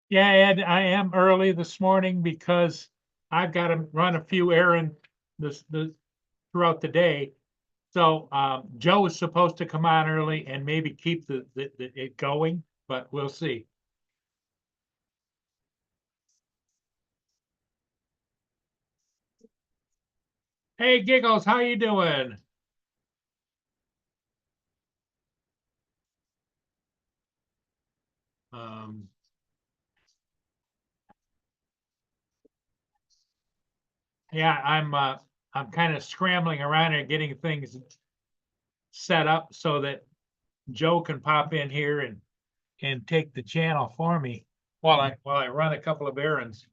Yeah, Ed, I am early this morning because I've got to run a few errands this throughout the day. So Joe is supposed to come on early and maybe keep it going, but we'll see. Hey, Giggles, how you doing? Um, yeah, I'm kind of scrambling around and getting things set up so that Joe can pop in here and take the channel for me while I run a couple of errands.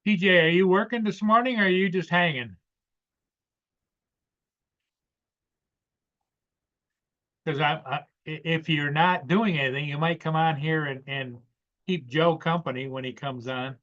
TJ, are you working this morning or are you just hanging? Because if you're not doing anything, you might come on here and keep Joe company when he comes on.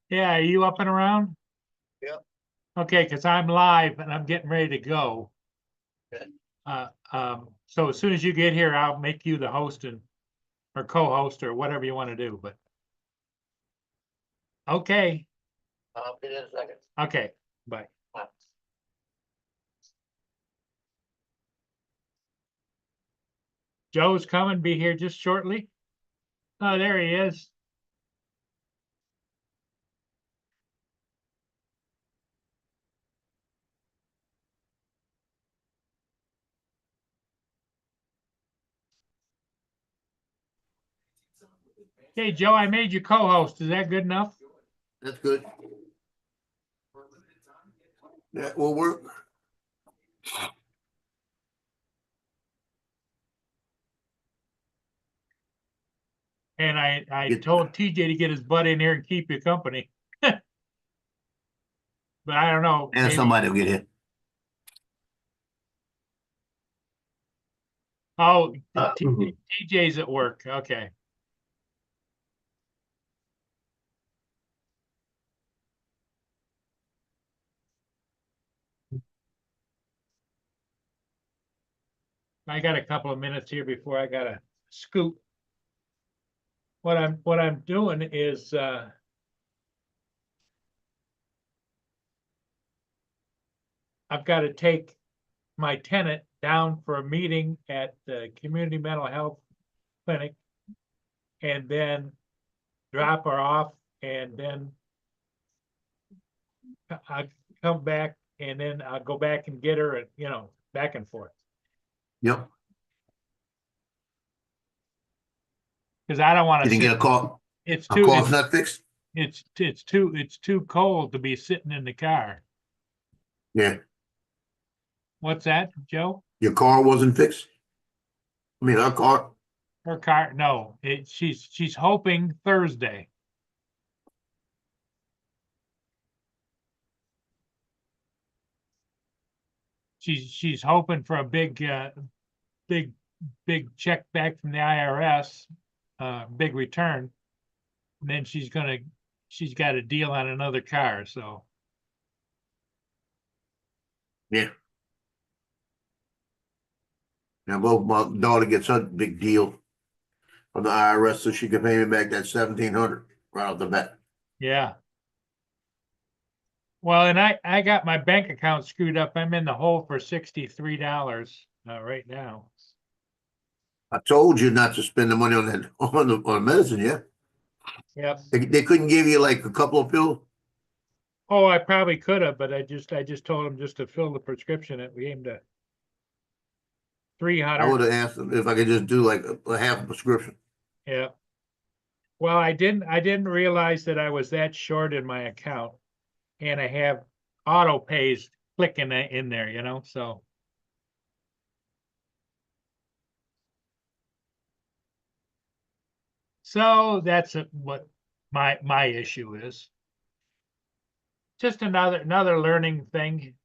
Yeah, are you up and around? Yeah. Okay, because I'm live and I'm getting ready to go. Okay. So as soon as you get here, I'll make you the host or co-host or whatever you want to do, but okay, I'll be in a second. okay, bye. Bye. Joe's coming, be here just shortly. Oh, there he is. Hey, Joe, I made you co-host. Is that good enough? That's good. That will work. And I Get- told TJ to get his butt in here and keep you company. But I don't know, And maybe, somebody will get hit. oh, Mhm. TJ's at work, okay. I got a couple of minutes here before I gotta scoot. What I'm doing is I've got to take my tenant down for a meeting at the community mental health clinic and then drop her off and then I come back and then I'll go back and get her and back and forth. Yep. Because I don't want You to didn't sit. get a call. It's A too call's not fixed? it's too cold to be sitting in the car. Yeah. What's that, Joe? Your car wasn't fixed? I mean, our car. Her car? No, she's hoping Thursday. She's hoping for a big big check back from the IRS, big return. And then she's got a deal on another car. So Yeah. Now, both my daughter gets a big deal from the IRS so she can pay me back that 1,700 right off the bat. yeah. Well, and I got my bank account screwed up. I'm in the hole for $63 right now. I told you not to spend the money on that on medicine, yeah. Yep. They couldn't give you like a couple of pills. Oh, I probably could have, but I just told him just to fill the prescription. It we aimed at I 300. would have asked them if I could just do like a half a prescription. Yeah. Well, I didn't realize that I was that short in my account, and I have auto pays clicking in there, so So that's what my issue is. Just another learning thing.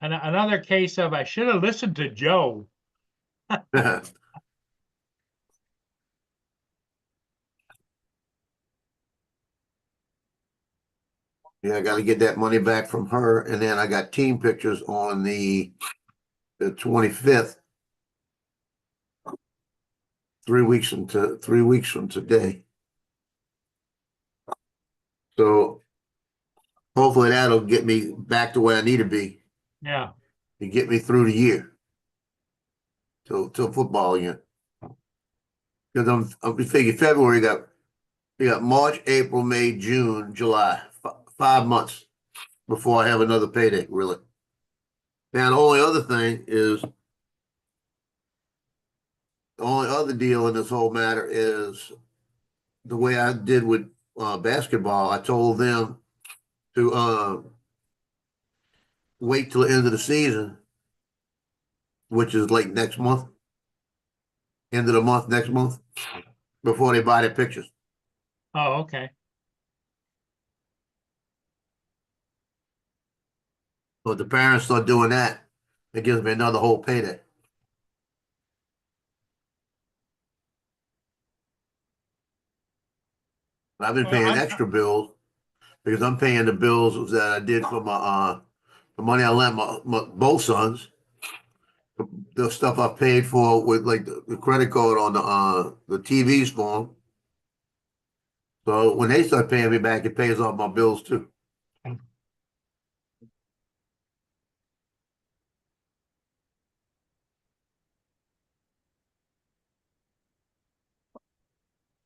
And another case of I should have listened to Joe. Yeah, I gotta get that money back from her, and then I got team pictures on the 25th. 3 weeks from today. So hopefully that'll get me back to where I need to be Yeah. to get me through the year. Till football again. Because I'm figuring February you got March, April, May, June, July. 5 months before I have another payday, really. Now the only other thing is the only other deal in this whole matter is the way I did with basketball. I told them to wait till the end of the season, which is like next month, end of the month, next month, before they buy their pictures. Oh, okay. So if the parents start doing that, it gives me another whole payday. I've been Well, paying extra bills because I'm paying the bills that I did for my the money I lent my both sons, the stuff I paid for with like the credit card on the TVs for them. So when they start paying me back, it pays off my bills too.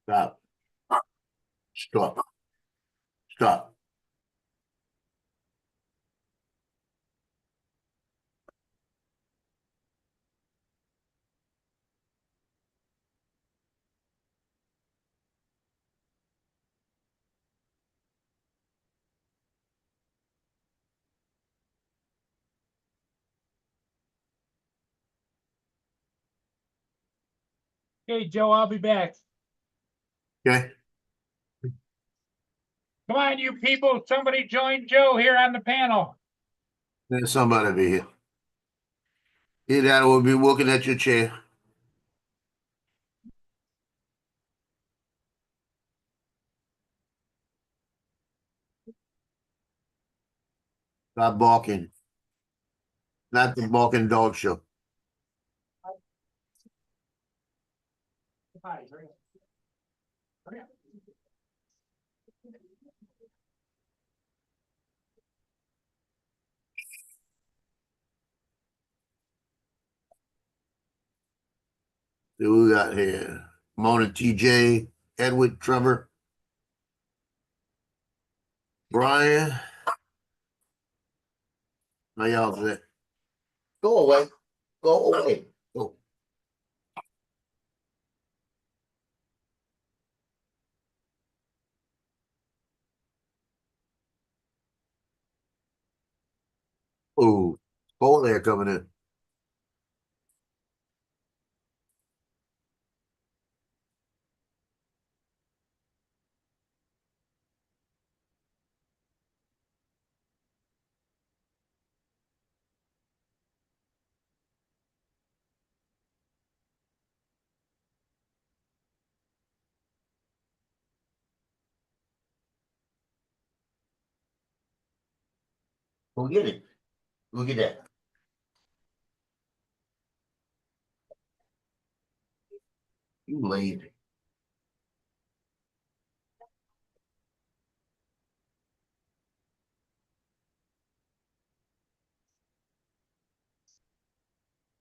Stop, stop, stop. Okay, Joe, I'll be back. Okay, Come on, you people. Somebody join Joe here on the panel. there's somebody be here. Either that or we'll be looking at your chair. Stop barking. Not the barking dog show. Who we got here? Mona, TJ, Edward, Trevor, Brian. How y'all today? Go away. Go away. Go. Ooh, cold air coming in. Go get it. Look at that. You lazy.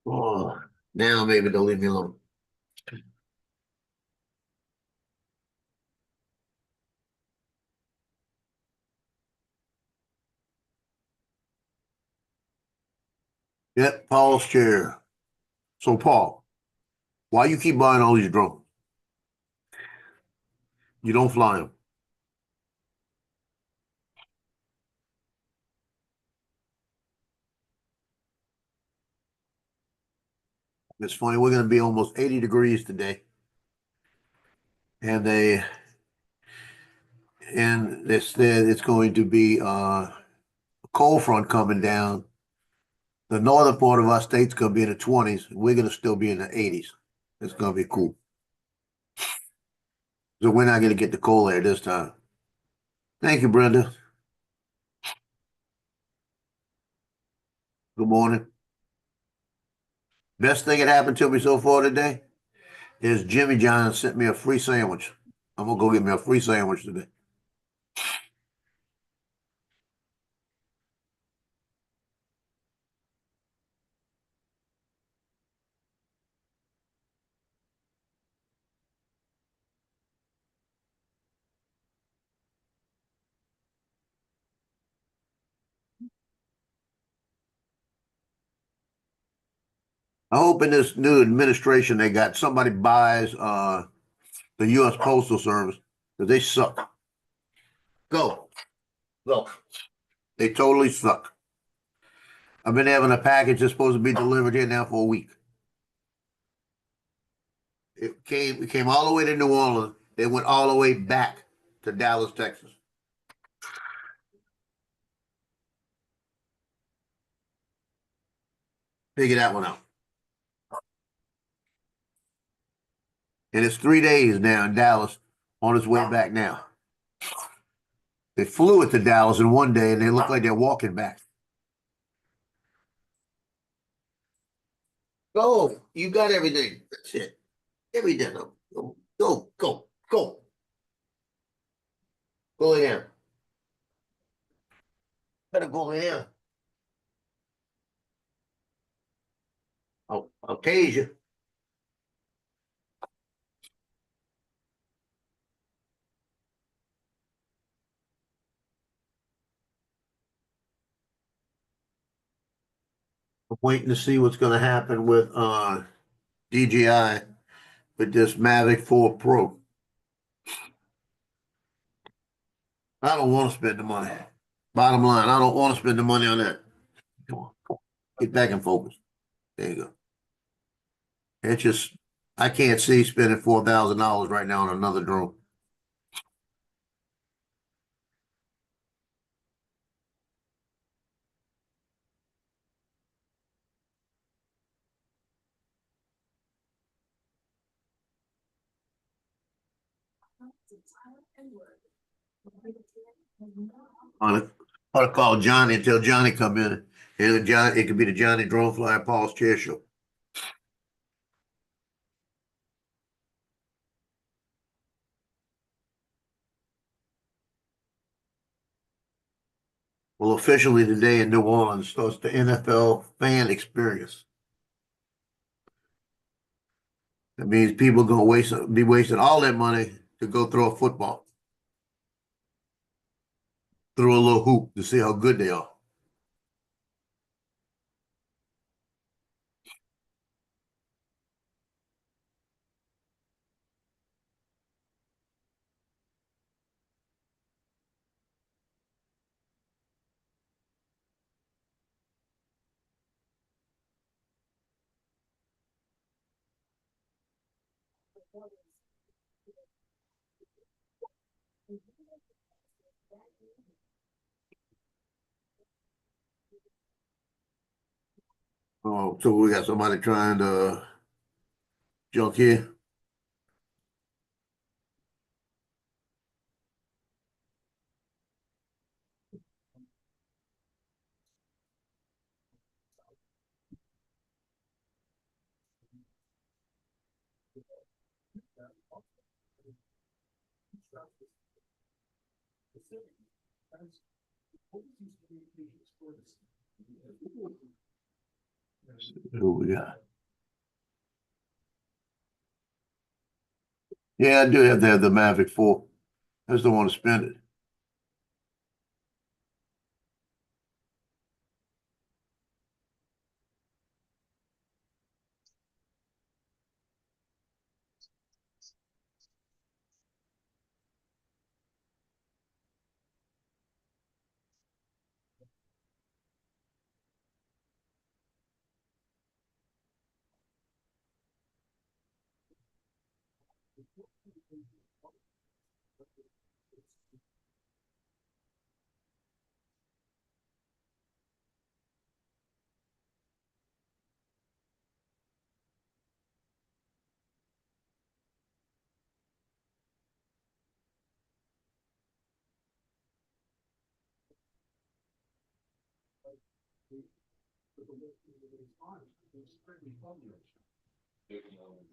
Oh, now maybe they'll leave me alone. Yep, Paul's chair. So Paul, why you keep buying all these drones? You don't fly them. It's funny. We're going to be almost 80 degrees today. and they said it's going to be a cold front coming down. The northern part of our state's gonna be in the 20s. We're gonna still be in the 80s. It's gonna be cool. So we're not gonna get the cold air this time. Thank you, Brenda. Good morning. Best thing that happened to me so far today is Jimmy John sent me a free sandwich. I'm gonna go get me a free sandwich today. I hope in this new administration they got somebody buys the U.S. Postal Service because they suck. Go, go. They totally suck. I've been having a package that's supposed to be delivered here now for a week. It came all the way to New Orleans. It went all the way back to Dallas, Texas. Figure that one out. And it's 3 days now in Dallas on its way back now. They flew it to Dallas in one day and they look like they're walking back. Go. You got everything. That's it. Everything. Go, go, go, go. Go lay down. Better go lay down. I'll tase you. I'm waiting to see what's going to happen with DJI with this Mavic 4 Pro. I don't want to spend the money. Bottom line, I don't want to spend the money on that. Come on, get back in focus. There you go. It's just I can't see spending $4,000 right now on another drone. Ought to call Johnny and tell Johnny come in. And John, it could be the Johnny Drone Fly Paul's Chair Show. Well, officially today in New Orleans starts the NFL fan experience. That means people are going to be wasting all that money to go throw a football, through a little hoop to see how good they are. Oh, so we got somebody trying to junk here. Who we got? Yeah, I do have to have the Mavic 4. I just don't want to spend it.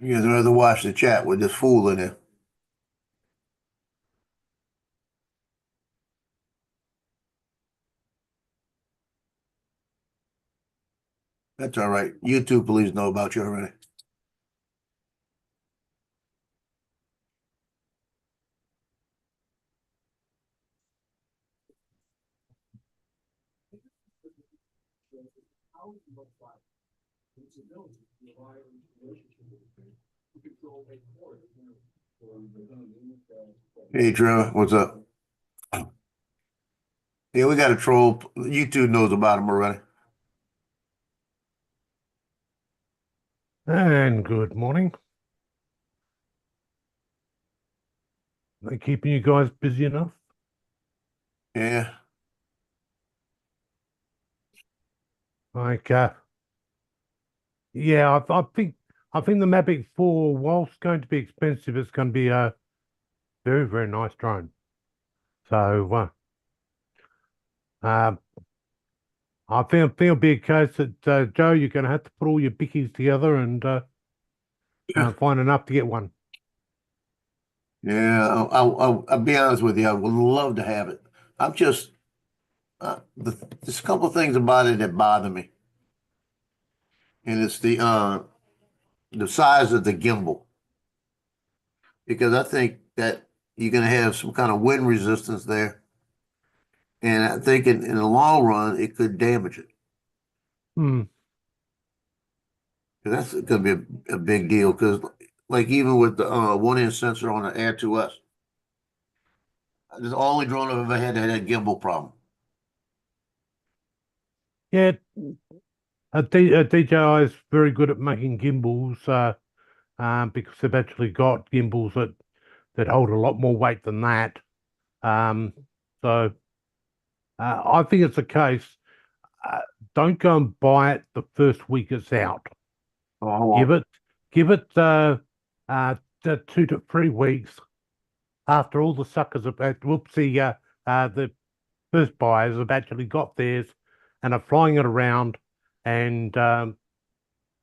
You guys rather watch the chat with this fool in there. That's all right. YouTube police know about you already. Hey, Trevor, what's up? Yeah, we got a troll. YouTube knows about him already. And good morning. They keeping you guys busy enough? Yeah. Like, yeah, I think the Mavic 4, whilst going to be expensive, it's going to be a very, very nice drone. So, I think it'll be a case that Joe, you're going to have to put all your bickies together and find enough to get one. Yeah, I'll be honest with you. I would love to have it. I'm just there's a couple of things about it that bother me, and it's the size of the gimbal, because I think that you're going to have some kind of wind resistance there, and I think in the long run it could damage it. Hmm. 'Cause that's going to be a big deal. Because like even with the 1-inch sensor on the Air 2S, this is the only drone I've ever had that had a gimbal problem. Yeah, DJI is very good at making gimbals because they've actually got gimbals that hold a lot more weight than that. So I think it's a case. Don't go and buy it the first week it's out. Oh, Give it 2 to 3 weeks after all the suckers have the first buyers have actually got theirs and are flying it around, and they'll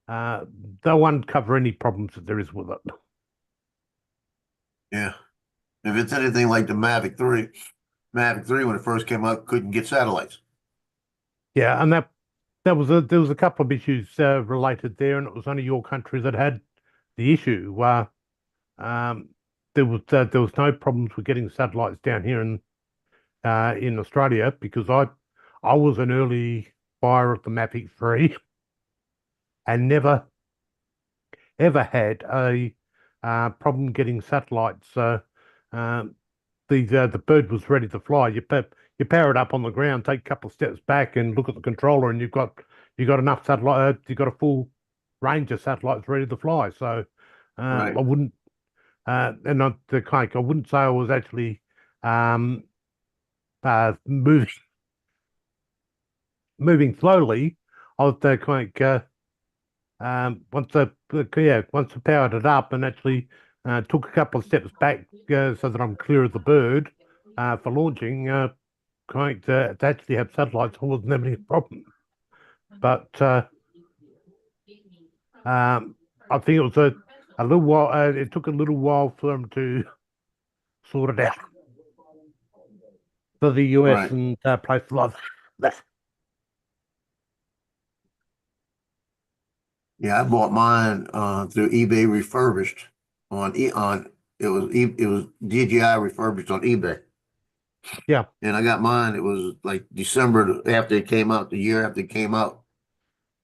uncover any problems that there is with it. yeah. If it's anything like the Mavic 3 when it first came out couldn't get satellites. Yeah, and there was a couple of issues related there, and it was only your country that had the issue. Um, there was no problems with getting satellites down here in Australia because I was an early buyer of the Mavic 3 and never ever had a problem getting satellites. So the bird was ready to fly. You power it up on the ground, take a couple of steps back, and look at the controller, and you've got enough satellite. You've got a full range of satellites ready to fly. So Right. I wouldn't, and not the kind. I wouldn't say I was actually um, moving slowly. I was kind of once I powered it up and actually took a couple of steps back so that I'm clear of the bird for launching. Quite to actually have satellites, I wasn't having any problem. But I think it was a little while. It took a little while for them to sort it out for the US Right. and places like that. Yeah, I bought mine through eBay refurbished on it was DJI refurbished on eBay. Yeah. And I got mine, it was like December after it came out, the year after it came out.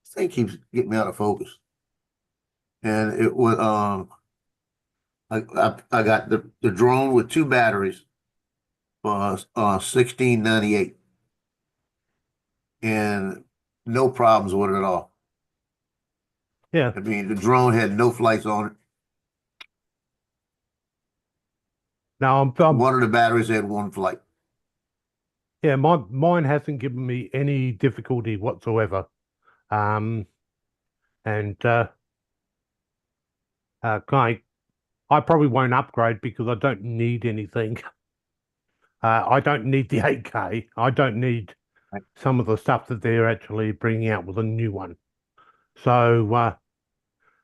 This thing keeps getting me out of focus. And it was I got the drone with 2 batteries for $16.98 and no problems with it at all. Yeah. I mean, the drone had no flights on it. No, One of the batteries had one flight. yeah, mine hasn't given me any difficulty whatsoever. Um, and I probably won't upgrade because I don't need anything. I don't need the 8K. I don't need Right. some of the stuff that they're actually bringing out with a new one. So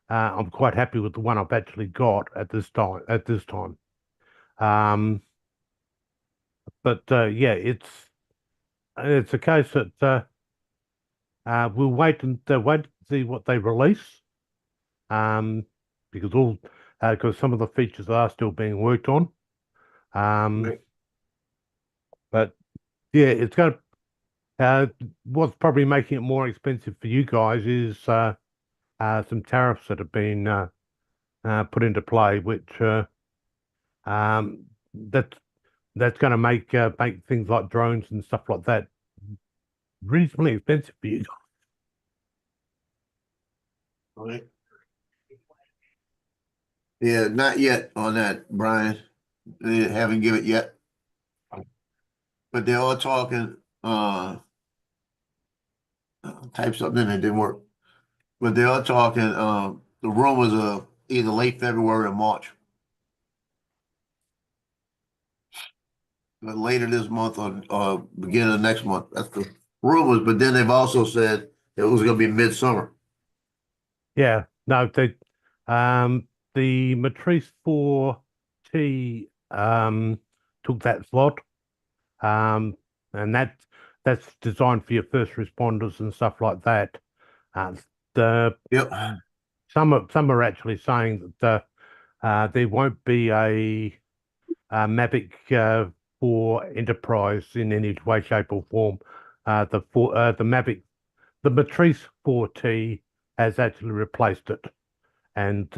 I'm quite happy with the one I've actually got at this time. Um, but yeah, it's a case that we'll wait to see what they release. Um, because some of the features are still being worked on. Right. But yeah, it's going to. What's probably making it more expensive for you guys is some tariffs that have been put into play, which um, that that's going to make things like drones and stuff like that reasonably expensive for you. Right. Yeah, not yet on that, Brian. They haven't given it yet. But they are talking, type something in, it didn't work. But they are talking, the rumors of either late February or March. But later this month or beginning of next month. That's the rumors, but then they've also said it was gonna be midsummer. Yeah, no, the Matrice 4T took that slot. And that's designed for your first responders and stuff like that. Uh, the Yep. some are actually saying that there won't be a Mavic for Enterprise in any way, shape, or form. The Matrice 4T has actually replaced it, and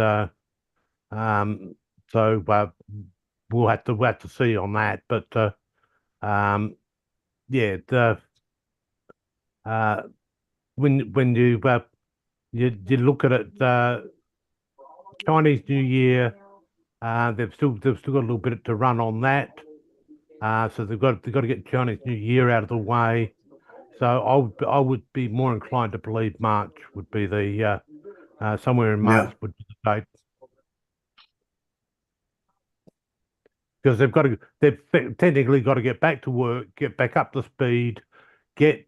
um, so we'll have to see on that. But um, yeah, the when you look at it, Chinese New Year, they've still got a little bit to run on that. So they've got to get Chinese New Year out of the way. So I would be more inclined to believe March would be the somewhere in March Yeah. would be the date, because they've technically got to get back to work, get back up to speed, get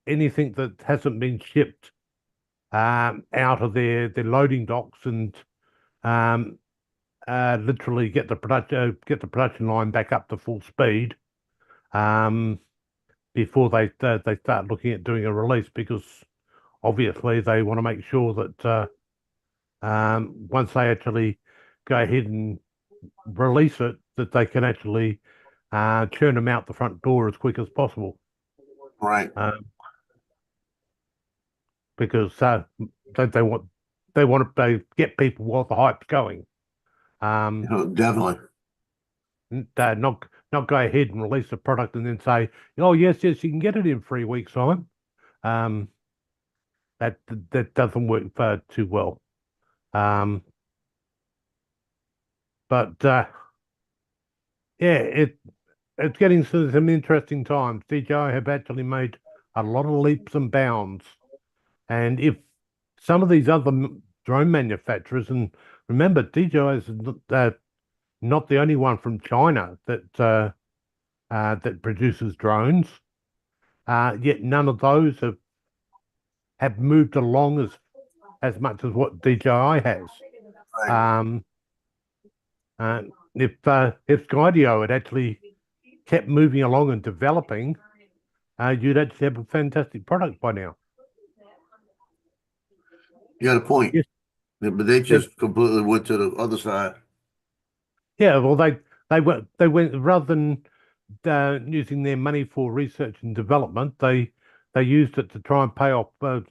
anything that hasn't been shipped out of their loading docks, and um, literally get the production line back up to full speed um, before they start looking at doing a release, because obviously they want to make sure that once they actually go ahead and release it, that they can actually churn them out the front door as quick as possible. Right. Because they want to get people while the hype's going. Definitely. Not go ahead and release a product and then say, oh yes, you can get it in 3 weeks time. Um, that doesn't work too well. But yeah, it's getting to some interesting times. DJI have actually made a lot of leaps and bounds, and if some of these other drone manufacturers, and remember, DJI is not the only one from China that produces drones. Yet none of those have moved along as much as what DJI has. Right. If Skydio had actually kept moving along and developing, you'd actually have a fantastic product by now. You got a point. Yes. Yeah, but they just completely went to the other side. Yeah, well, they went rather than using their money for research and development, they used it to try and to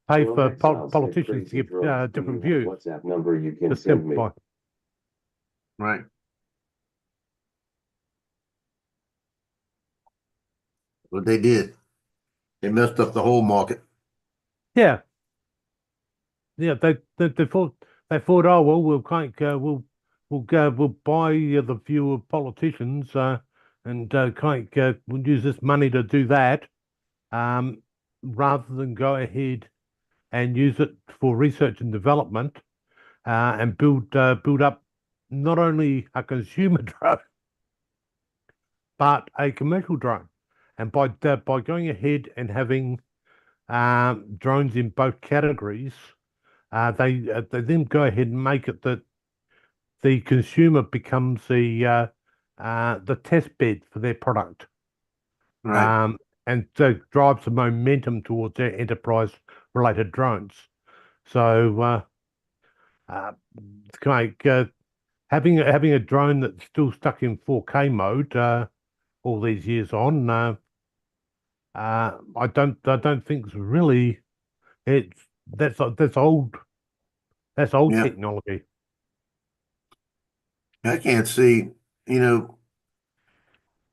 pay for politicians to give different views. WhatsApp number you can To send me. simplify. Right. What they did. They messed up the whole market. Yeah, yeah. They thought, oh well, we'll we'll buy the view of politicians and we'll use this money to do that, um, rather than go ahead and use it for research and development, and build up not only a consumer drone but a commercial drone. And by going ahead and having drones in both categories, they then go ahead and make it that the consumer becomes the test bed for their product, Right. and so drives the momentum towards their enterprise-related drones. So, it's like having a drone that's still stuck in 4K mode all these years on. I don't think it's really it's that's old Yeah. technology. I can't see, you know,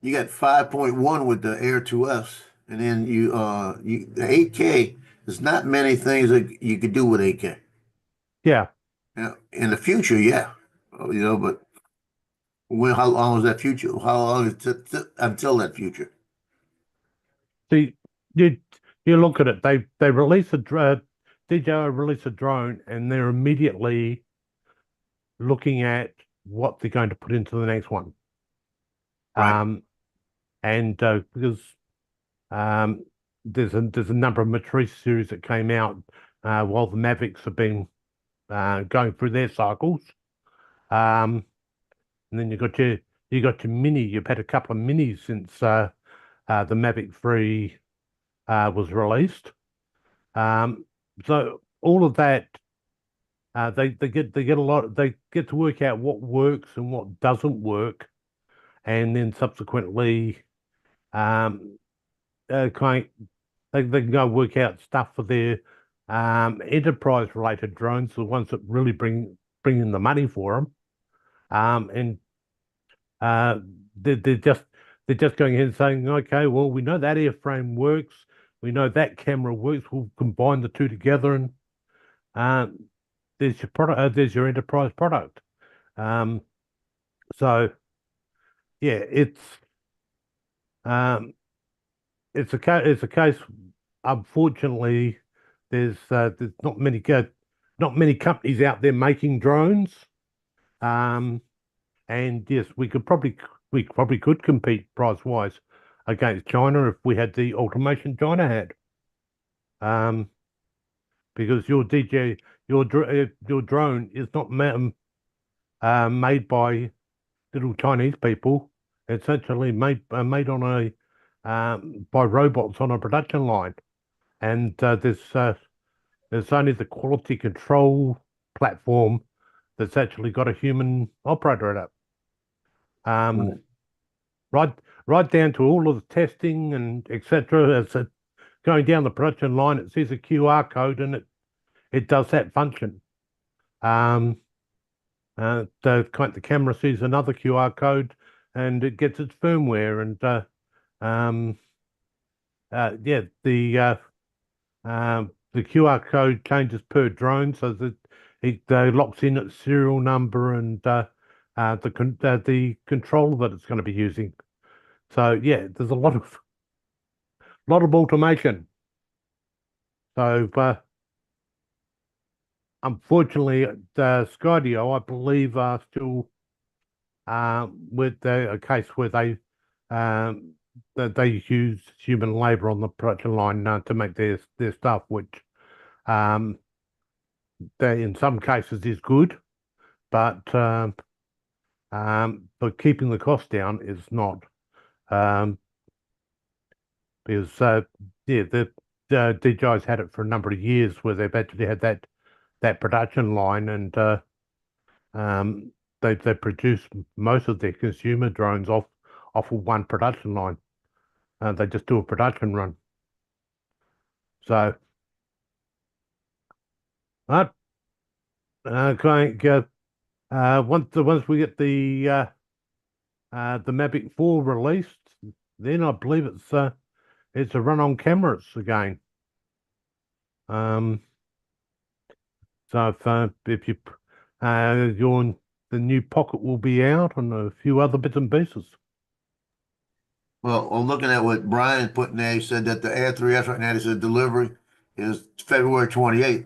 you got 5.1 with the Air 2S, and then the 8K, there's not many things that you could do with 8K. Yeah. Yeah, in the future, yeah. But how long is that future? How long is until that future? See, you you look at it. They release a drone. DJI release a drone, and they're immediately looking at what they're going to put into the next one. Right. Um, and because um, there's a number of Matrice series that came out while the Mavics have been going through their cycles. Um, and then you got your mini. You've had a couple of minis since the Mavic 3 was released. So all of that, they get to work out what works and what doesn't work, and then subsequently, um, kind they can go work out stuff for their enterprise related drones, the ones that really bring in the money for them. And uh, they're just going ahead and saying, okay, well, we know that airframe works, we know that camera works. We'll combine the two together, and um, there's your product. There's your enterprise product. Um, so yeah, um, it's a case. Unfortunately, there's not many companies out there making drones. Um, and yes, we probably could compete price wise against China if we had the automation China had. Um, because your drone is not made by little Chinese people. It's actually made on by robots on a production line, and there's only the quality control platform that's actually got a human operator in it. Right. Right, right down to all of the testing and etc. As it going down the production line, it sees a QR code and it does that function. Um, the camera sees another QR code and it gets its firmware, and um, yeah, the QR code changes per drone so that it locks in its serial number and the controller that it's going to be using. So yeah, there's a lot of automation. So unfortunately, Skydio, I believe, are still with a case where um, they use human labor on the production line to make their stuff, which um, they in some cases is good, but keeping the cost down is not. Um, because yeah, the DJI's had it for a number of years where they've actually had that production line, and um, they produce most of their consumer drones off of one production line. They just do a production run. So, but going once we get the Mavic 4 released, then I believe it's a run on cameras again. So if you you're the new Pocket will be out and a few other bits and pieces. Well, I'm looking at what Brian put in there. He said that the Air 3S right now, he said delivery is February 28th.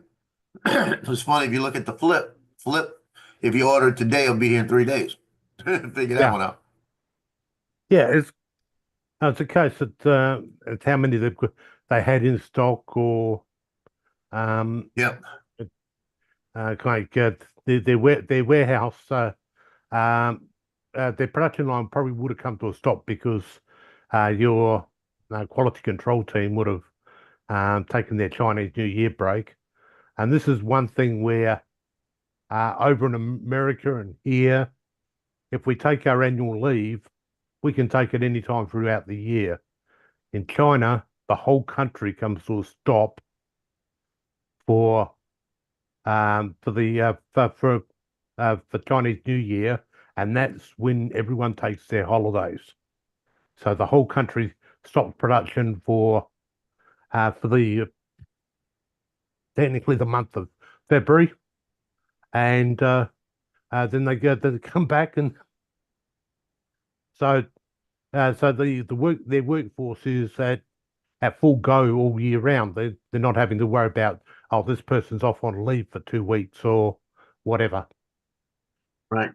It's funny if you look at the Flip, if you order it today, it'll be here in 3 days. Figure that Yeah. one out. Yeah, it's a case that it's how many they had in stock or Yep. like their warehouse their production line probably would have come to a stop because your quality control team would have taken their Chinese New Year break. And this is one thing where over in America and here, if we take our annual leave, we can take it any time throughout the year. In China, the whole country comes to a stop for Chinese New Year, and that's when everyone takes their holidays. So the whole country stops production for the technically the month of February, and then they come back, and so their workforce is at full go all year round. They're not having to worry about, oh, this person's off on leave for 2 weeks or whatever. Right.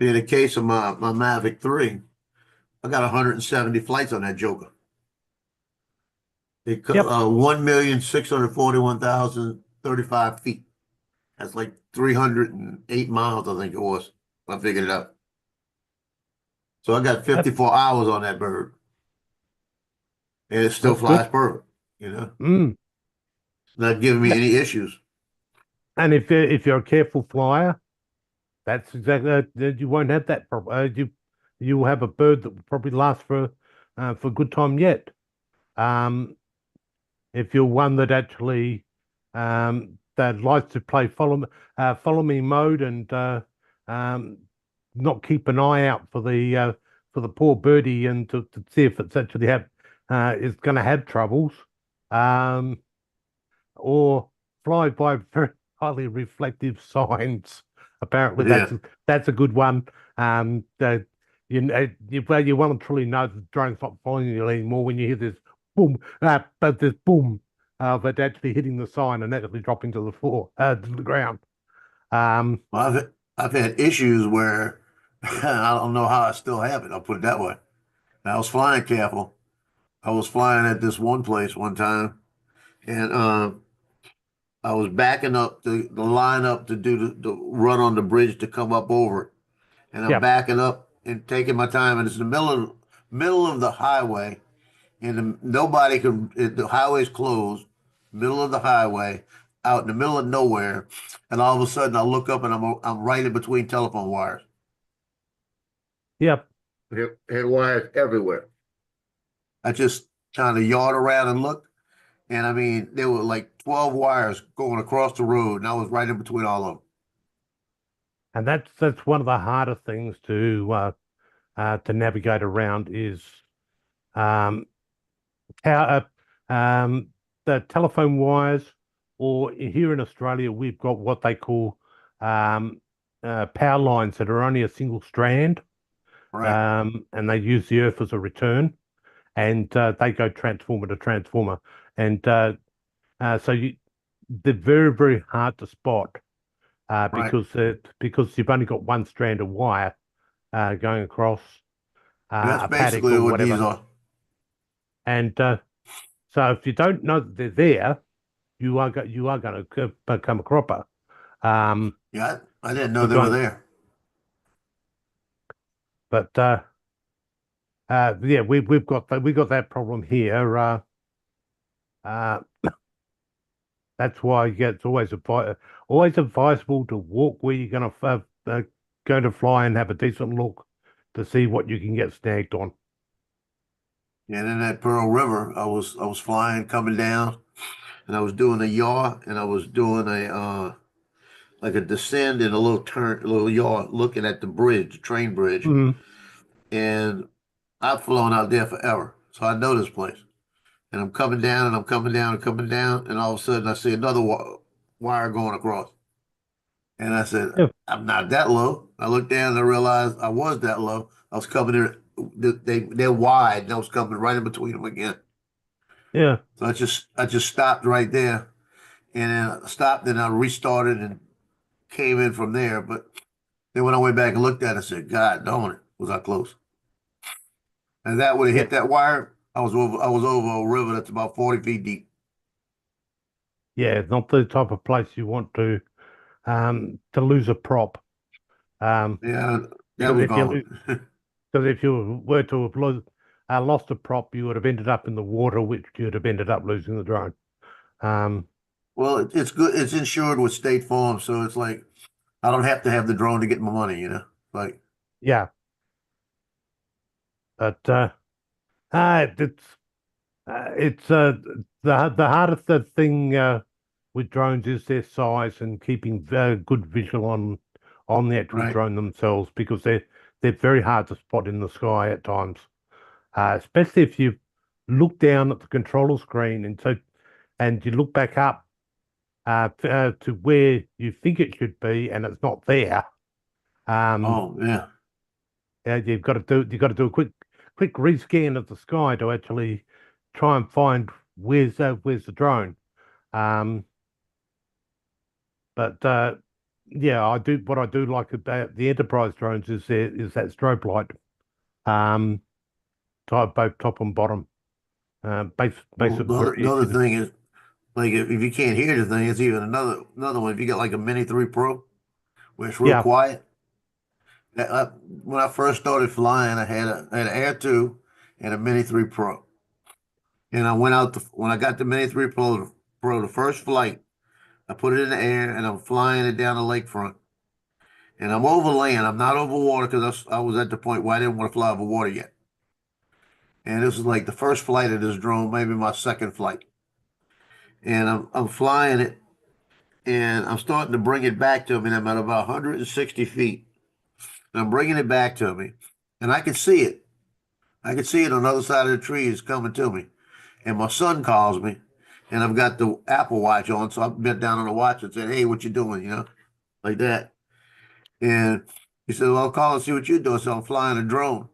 In the case of my Mavic 3, I got 170 flights on that Joker. It Yep. 1,641,035 feet. That's like 308 miles, I think it was. I figured it out. So I got 54 hours on that bird. And it still That's flies good. perfect, you know? Mm. It's not giving me any issues. And if you're a careful flyer, that's exactly you won't have that problem. You will have a bird that will probably last for a good time yet. If you're one that actually that likes to play follow me mode and not keep an eye out for the poor birdie and to see if it's actually is going to have troubles, or fly by very highly reflective signs. Apparently, that's a good one. That you well and truly know the drone's not following you anymore when you hear this boom, but this boom, but actually hitting the sign and actually dropping to the floor, to the ground. Well, I've had issues where I don't know how I still have it. I'll put it that way. And I was flying careful. I was flying at this one place one time, and I was backing up the line up to do the run on the bridge to come up over it, and I'm Yeah, backing up and taking my time, and it's in the middle of the highway, and nobody can. The highway's closed, middle of the highway, out in the middle of nowhere, and all of a sudden I look up and I'm right in between telephone wires. yeah. Had wires everywhere. I just kind of yard around and looked, and I mean there were like 12 wires going across the road, and I was right in between all of them. And that's one of the harder things to navigate around is um, how the telephone wires, or here in Australia, we've got what they call power lines that are only a single strand, Right. and they use the earth as a return, and they go transformer to transformer, and so they're very, very hard to spot Right. because you've only got one strand of wire going across That's a paddock basically or what these whatever. are. And so if you don't know that they're there, you are going to become a cropper. Yeah, I didn't know We're they were going, there. but yeah, we've got that problem here. Uh, that's why it's always advisable to walk where you're going to fly and have a decent look to see what you can get snagged on. And in that Pearl River, I was flying coming down, and I was doing a yaw, and I was doing a like a descend and a little turn, a little yaw, looking at the bridge, the train bridge, Mhm. and I've flown out there forever, so I know this place. And I'm coming down, and I'm coming down, and coming down, and all of a sudden I see another wire going across, And I said, Yeah. I'm not that low. I looked down and I realized I was that low. I was coming in, they're wide, and I was coming right in between them again. Yeah. So I just stopped right there, and then I stopped, and I restarted and came in from there. But then when I went back and looked at it, I said, God darn it, was I close? And that would have Yeah. hit that wire. I was over a river that's about 40 feet deep. Yeah. It's not the type of place you want to lose a prop. Yeah, that Because was if you gone. because if you were to have lost a prop, you would have ended up in the water, which you'd have ended up losing the drone. Um, Well, it's good. It's insured with State Farm, so it's like I don't have to have the drone to get my money, you know? Like, yeah, but it's the hardest thing with drones is their size and keeping good visual on the actual right. drone themselves because they're very hard to spot in the sky at times, especially if you look down at the controller screen and you look back up to where you think it should be and it's not there. Um, Oh, yeah. you've got to do a quick rescan of the sky to actually try and find where's the drone. Um, but yeah, what I do like about the Enterprise drones is that strobe light, um, both top and bottom. Makes Well, it very the other easy to. thing is, like, if you can't hear the thing, it's even another one. If you got like a Mini 3 Pro, where it's real Yeah. quiet. When I first started flying, I had an Air 2 and a Mini 3 Pro. And I went out when I got the Mini 3 Pro, the first flight, I put it in the air and I'm flying it down the lakefront. And I'm over land. I'm not over water because I was at the point where I didn't want to fly over water yet. And this is like the first flight of this drone, maybe my second flight. And I'm flying it and I'm starting to bring it back to me. And I'm at about 160 feet. And I'm bringing it back to me. And I can see it. I can see it on the other side of the trees coming to me. And my son calls me, and I've got the Apple Watch on, so I bent down on the watch and said, "Hey, what you doing?" You know, like that. And he said, "Well, I'll call and see what you're doing." So I'm flying a drone.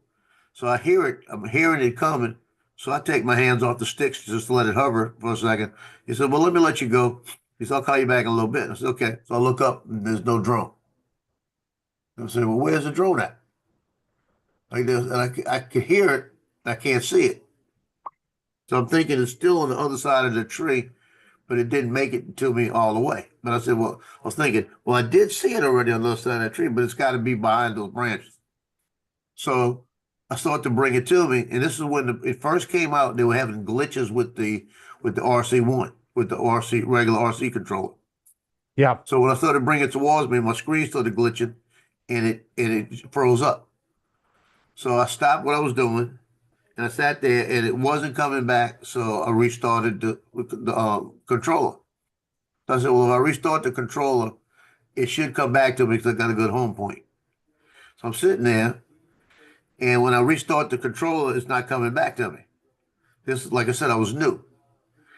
So I hear it. I'm hearing it coming. So I take my hands off the sticks just to let it hover for a second. He said, "Well, let me let you go." He said, "I'll call you back in a little bit." I said, "Okay." So I look up, and there's no drone. I said, "Well, where's the drone at?" Like this, and I can hear it. I can't see it. So I'm thinking it's still on the other side of the tree, but it didn't make it to me all the way. But I said, well, I was thinking, well, I did see it already on the other side of that tree, but it's got to be behind those branches. So I started to bring it to me, and this is when it first came out. They were having glitches with the RC1, with the regular RC controller. Yeah. So when I started bringing it towards me, my screen started glitching, and it froze up. So I stopped what I was doing, and I sat there, and it wasn't coming back. So I restarted the controller. So I said, well, if I restart the controller, it should come back to me because I got a good home point. So I'm sitting there, and when I restart the controller, it's not coming back to me. This, like I said, I was new.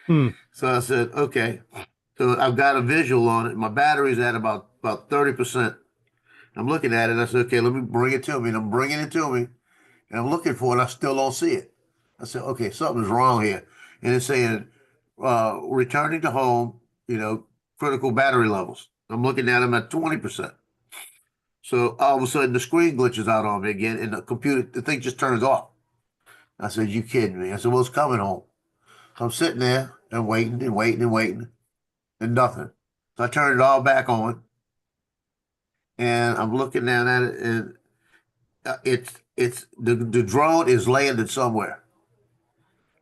Hmm. So I said, okay. So I've got a visual on it. My battery's at about 30%. I'm looking at it. I said, okay, let me bring it to me. And I'm bringing it to me, and I'm looking for it. I still don't see it. I said, okay, something's wrong here. And it's saying, returning to home, critical battery levels. I'm looking at them at 20%. So all of a sudden the screen glitches out on me again and the thing just turns off. I said, you kidding me? I said, well, it's coming home. So I'm sitting there and waiting and waiting and waiting and nothing. So I turned it all back on and I'm looking down at it and the drone is landed somewhere,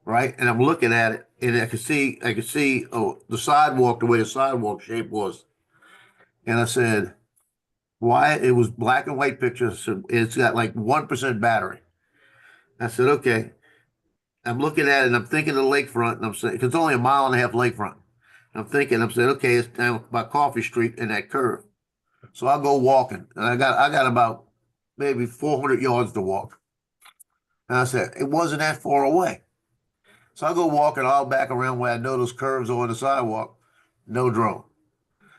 right? And I'm looking at it and I could see the sidewalk, the way the sidewalk shape was. And I said, why? It was black and white pictures. So it's got like 1% battery. I said, okay. I'm looking at it and I'm thinking of the lakefront and I'm saying, 'cause it's only a mile and a half lakefront. I'm saying, okay, it's down by Coffee Street in that curve. So I'll go walking and I got about maybe 400 yards to walk. And I said, it wasn't that far away. So I go walking all back around where I know those curves are on the sidewalk, no drone.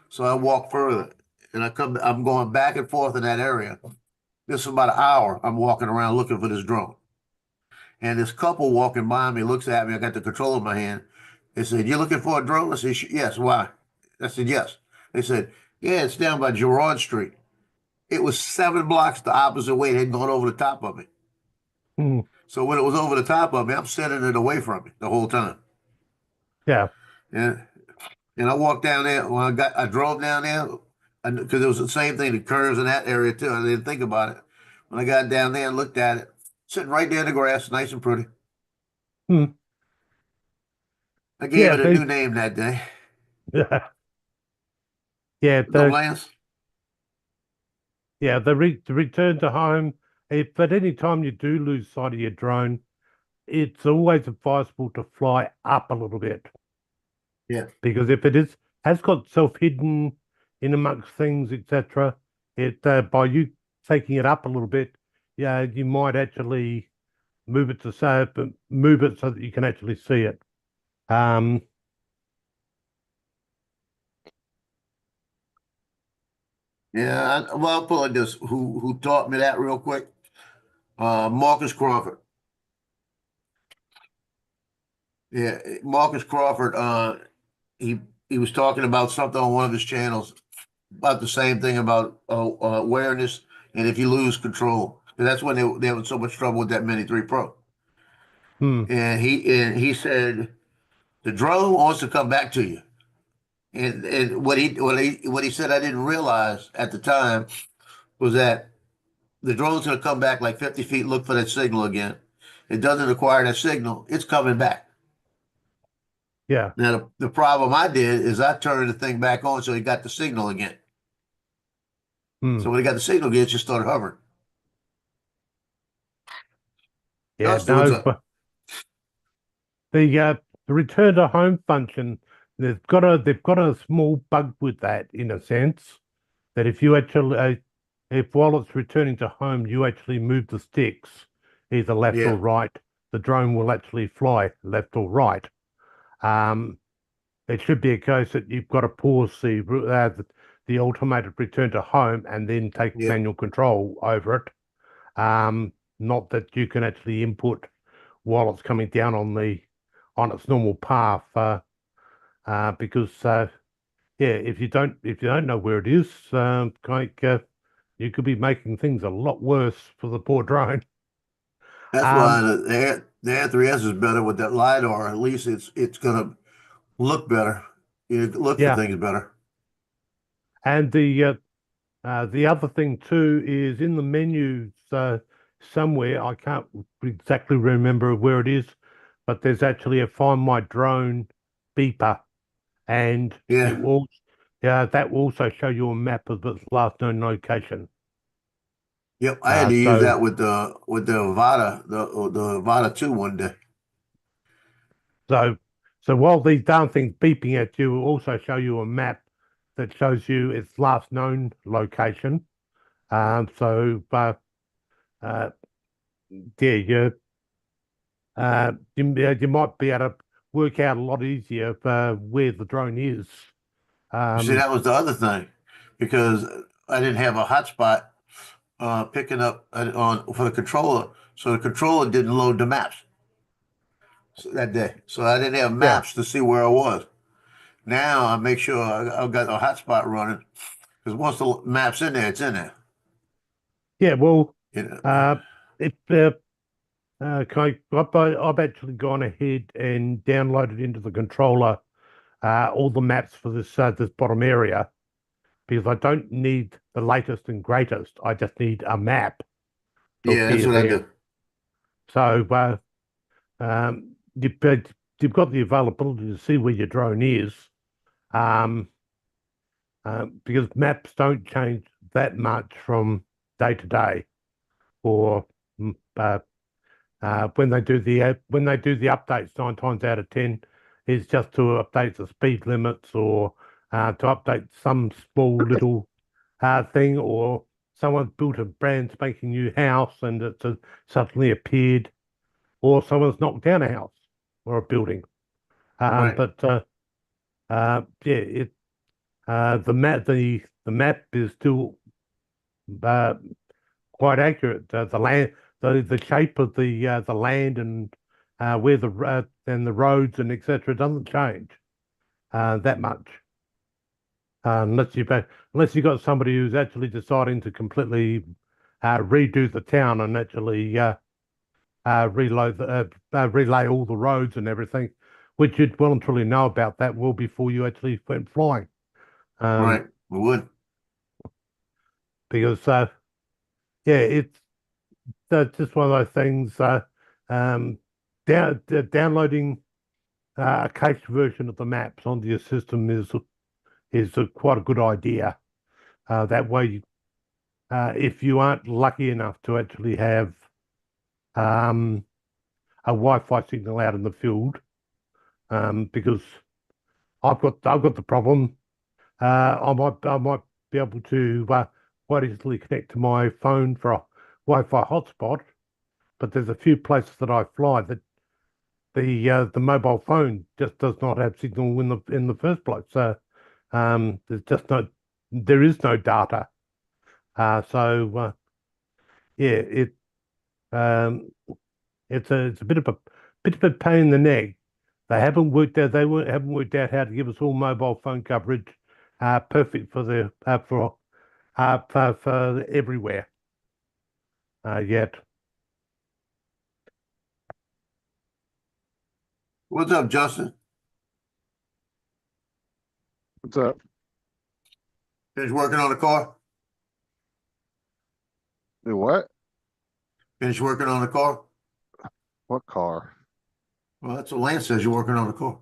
So I walk further and I'm going back and forth in that area. This is about an hour. I'm walking around looking for this drone. And this couple walking by me looks at me. I got the controller in my hand. They said, "You looking for a drone?" I said, "Yes." "Why?" I said, "Yes." They said, "Yeah, it's down by Gerard Street." It was 7 blocks the opposite way. It had gone over the top of me. Hmm. So when it was over the top of me, I'm sending it away from me the whole time. Yeah. And I walked down there. When I drove down there, because it was the same thing, the curves in that area too. I didn't think about it. When I got down there and looked at it, sitting right there in the grass, nice and pretty. Hmm. I gave Yeah. it a new name that day. Yeah. No, Lance? Yeah, the return to home, if at any time you do lose sight of your drone, it's always advisable to fly up a little bit. Yeah. Because if has got itself hidden in amongst things, etc., it by you taking it up a little bit, yeah, you might actually move it move it so that you can actually see it. Um, Yeah. Well, I'll put it like this. Who taught me that real quick? Marcus Crawford. Yeah, Marcus Crawford. He he was talking about something on one of his channels about the same thing about awareness and if you lose control. And that's when they had so much trouble with that Mini 3 Pro. hmm, And he said the drone wants to come back to you. And what he said I didn't realize at the time was that the drone's going to come back like 50 feet, look for that signal again. It doesn't acquire that signal. It's coming back. yeah, Now, the problem I did is I turned the thing back on so he got the signal again. hmm, So when he got the signal again, it just started hovering. yeah, Dusty, what's no, up? but the return to home function, they've got a small bug with that in a sense that if you actually if while it's returning to home you actually move the sticks either left or Yeah, right, the drone will actually fly left or right. Um, it should be a case that you've got to pause the automated return to home and then take yeah, manual control over it. Not that you can actually input while it's coming down on its normal path, because yeah, if you don't know where it is, you could be making things a lot worse for the poor drone. that's why Um, the A3S is better with that LiDAR. At least it's gonna look better. You look for yeah, things better. and the other thing too is in the menus somewhere, I can't exactly remember where it is, but there's actually a Find My Drone beeper, and it Yeah, will that will also show you a map of its last known location. yep. I had to use So that with the Avata, the Avata 2 one day. so so while these darn things beeping at you will also show you a map that shows you its last known location. Uh, yeah, you might be able to work out a lot easier where the drone is. You see, Um, that was the other thing because I didn't have a hotspot picking up on for the controller, so the controller didn't load the maps that day. So I didn't have yeah, maps to see where I was. Now I make sure I've got a hotspot running because once the map's in there, it's in there. yeah. Well, You know? uh, if I've actually gone ahead and downloaded into the controller all the maps for this bottom area because I don't need the latest and greatest. I just need a map to Yeah, that's appear what I there. do. So you've got the availability to see where your drone is, um, because maps don't change that much from day to day. Or mm, when they do the updates, 9 times out of 10, is just to update the speed limits or to update some small little thing, or someone built a brand spanking new house and it's suddenly appeared, or someone's knocked down a house or a building. Right. But yeah, the the map is still quite accurate. The land, the shape of the land and where and the roads and etc. doesn't change that much. Unless you've got somebody who's actually deciding to completely redo the town and actually relay all the roads and everything, which you'd well and truly know about that well before you actually went flying. Right, we would. Because yeah, it's just one of those things. Downloading a cached version of the maps onto your system is quite a good idea. That way, if you aren't lucky enough to actually have a Wi-Fi signal out in the field, because I've got the problem. I might be able to quite easily connect to my phone for a Wi-Fi hotspot, but there's a few places that I fly that the mobile phone just does not have signal in the first place. So there is no data. So yeah, it's a bit of a pain in the neck. They haven't worked out how to give us all mobile phone coverage perfect for everywhere yet. What's up, Justin? What's up? Finish working on the car? Do what? Finish working on the car? What car? Well, that's what Lance says. You're working on the car.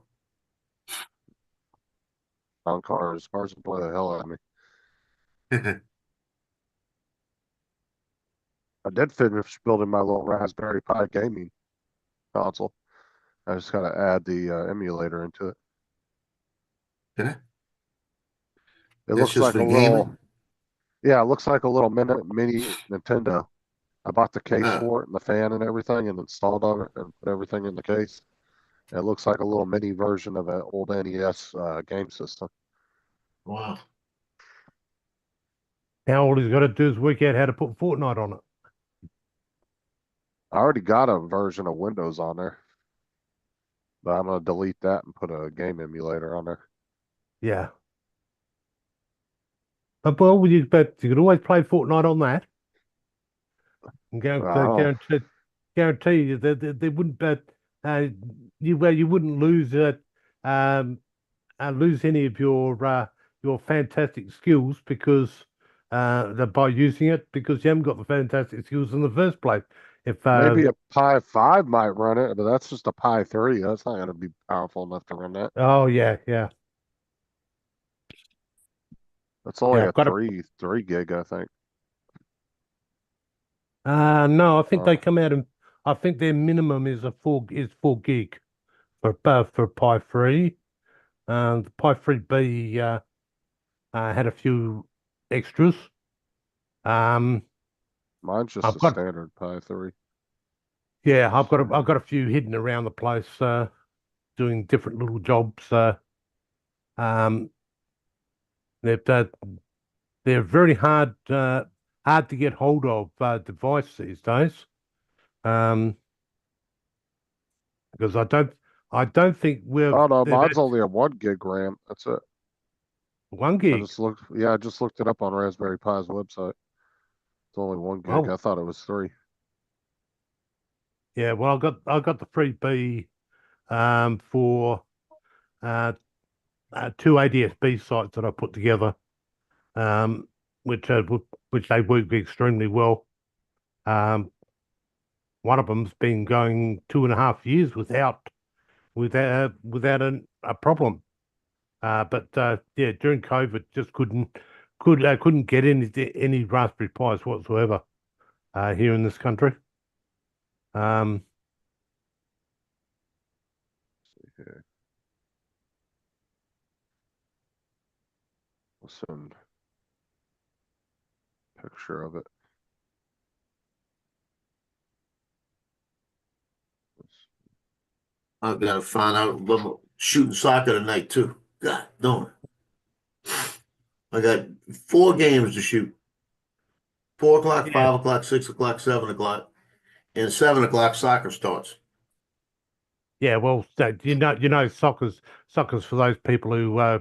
On cars. Cars will blow the hell out of me. I did finish building my little Raspberry Pi gaming console. I just gotta add the emulator into it. Okay. It That's looks just like for a gaming? little, yeah, it looks like a little mini Nintendo. I bought the case Yeah. for it and the fan and everything and installed on it and put everything in the case. It looks like a little mini version of an old NES game system. Wow. Now all he's got to do is work out how to put Fortnite on it. I already got a version of Windows on there, but I'm gonna delete that and put a game emulator on there. Yeah. But you could always play Fortnite on that. And Wow. guarantee you that they wouldn't you wouldn't lose any of your fantastic skills because by using it because you haven't got the fantastic skills in the first place. If Maybe a Pi 5 might run it, but that's just a Pi 3. That's not going to be powerful enough to run that. oh yeah. That's only Yeah, a I've got 3 gig, I think. no, I think they Oh, come out and I think their minimum is 4 gig for Pi 3. The Pi 3B had a few extras. mine's just I've a got standard Pi 3. yeah, I've got a few hidden around the place doing different little jobs. Um, they're they're very hard to get hold of device these days. Um, because I don't think Oh no, they've mine's had only a 1 gig RAM. That's it. 1 I gig. just looked it up on Raspberry Pi's website. It's only 1 gig. Oh I thought it was 3. yeah, well I got the 3B for uh, 2 ADSB sites that I put together, um, which they work extremely well. One of them's been going 2.5 years without a problem. But yeah, during COVID, just couldn't get any Raspberry Pis whatsoever here in this country. Yeah. I'll send a picture of it. I gotta find out about shooting soccer tonight too. God darn. I got 4 games to shoot. 4 o'clock, Yeah. 5 o'clock, 6 o'clock, 7 o'clock, and 7 o'clock soccer starts. Yeah, well, so, soccer's for those people who uh,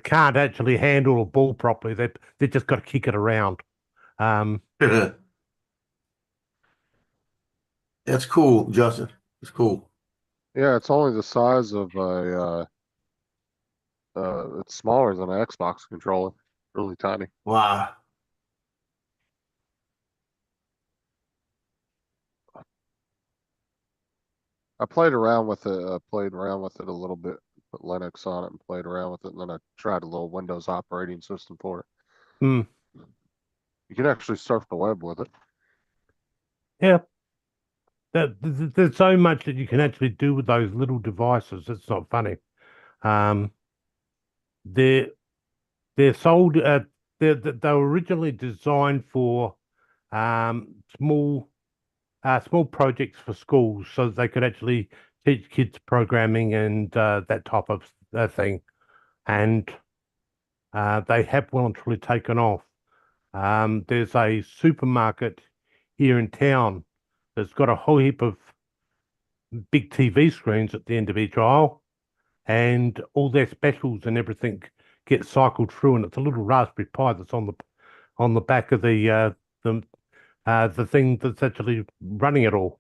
can't actually handle a ball properly. They just got to kick it around. That's cool, Justin. It's cool. Yeah, it's only the size of it's smaller than an Xbox controller. Really tiny. Wow. I played around with it. Played around with it a little bit. Put Linux on it and played around with it, and then I tried a little Windows operating system for it. Hmm. You can actually surf the web with it. Yeah, there's so much that you can actually do with those little devices. It's not funny. Um, they're they're sold. They were originally designed for small small projects for schools, so that they could actually teach kids programming and that type of thing. And they have well and truly taken off. There's a supermarket here in town that's got a whole heap of big TV screens at the end of each aisle, and all their specials and everything get cycled through, and it's a little Raspberry Pi that's on the back of the thing that's actually running it all.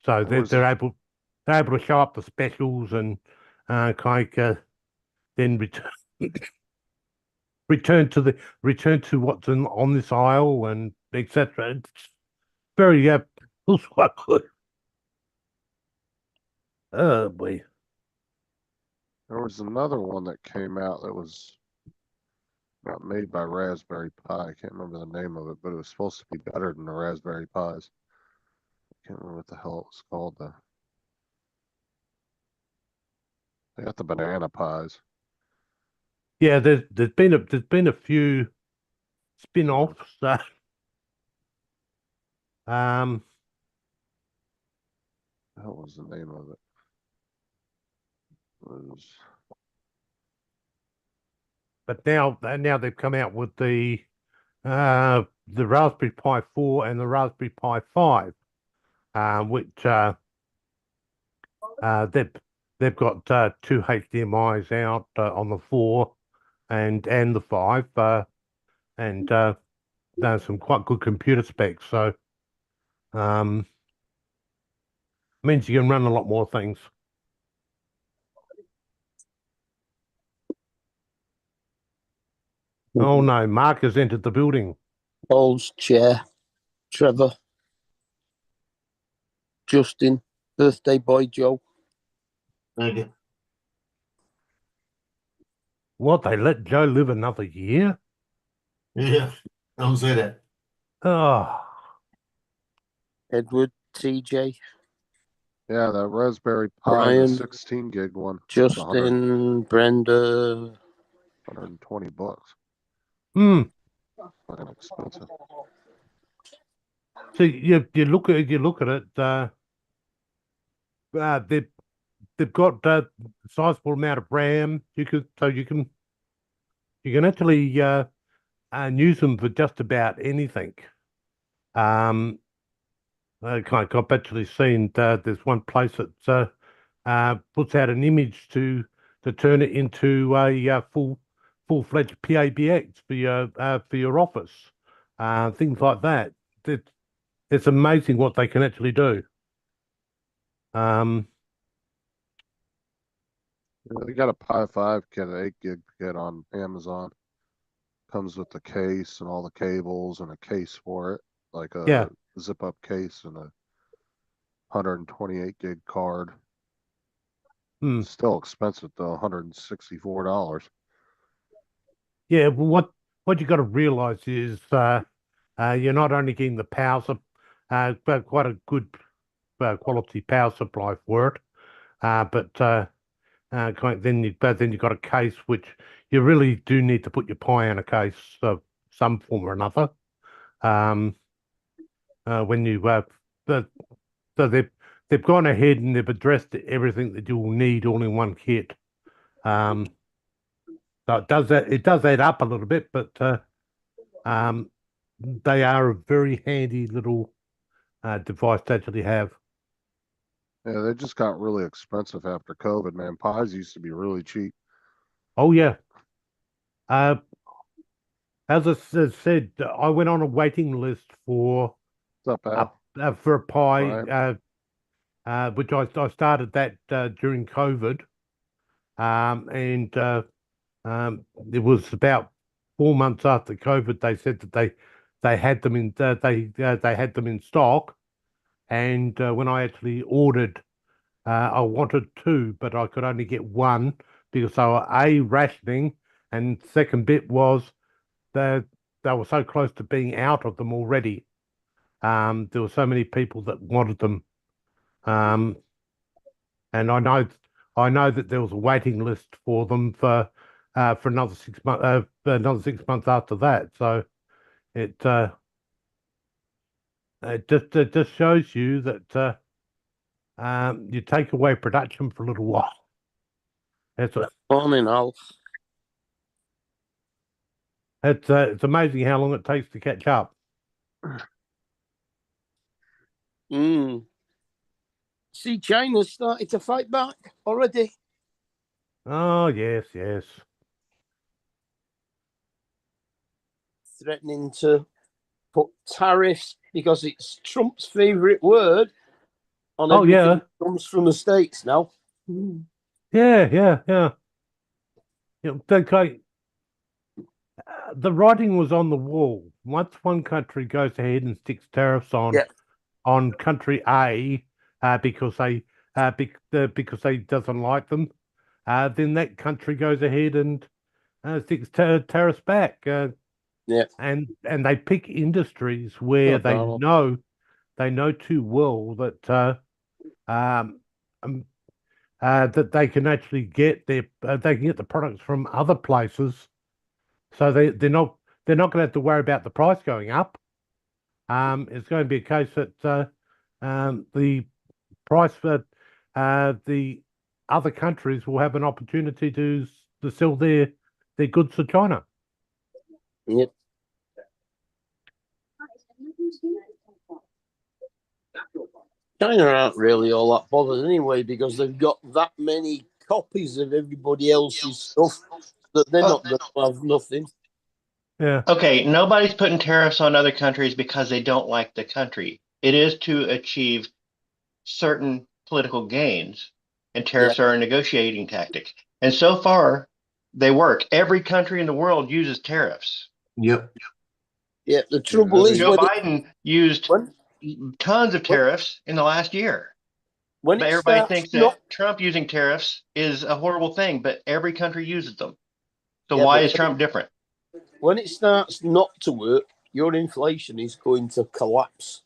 So they're able to show up the specials and then return to what's on this aisle and etc. It's very looks quite good. Oh boy. There was another one that came out that was not made by Raspberry Pi. I can't remember the name of it, but it was supposed to be better than the Raspberry Pis. I can't remember what the hell it was called though. They got the banana pies. Yeah, there's been a few spin-offs. Um, What was the name of it? It was but now they've come out with the Raspberry Pi 4 and the Raspberry Pi 5, which they've got two HDMI's out on the 4 and the 5, and there's some quite good computer specs. So means you can run a lot more things. Oh no, Mark has entered the building. Paul's chair, Trevor, Justin, birthday boy Joe. Thank you. What, they let Joe live another year? Yeah. Don't say that. Oh, Edward, TJ, yeah, that Raspberry Pi, the Brian, 16 gig one. It's Justin, Brenda. $120. hmm. Fucking expensive. So you look at it. They've got a sizable amount of RAM. You can actually use them for just about anything. I've actually seen there's one place that puts out an image to turn it into a full-fledged PABX for your office, things like that. It's amazing what they can actually do. They got a Pi 5 kit, an 8 gig kit on Amazon. Comes with the case and all the cables and a case for it, like a Yeah. zip up case and a 128 gig card. Hmm. Still expensive though, $164. Yeah, well, what you got to realize is you're not only getting the power, but quite a good quality power supply for it, but then you've got a case which you really do need to put your Pi in a case of some form or another. When you so they've gone ahead and they've addressed everything that you will need all in one kit. So it does add up a little bit, but they are a very handy little device to actually have. Yeah, they just got really expensive after COVID, man. Pies used to be really cheap. Oh yeah. As I said, I went on a waiting list for What's up, Al? for a pie, which I started that during COVID, and it was about 4 months after COVID. They said that they had them in they had them in stock, and when I actually ordered, I wanted two, but I could only get one because they were rationing, and second bit was that they were so close to being out of them already. There were so many people that wanted them, and I know that there was a waiting list for them for another 6 months, another 6 months after that. So it just shows you that you take away production for a little while. Morning, Al. It's amazing how long it takes to catch up. See, China's started to fight back already. Oh yes. Threatening to put tariffs because it's Trump's favourite word on Oh, everything yeah. that comes from the States now. Yeah. The writing was on the wall. Once one country goes ahead and sticks tariffs on country A because they doesn't like them, then that country goes ahead and sticks tariffs back. And they pick industries where Yeah, Donald. they know too well that that they can actually get they can get the products from other places, so they're not going to have to worry about the price going up. It's going to be a case that the price for the other countries will have an opportunity to sell their goods to China. Yep. China aren't really all that bothered anyway because they've got that many copies of everybody else's stuff that they're not going to have nothing. Yeah. Okay, nobody's putting tariffs on other countries because they don't like the country. It is to achieve certain political gains, and tariffs are a negotiating tactic. And so far, they work. Every country in the world uses tariffs. Yep. Yeah, the trouble is Joe Biden used when tons of tariffs in the last year. But everybody thinks that Trump using tariffs is a horrible thing, but every country uses them. So why is Trump different? When it starts not to work, your inflation is going to collapse.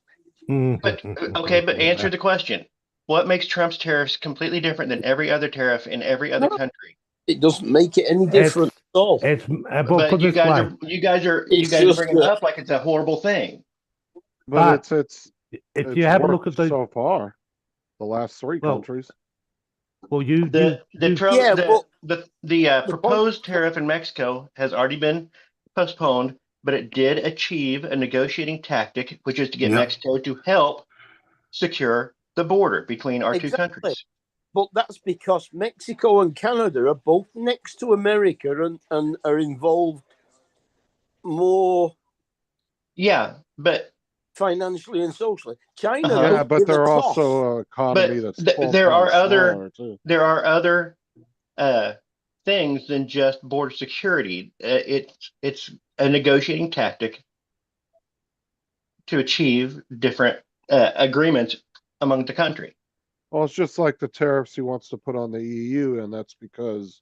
But answer the question. What makes Trump's tariffs completely different than every other tariff in every other country? It doesn't make it any different at all. But you guys are bringing it up like it's a horrible thing. But if you have a look at so far, the last three countries. Well, the proposed tariff in Mexico has already been postponed, but it did achieve a negotiating tactic, which is to get Mexico to help secure the border between our two countries. But that's because Mexico and Canada are both next to America and are involved more. Yeah, but financially and socially, China. Yeah, but they're also an economy that's. There are other things than just border security. It's a negotiating tactic to achieve different agreements among the country. Well, it's just like the tariffs he wants to put on the EU, and that's because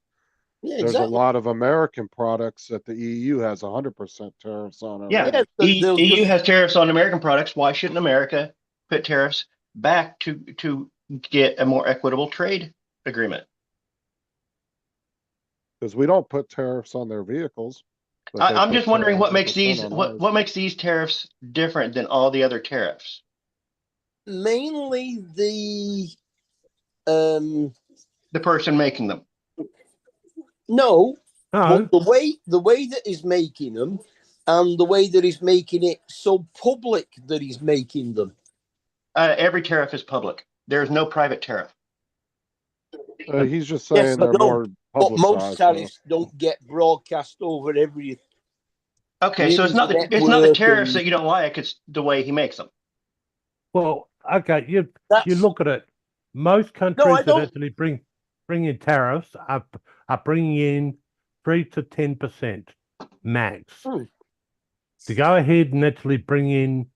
there's a lot of American products that the EU has 100% tariffs on. Yeah, EU has tariffs on American products. Why shouldn't America put tariffs back to get a more equitable trade agreement? Because we don't put tariffs on their vehicles. I'm just wondering what makes these tariffs different than all the other tariffs. mainly The person making them. no, No, but the way that he's making them, and the way that he's making it so public that he's making them. Every tariff is public. There is no private tariff. He's just Yes, saying I they're know, more But most publicized. tariffs don't get broadcast over every. Okay, so it's not the Network tariffs and- that you don't like. It's the way he makes them. well, okay, you That's, look at it. Most countries that don't. actually bring in tariffs are bringing in 3 to 10% max. Hmm. To go ahead and actually bring in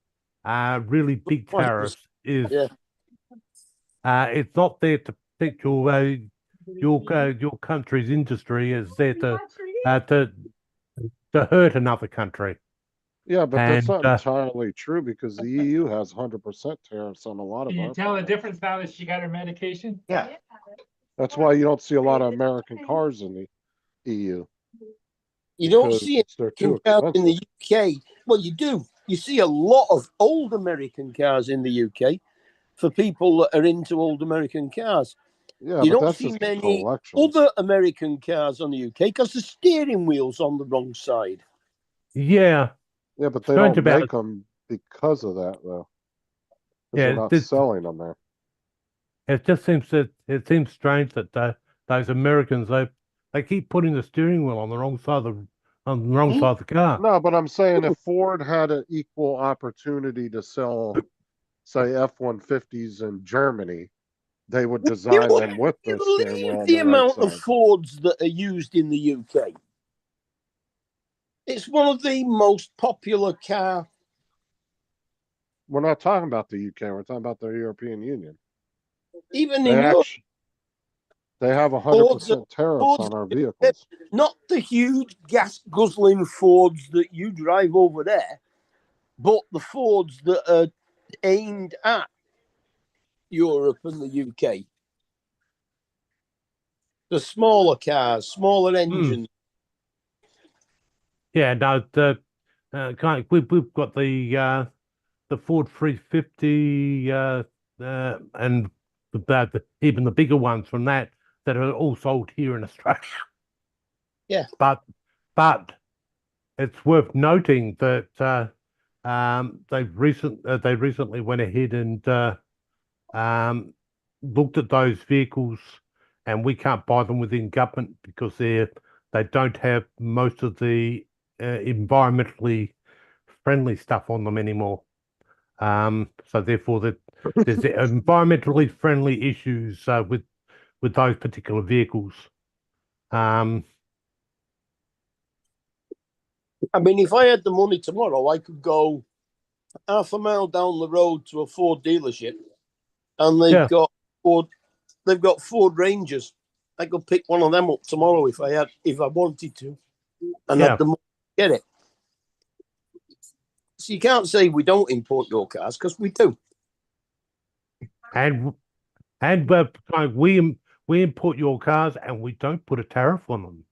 really big Right. tariffs is Yeah. it's not there to protect your country's industry. It's there to hurt another country. Yeah, but that's And, not entirely true because the EU has 100% tariffs on a lot of Can you our tell the products. difference now that she got her medication? Yeah. That's why you don't see a lot of American cars in the EU. You don't because see they're too American cars in expensive. the UK. Well, you do. You see a lot of old American cars in the UK for people that are into old American cars. Yeah, You but don't that's see just many collections. other American cars on the UK because the steering wheel's on the wrong side. yeah, Yeah, but they strange don't about make them because of that, though. 'Cause Yeah, they're not this- selling them there. it just seems strange that those Americans they keep putting the steering wheel on the wrong side of the car. No, but I'm saying if Ford had an equal opportunity to sell, say, F-150s in Germany, they would design them with You the steering wheel believe on the the right amount of side. Fords that are used in the UK? It's one of the most popular car. We're not talking about the UK. We're talking about the European Union. Even They in Europe, they have 100% tariffs Fords on our vehicles. not the huge gas guzzling Fords that you drive over there, but the Fords that are aimed at Europe and the UK. The smaller cars, smaller engines. Yeah, no, we've got the Ford 350 and even the bigger ones from that are all sold here in Australia. Yeah. But it's worth noting that they recently went ahead and looked at those vehicles, and we can't buy them within government because they don't have most of the environmentally friendly stuff on them anymore. So therefore, there's environmentally friendly issues with those particular vehicles. I mean, if I had the money tomorrow, I could go half a mile down the road to a Ford dealership, and they've got Ford Rangers. I could pick one of them up tomorrow if I wanted to, and had the money to get it. So you can't say we don't import your cars because we do. And we import your cars and we don't put a tariff on them.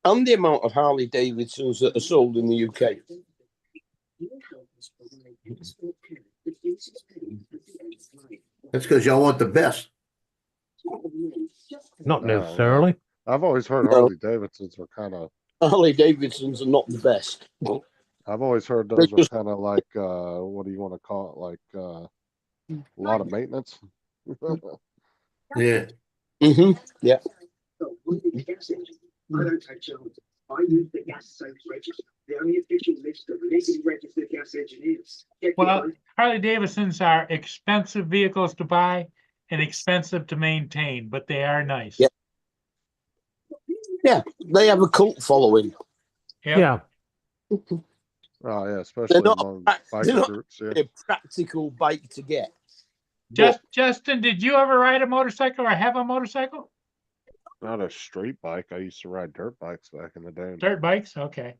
And the amount of Harley Davidsons that are sold in the UK. That's because y'all want the best. Not No, necessarily. I've always heard No. Harley Davidsons were kind of. Harley Davidsons are not the best. I've always heard They're those were kind of like, what do you want to call it? Like a lot of maintenance. Yeah. Mm-hmm. Yeah. I don't take charges. I use the gas safe register, the only official list of legally registered gas engineers. Well, Harley Davidsons are expensive vehicles to buy and expensive to maintain, but they are nice. Yeah. Yeah, they have a cult following. Yep. Yeah. Oh yeah, especially not among they're biker not- groups. Yeah. A practical bike to get. Justin, did you ever ride a motorcycle or have a motorcycle? Not a street bike. I used to ride dirt bikes back in the day. Dirt bikes? Okay.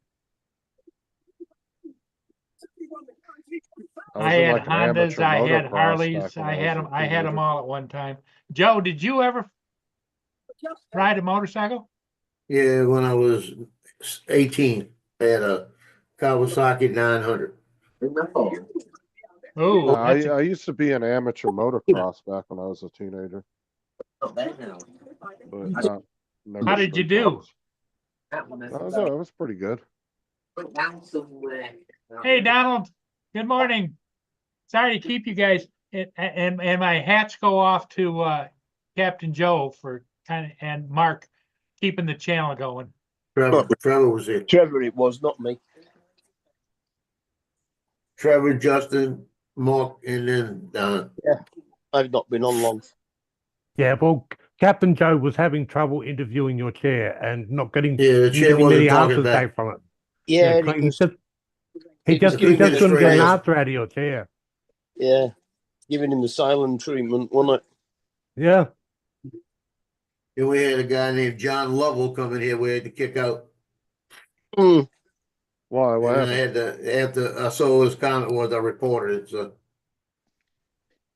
I was in, had like, an Hondas, amateur I had motocross Harleys, back when I was had a them. I had them teenager. all at one time. Joe, did you ever ride a motorcycle? Yeah, when I was 18, I had a Kawasaki 900. Oh, that's I used to be an amateur motocross back when I was a teenager, Not bad now. but not. never How did you sprint do? cars. That was pretty good. Went down somewhere. Hey, Donald, good morning. Sorry to keep you guys, and my hats go off to Captain Joe for and Mark keeping the channel going. Trevor was here. Trevor, it was not me. Trevor, Justin, Mark, and then I've not been on long. Yeah, well, Captain Joe was having trouble interviewing your chair and not getting the chair many wasn't talking answers back. back from it. Yeah, Yeah, he was, he it was just giving couldn't get an straight answer out of your chair. yeah, giving him the silent treatment, wasn't it? Yeah. And we had a guy named John Lovell come in here. We had to kick out. Mm. Why? What And I happened? had to. I saw his comment was I reported it. So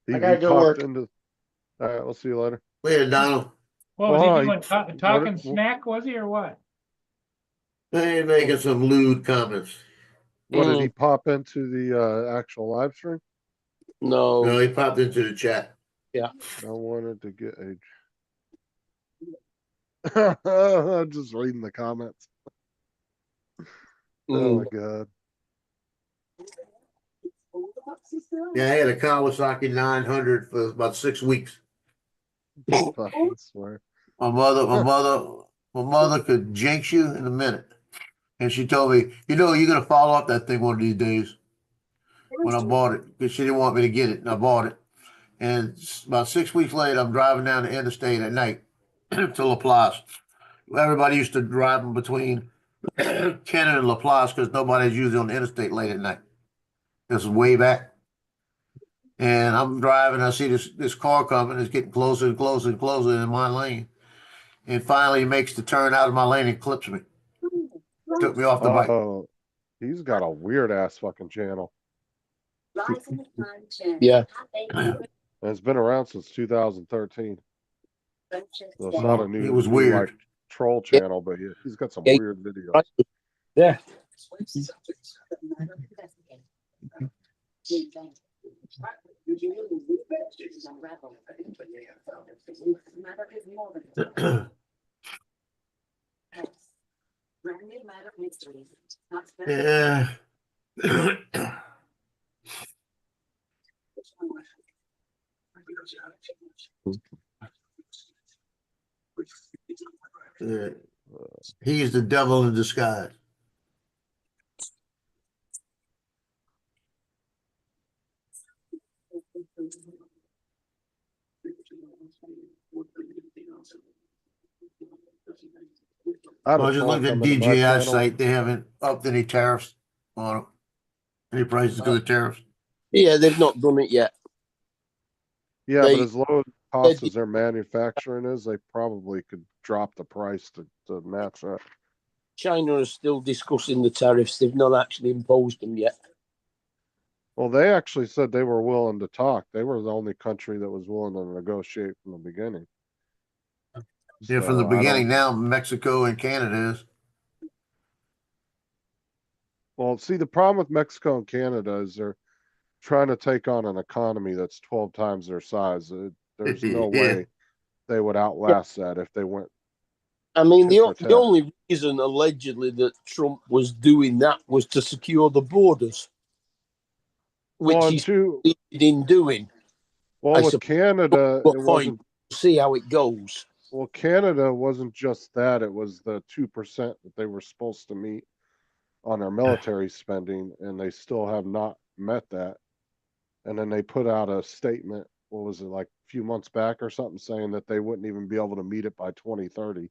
He, I gotta he go popped work. into. All right, we'll see you later. later, Donald. What was Oh, he he- doing? Talking what- smack, was he, or what? They making some lewd comments. What did he pop into the actual live stream? No. No, he popped into the chat. I wanted to get a. I'm just reading the comments. Oh my god. Yeah, I had a Kawasaki 900 for about 6 weeks. Fucking swear. My mother could jinx you in a minute. And she told me, you're gonna fall off that thing one of these days. When I bought it, because she didn't want me to get it, and I bought it. And about 6 weeks later, I'm driving down the interstate at night to Laplace. Everybody used to drive in between Kenner and Laplace because nobody's usually on the interstate late at night. This is way back. And I'm driving, I see this car coming, it's getting closer and closer and closer in my lane. And finally he makes the turn out of my lane and clips me. Took me off the bike. Oh, he's got a weird ass fucking channel. Yeah. And it's been around since 2013. So it's not a new. It was new, weird. like, troll channel, but he's got some Yeah. weird videos. Right. Yeah. Yeah. Yeah. He is the devil in disguise. I had Well, a I just troll looked at come into my DJI channel. site. They haven't upped any tariffs on them. Any prices because of tariffs. Yeah, they've not done it yet. Yeah, They- but as low cost they- as their manufacturing is, they probably could drop the price to match that. China is still discussing the tariffs. They've not actually imposed them yet. Well, they actually said they were willing to talk. They were the only country that was willing to negotiate from the beginning. Yeah, from the So, I don't- beginning now, Mexico and Canada is. Well, see, the problem with Mexico and Canada is they're trying to take on an economy that's 12 times their size. There's no Yeah. way they would outlast that if they went. I mean, Tit for the tat. only reason allegedly that Trump was doing that was to secure the borders, which Well, and he's two, in doing. well, I with suppose Canada, what it point? wasn't. See how it goes. Well, Canada wasn't just that; it was the 2% that they were supposed to meet on their military spending, and they still have not met that. And then they put out a statement. What was it, like a few months back or something, saying that they wouldn't even be able to meet it by 2030.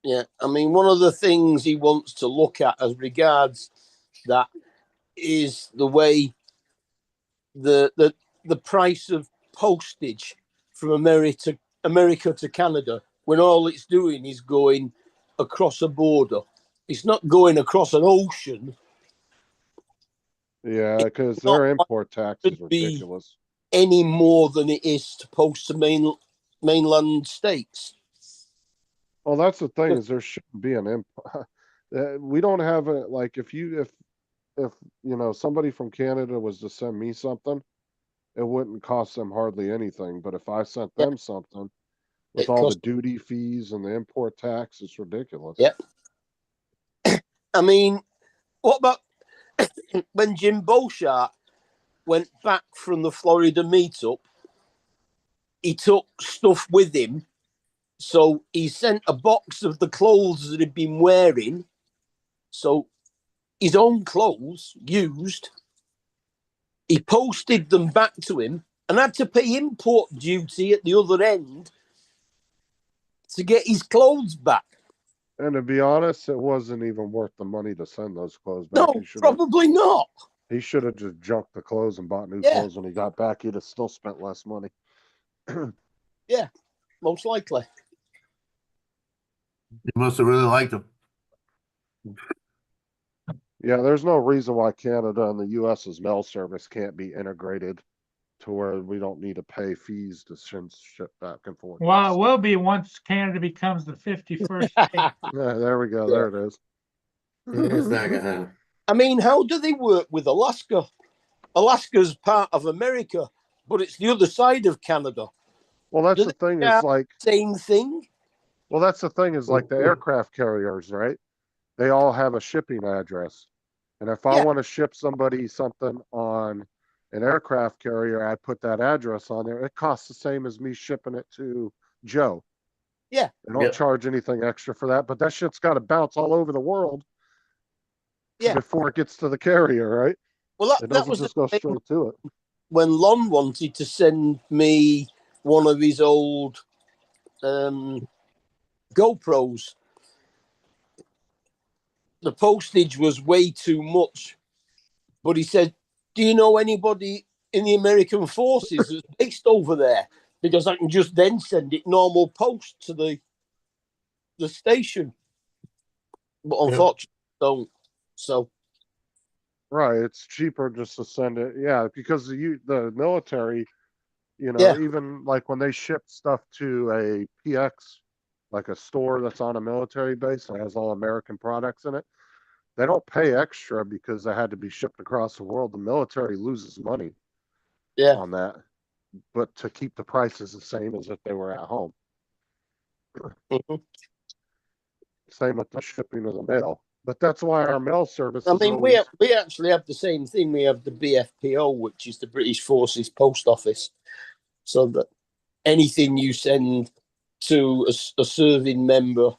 Yeah, I mean, one of the things he wants to look at as regards that is the way the price of postage from America to Canada, when all it's doing is going across a border. It's not going across an ocean. Yeah, because not their import tax is should be- ridiculous. Any more than it is to post to mainland states. Well, that's the thing, is there shouldn't be an import. We don't have a, like, if if, somebody from Canada was to send me something, it wouldn't cost them hardly anything, but if I sent Yeah. them something with It all the cost, duty fees and the import tax, it's ridiculous. yeah. I mean, what about when Jim Beauchart went back from the Florida meetup? He took stuff with him. So he sent a box of the clothes that he'd been wearing. So his own clothes used. He posted them back to him and had to pay import duty at the other end to get his clothes back. And to be honest, it wasn't even worth the money to send those clothes back. No, probably not. He should have just junked the clothes and bought new Yeah. clothes when he got back. He'd have still spent less money. Yeah, most likely. He must have really liked them. Yeah, there's no reason why Canada and the US's mail service can't be integrated to where we don't need to pay fees to ship back and forth. Well, it will be once Canada becomes the 51st state. Yeah, there we go. Yeah. There it is. It's not gonna happen. I mean, how do they work with Alaska? Alaska's part of America, but it's the other side of Canada. Well, that's Do the they thing have- is like, Same thing. well, that's the thing is like the aircraft carriers, right? They all have a shipping address. And if I Yeah. want to ship somebody something on an aircraft carrier, I put that address on there. It costs the same as me shipping it to Joe. Yeah. They don't Yep. charge anything extra for that, but that shit's got to bounce all over the world. Yeah. Before it gets to the carrier, right? Well, It that doesn't was just the go thing straight to it. when Lon wanted to send me one of his old GoPros. The postage was way too much, but he said, "Do you know anybody in the American forces that's based over there? Because I can just then send it normal post to the station." But unfortunately, don't. So Right, it's cheaper just to send it. Yeah, because the military, Yeah. even like when they ship stuff to a PX, like a store that's on a military base that has all American products in it, they don't pay extra because they had to be shipped across the world. The military loses money yeah, on that, but to keep the prices the same as if they were at home. Mhm. Same with the shipping of the mail. But that's why our mail service I is mean, always we actually have the same thing. We have the BFPO, which is the British Forces Post Office, so that anything you send to a serving member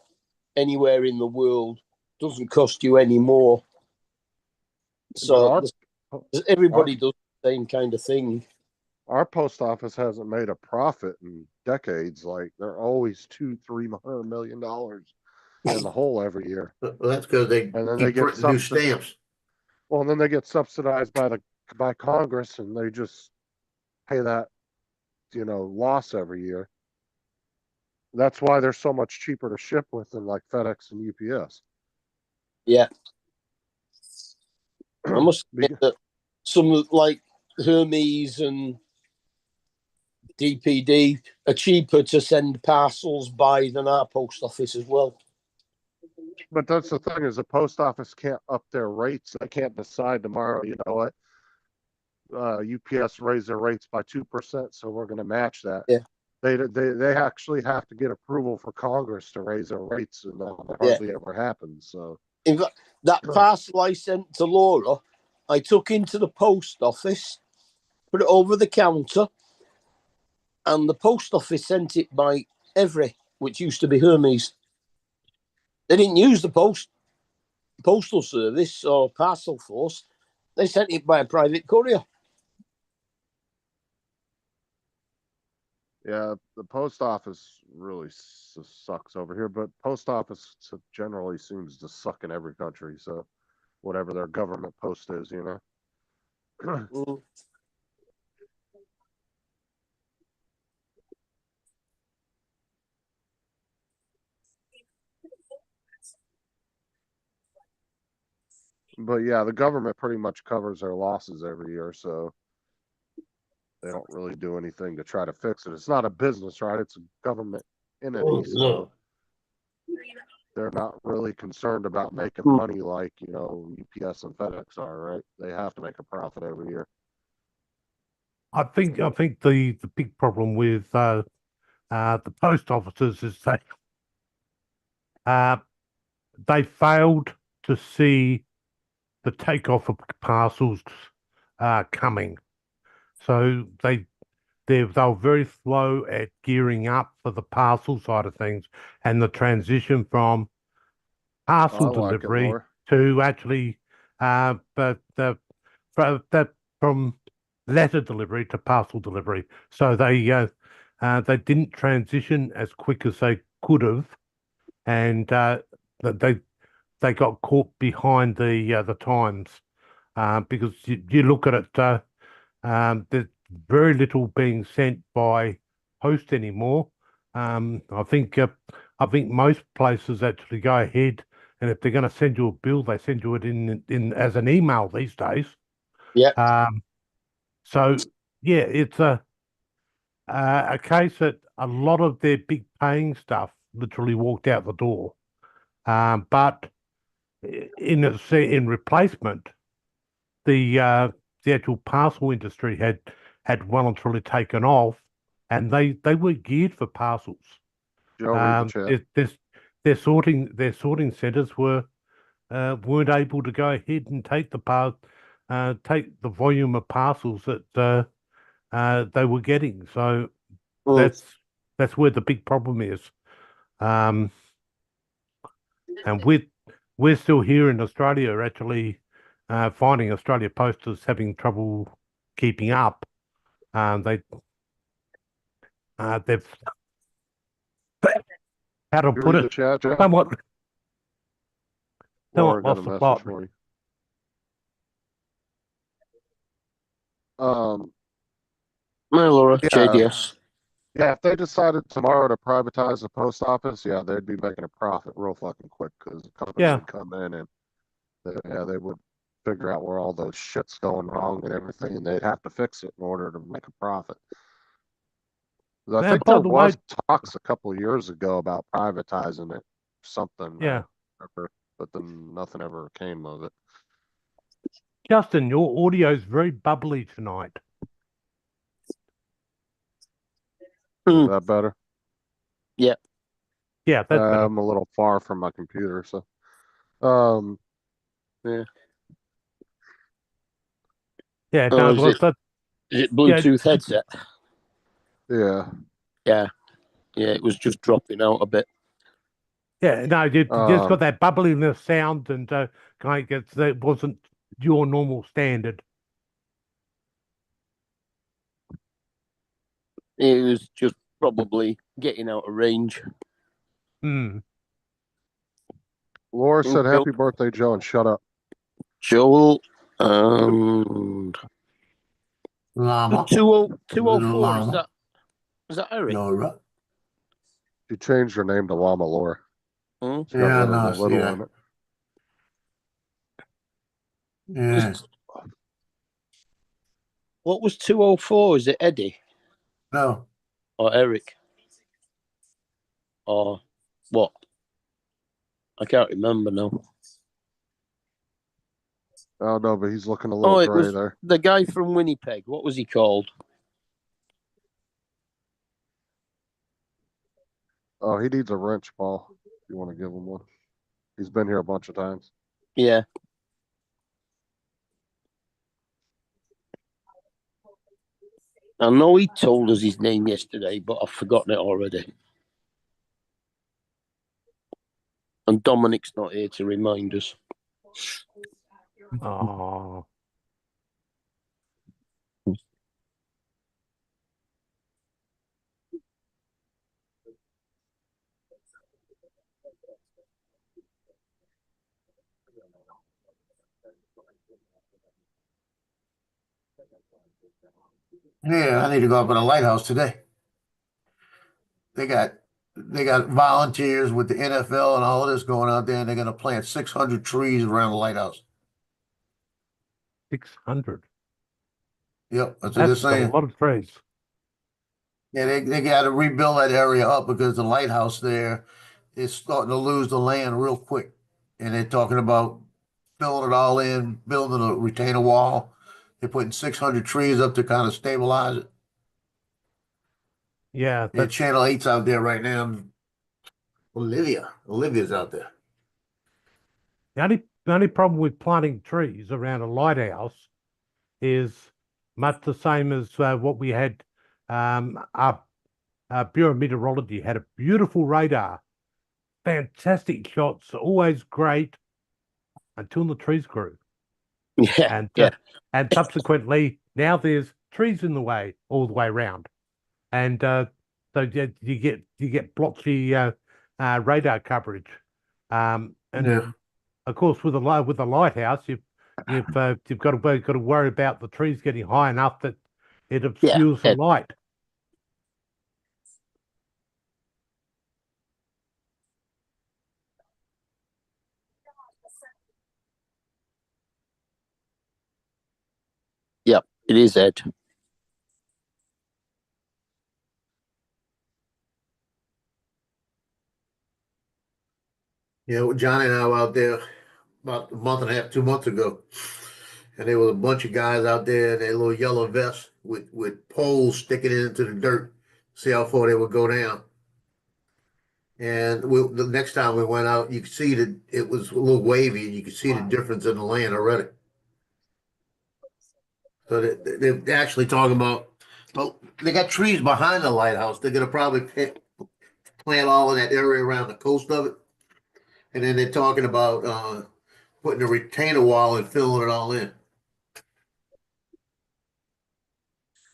anywhere in the world doesn't cost you any more. But So everybody does the same kind of thing. our post office hasn't made a profit in decades. Like they're always $200-300 million in the hole every year. Well, that's because they And then they keep get printing new subsidized. stamps. Well, and then they get subsidized by Congress, and they just pay that loss every year. That's why they're so much cheaper to ship with than like FedEx and UPS. Yeah, I must admit that some like Hermes and DPD are cheaper to send parcels by than our post office as well. But that's the thing is the post office can't up their rates. They can't decide tomorrow, you know what? UPS raised their rates by 2%, so we're going to match that. Yeah. They actually have to get approval for Congress to raise their rates, and that hardly ever happens. So In fact, that parcel I sent to Laura, I took into the post office, put it over the counter, and the post office sent it by Every, which used to be Hermes. They didn't use the postal service or parcel force. They sent it by a private courier. yeah, the post office really sucks over here, but post office generally seems to suck in every country. So whatever their government post is, Mm. But yeah, the government pretty much covers their losses every year, so they don't really do anything to try to fix it. It's not a business, right? It's a government entity, so they're not really concerned about making Hmm. money like, you know, UPS and FedEx are, right? They have to make a profit every year. I think the big problem with the post offices is they failed to see the takeoff of parcels coming. So they were very slow at gearing up for the parcel side of things and the transition from parcel I like it, delivery Laura. to actually from letter delivery to parcel delivery. So they didn't transition as quick as they could have, and they got caught behind the times because you look at it, there's very little being sent by post anymore. I think most places actually go ahead, and if they're going to send you a bill, they send you it in as an email these days. Yeah. So yeah, it's a case that a lot of their big paying stuff literally walked out the door. But in replacement, the actual parcel industry had well and truly taken off, and they were geared for parcels. Joe, read the chat. Their sorting centers weren't able to go ahead and take the volume of parcels that they were getting. So Hmm. that's where the big problem is. And we're still here in Australia actually finding Australia Post is having trouble keeping up. They've how to You put read the it chat, Joe? somewhat Laura got lost a the message plot. for you. My Laura, Yeah, JDS. yeah. If they decided tomorrow to privatize the post office, yeah, they'd be making a profit real fucking quick because the company Yeah. would come in and they would figure out where all those shit's going wrong and everything, and they'd have to fix it in order to make a profit. 'Cause I think By there the way, was talks a couple of years ago about privatizing it, something, yeah, but then nothing ever came of it. Justin, your audio is very bubbly tonight. Hmm. Is that better? Yeah, that's better. I'm a little far from my computer, so Yeah. Yeah, Oh, no, is well, it Bluetooth headset? yeah. Yeah. Yeah, it was just dropping out a bit. yeah, no, you just got that bubbliness sound, and kind of that wasn't your normal standard. It was just probably getting out of range. Hmm. Laura said, Joe- "Happy birthday, Joe," and shut up. Joel and Llama. 204, Llama. is that Eric? Laura. She changed her name to Llama Laura. Hmm? It's got Yeah, rid of no, I the see little that. in it. Yeah. What was 204? Is it Eddie No. or Eric? Or what? I can't remember now. Oh no, but he's looking a little Oh, it gray was there. the guy from Winnipeg. What was he called? Oh, he needs a wrench, Paul. If you want to give him one. He's been here a bunch of times. Yeah. I know he told us his name yesterday, but I've forgotten it already. And Dominic's not here to remind us. Oh, Yeah, I need to go up in a lighthouse today. They got volunteers with the NFL and all of this going out there, and they're gonna plant 600 trees around the lighthouse. 600. Yep, that's what they're That's a saying. lot of trees. Yeah, they got to rebuild that area up because the lighthouse there is starting to lose the land real quick. And they're talking about filling it all in, building a retainer wall. They're putting 600 trees up to kind of stabilize it. Yeah, And Channel 8's out there right now. Olivia's out there. the only problem with planting trees around a lighthouse is much the same as what we had. Our Bureau of Meteorology had a beautiful radar, fantastic shots, always great until the trees grew. Yeah, And yeah. And subsequently, now there's trees in the way all the way around, and so you get blotchy radar coverage. And Yeah. of course, with the lighthouse, you've got to worry about the trees getting high enough that it obscures the yeah. light. Yep, it is, Ed. You know, Johnny and I were out there about a month and a half, 2 months ago. And there was a bunch of guys out there in their little yellow vests with poles sticking into the dirt, see how far they would go down. And the next time we went out, you could see that it was a little wavy, and you could see the difference in the land already. So they're actually talking about, well, they got trees behind the lighthouse. They're going to probably plant all in that area around the coast of it. And then they're talking about putting a retainer wall and filling it all in.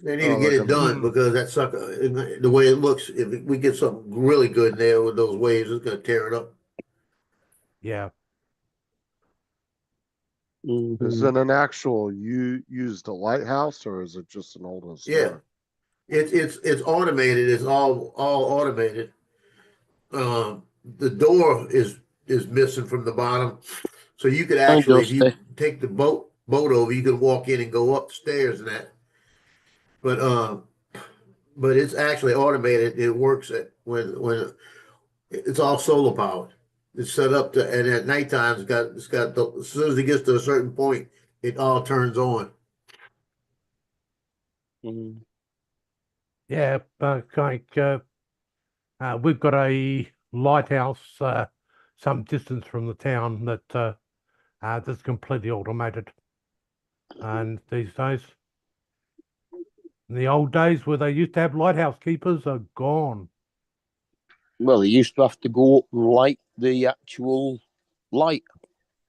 They need to get it done because that sucker, the way it looks, if we get something really good there with those waves, it's going to tear it up. Yeah. Is it an actual used a lighthouse, or is it just an old one? Yeah, it's automated. It's all automated. The door is missing from the bottom, so you could actually, if you take the boat over, you could walk in and go up the stairs and that. But it's actually automated. It works when it's all solar powered. It's set up to, and at nighttime it's got as soon as it gets to a certain point, it all turns on. Yeah, but we've got a lighthouse some distance from the town that's completely automated. And these days, in the old days where they used to have lighthouse keepers are gone. Well, they used to have to go up and light the actual light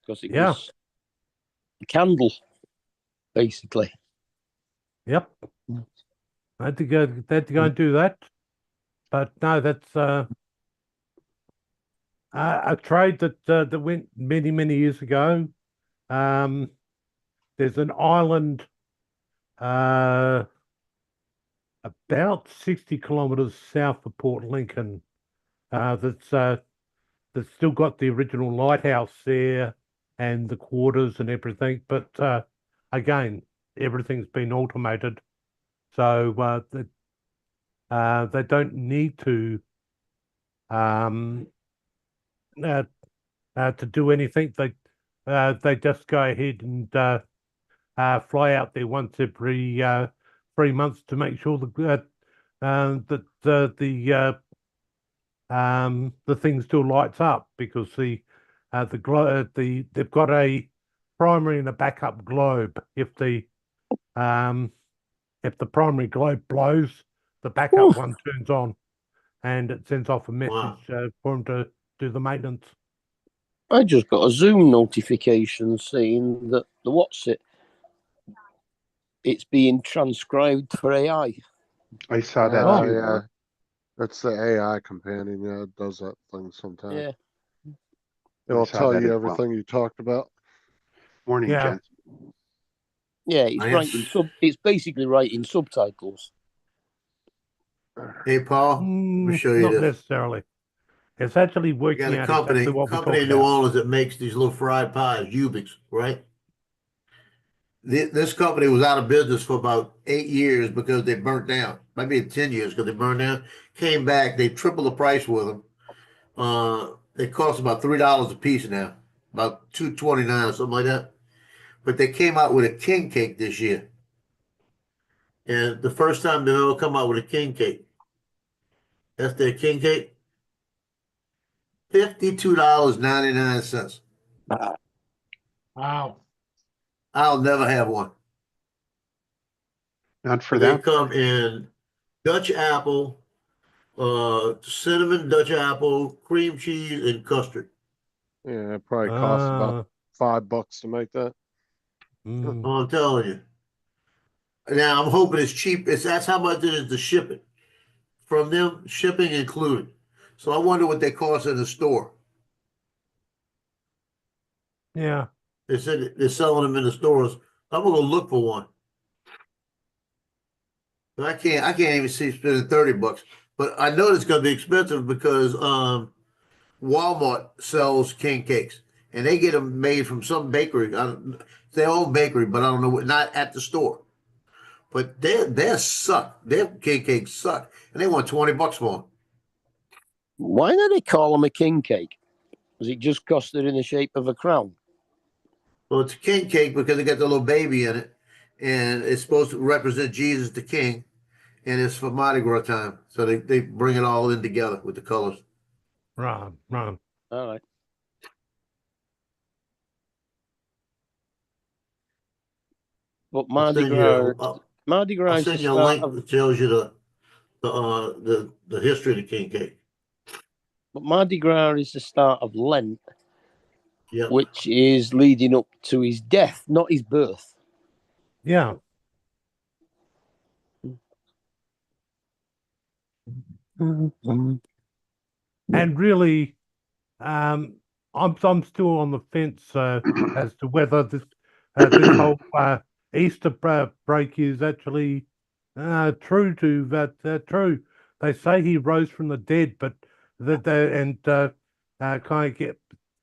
because it was a candle, basically. Yep. I had to go and do that. But no, that's a trade that went many, many years ago. There's an island about 60 kilometers south of Port Lincoln that's still got the original lighthouse there and the quarters and everything. But again, everything's been automated. So they don't need to do anything. They just go ahead and fly out there once every 3 months to make sure that the thing still lights up, because they've got a primary and a backup globe. If the primary globe blows, the backup one turns on, and it sends off a message for them to do the maintenance. I just got a Zoom notification saying that it's being transcribed for AI. I saw that too. Yeah, that's the AI companion. Yeah, it does that thing sometimes. Yeah. It'll saw tell that you as everything you talked about. Morning, Yeah. gents. Yeah, it's basically writing subtitles. Hey, Paul, let me show you Not this. necessarily. It's actually We working got a out company exactly what we're in talking New about. Orleans that makes these little fried pies, Ubix, right? This company was out of business for about 8 years because they burnt down. Maybe 10 years because they burned down. Came back, they tripled the price with them. They cost about $3 a piece now, about $2.29 or something like that. But they came out with a king cake this year, and the first time they've ever come out with a king cake. That's their king cake. $52.99. Wow. I'll never have one. Not for They that. come in Dutch apple, cinnamon Dutch apple, cream cheese, and custard. Yeah, it probably costs about $5 to make that. Mm, I'm telling you. Now I'm hoping it's cheap. That's how much it is to ship it. From them, shipping included. So I wonder what they cost in the store. yeah. They said they're selling them in the stores. I'm gonna go look for one. But I can't even see spending $30. But I know it's gonna be expensive because Walmart sells king cakes, and they get them made from some bakery. It's their own bakery, but I don't know what. Not at the store. But they suck. Their king cakes suck, and they want $20 for them. Why do they call them a king cake? Was it just custard in the shape of a crown? Well, it's a king cake because it got the little baby in it, and it's supposed to represent Jesus the King, and it's for Mardi Gras time. So they bring it all in together with the colors. Right. All right. But I'll Mardi send Gras, you. Mardi Gras I'll is the send you a start link of, that tells you the history of the king cake. but Mardi Gras is the start of Lent, Yep. which is leading up to his death, not his birth. Yeah. And really, I'm still on the fence as to whether this whole Easter break is actually true to that. True, they say he rose from the dead, but kind of get.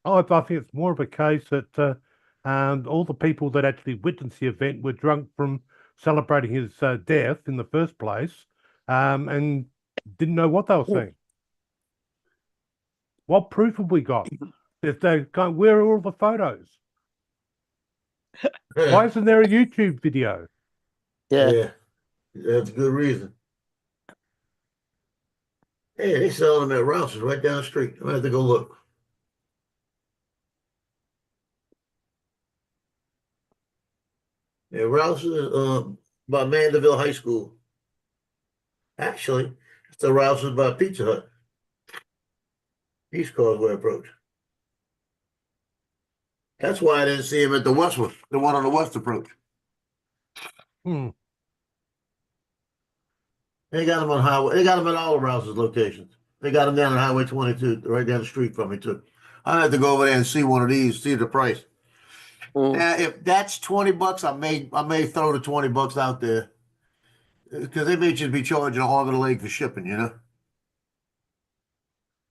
Oh, I think it's more of a case that all the people that actually witnessed the event were drunk from celebrating his death in the first place, and didn't know what they were saying. What proof have we got? If they can't, where are all the photos? Why isn't there a YouTube video? Yeah. That's a good reason. Hey, they selling them at Rouse's right down the street. I'm gonna have to go look. Yeah, Rouse's by Mandeville High School. Actually, it's the Rouse's by Pizza Hut. East Causeway Approach. That's why I didn't see him at the West one, the one on the West Approach. Hmm. They got them on highway. They got them at all of Rouse's locations. They got them down on Highway 22, right down the street from me too. I have to go over there and see one of these, see the price. If that's $20, I may throw the $20 out there because they may just be charging an arm and a leg for shipping, you know.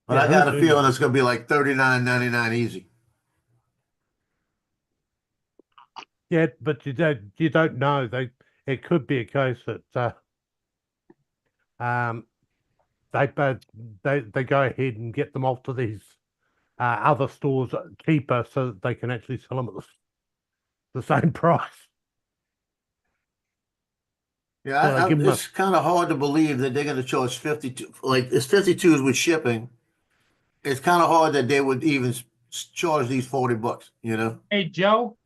But Yeah, I got a who feeling knows? it's gonna be like $39.99 easy. Yeah, but you don't know. It could be a case that they go ahead and get them off to these other stores cheaper so that they can actually sell them at the same price. Yeah, Give them it's kind of hard to believe that they're going to charge 52. Like it's 52s with shipping. It's kind of hard that they would even charge these $40. You know, Hey, Joe,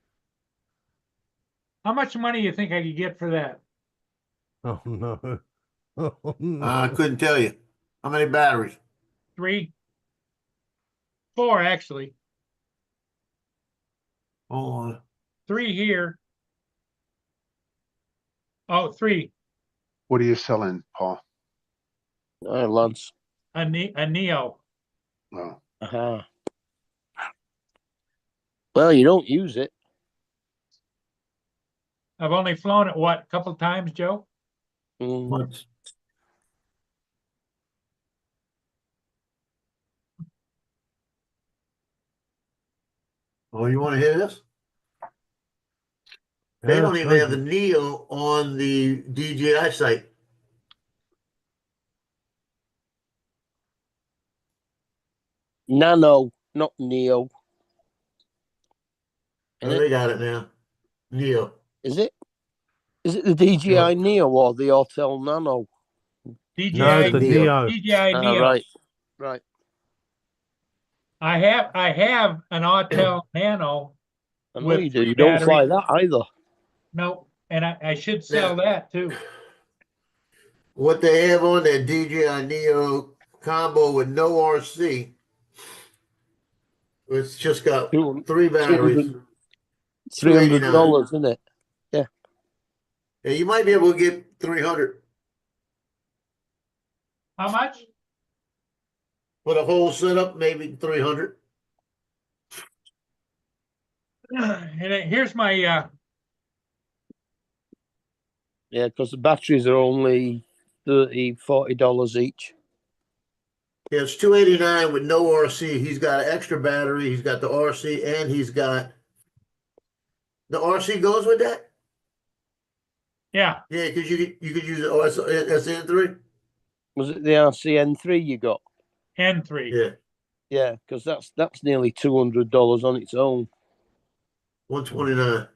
how much money you think I could get for that? oh no, oh, no. I couldn't tell you how many batteries. 3, 4, actually. Oh, 3 here. Oh, 3. What are you selling, Paul? Lance. A Neo. Oh, Uh-huh. Well, you don't use it. I've only flown it, what, a couple times, Joe? what? Oh, you want to hear this? They Yeah, don't even very have the good. Neo on the DJI site. Nano, not Neo. Oh, they got it now. Neo. Is it? Is it the DJI Neo or the Autel Nano? DJI, the Neo. Neo. DJI Neo. Right. I have an Autel Nano. I know With you do. You don't battery. fly that either. No, and I should sell that too. What they have on that DJI Neo combo with no RC, it's just got 3 batteries. $300, isn't it? Yeah, you might be able to get 300 How much? for the whole setup, maybe 300. And here's my Yeah, because the batteries are only $40 each. Yeah, it's 289 with no RC. He's got an extra battery. He's got the RC, and he's got the RC goes with that. yeah. Yeah, because you could use the SN3. Was it the RCN3 you got? N3. Yeah, Yeah, because that's nearly $200 on its own. 129.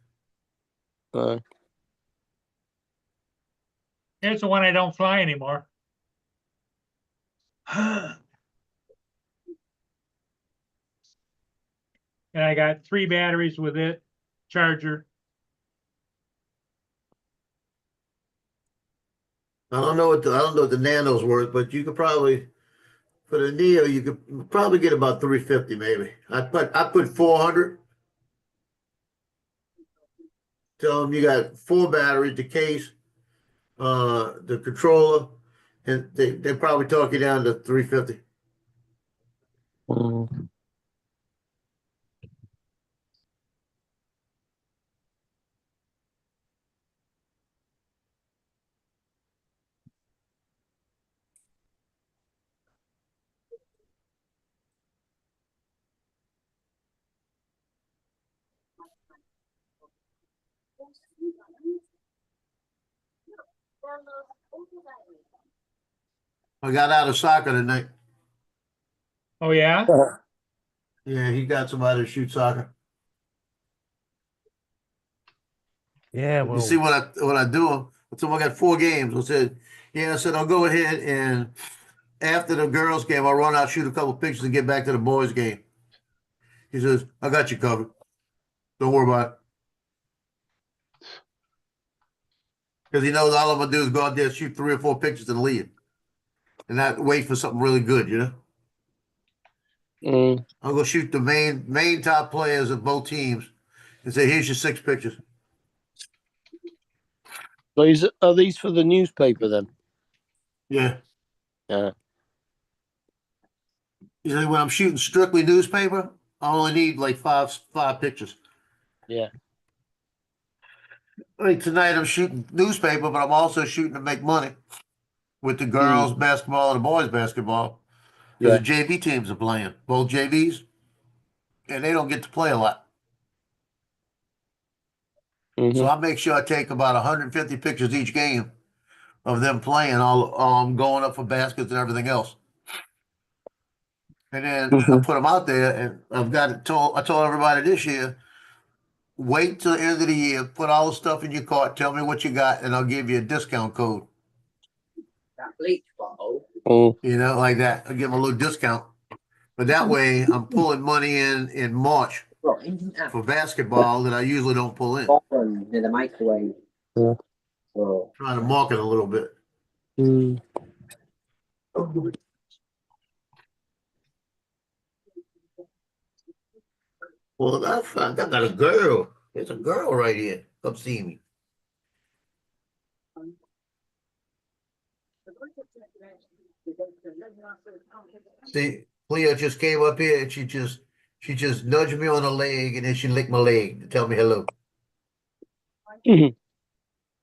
Here's the one I don't fly anymore. And I got 3 batteries with it, charger. I don't know what the Nano's worth, but you could probably for the Neo you could probably get about 350 maybe. I put 400. Tell them you got 4 batteries, the case, the controller, and they probably talk you down to 350. I got out of soccer tonight. Oh yeah? Yeah, he got somebody to shoot soccer. Yeah, You see well, what I do? I told him I got 4 games. I said, yeah, I said I'll go ahead and after the girls game, I'll run out, shoot a couple pictures, and get back to the boys game. He says, I got you covered. Don't worry about it. Because he knows all I'm gonna do is go out there, shoot 3 or 4 pictures, and leave, and not wait for something really good. You know, I'll go shoot the main top players of both teams, and say, here's your 6 pictures. So are these for the newspaper then? Yeah. Yeah. You know, when I'm shooting strictly newspaper, I only need like five pictures. Yeah. Like tonight, I'm shooting newspaper, but I'm also shooting to make money with the girls' basketball and the boys' basketball because the JV teams are playing, both JVs, and they don't get to play a lot. So I make sure I take about 150 pictures each game of them playing, all going up for baskets and everything else. And then I put them out there, and I told everybody this year, wait till the end of the year, put all the stuff in your cart, tell me what you got, and I'll give you a discount code. That bleach bottle. You know, like that. I'll give them a little discount. But that way, I'm pulling money in March for basketball that I usually don't pull in. Near the microwave. Yeah. So. Trying to market a little bit. Well, I got a girl. There's a girl right here. Come see me. See, Cleo just came up here and she just nudged me on the leg and then she licked my leg to tell me hello.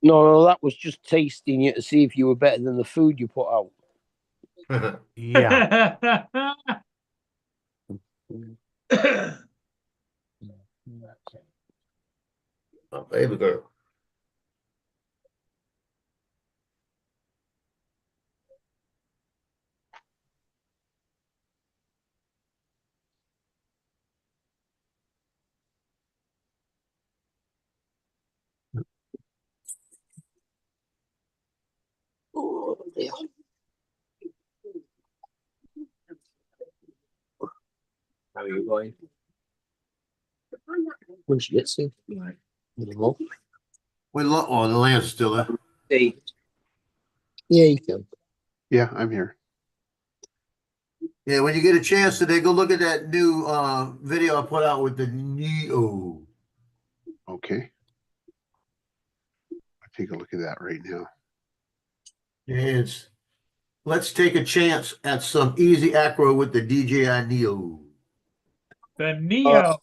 No, that was just tasting you to see if you were better than the food you put out. yeah. My baby girl. Yeah. How are you going? When she gets in. Right. We oh, the land's still there. Yeah, you can. Yeah, I'm here. Yeah, when you get a chance today, go look at that new video I put out with the Neo. Okay. I'll take a look at that right now. It's let's take a chance at some easy acro with the DJI Neo. The Neo.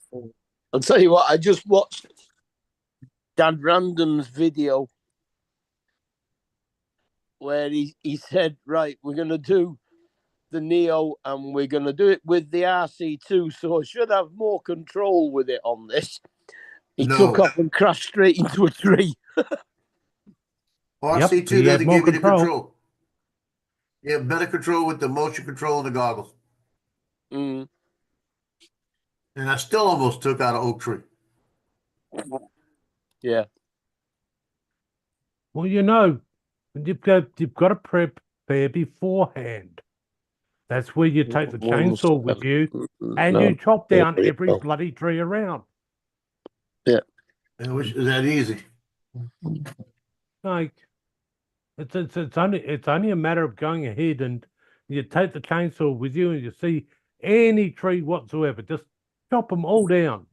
I'll tell you what, I just watched Dan Random's video where he said, right, we're going to do the Neo and we're going to do it with the RC2, so I should have more control with it on this. He No. took off and crashed straight into a tree. RC2 you have doesn't more give you the control. control. You have better control with the motion control and the goggles. Mm. And I still almost took out an oak tree. Yeah. Well, you've got to prepare beforehand. That's where you take the chainsaw with you and you chop down every bloody tree around. I wish it was that easy. Like it's only a matter of going ahead and you take the chainsaw with you and you see any tree whatsoever, just chop them all down.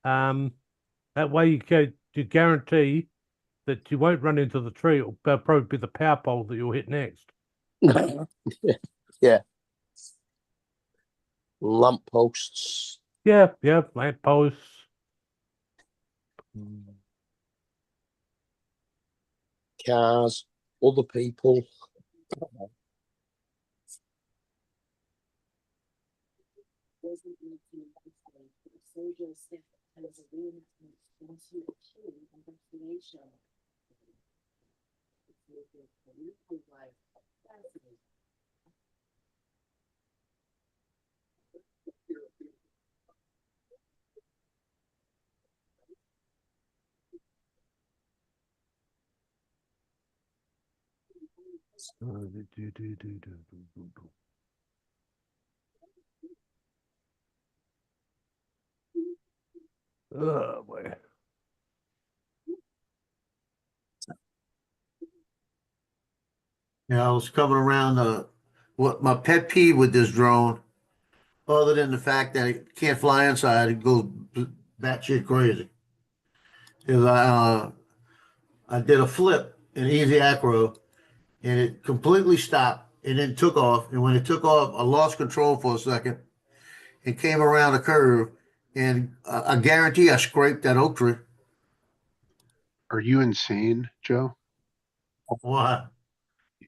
That way you guarantee that you won't run into the tree. It'll probably be the power pole that you'll hit next. Yeah. Lamp posts. Yeah, lamp posts. Cars, other people. Oh boy. Yeah, I was coming around what my pet peeve with this drone, other than the fact that it can't fly inside, it goes batshit crazy. Is I did a flip in easy acro and it completely stopped and then took off. And when it took off, I lost control for a second and came around a curve. And I guarantee I scraped that oak tree. Are you insane, Joe? Why?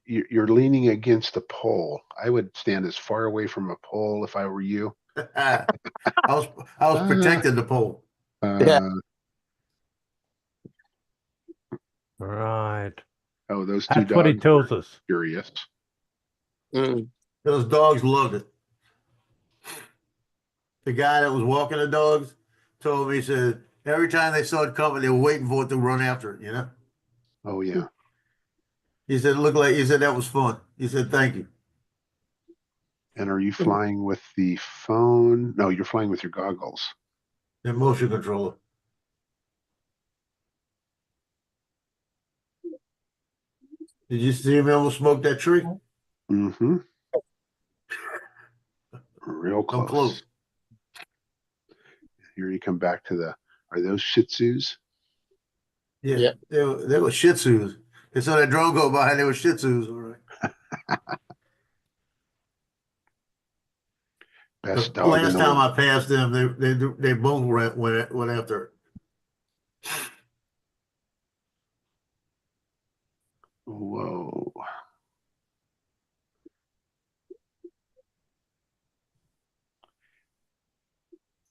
You're leaning against the pole. I would stand as far away from a pole if I were you. I was protecting the pole. Yeah. Right. Oh, those two That's what he dogs tells are us. curious. Mm. Those dogs loved it. The guy that was walking the dogs told me, he said, every time they saw it coming, they were waiting for it to run after it, you know? Oh, yeah. He said, he said, that was fun. He said, thank you. And are you flying with the phone? No, you're flying with your goggles. The motion controller. Did you see him almost smoke that tree? Mm-hmm. Real Come close. close. Here you come back to are those Shih Tzus? Yeah, Yeah. they were Shih Tzus. They saw that drone go by and they were Shih Tzus. All right. Best The dog in last the time world. I passed them, they both went after it. Whoa.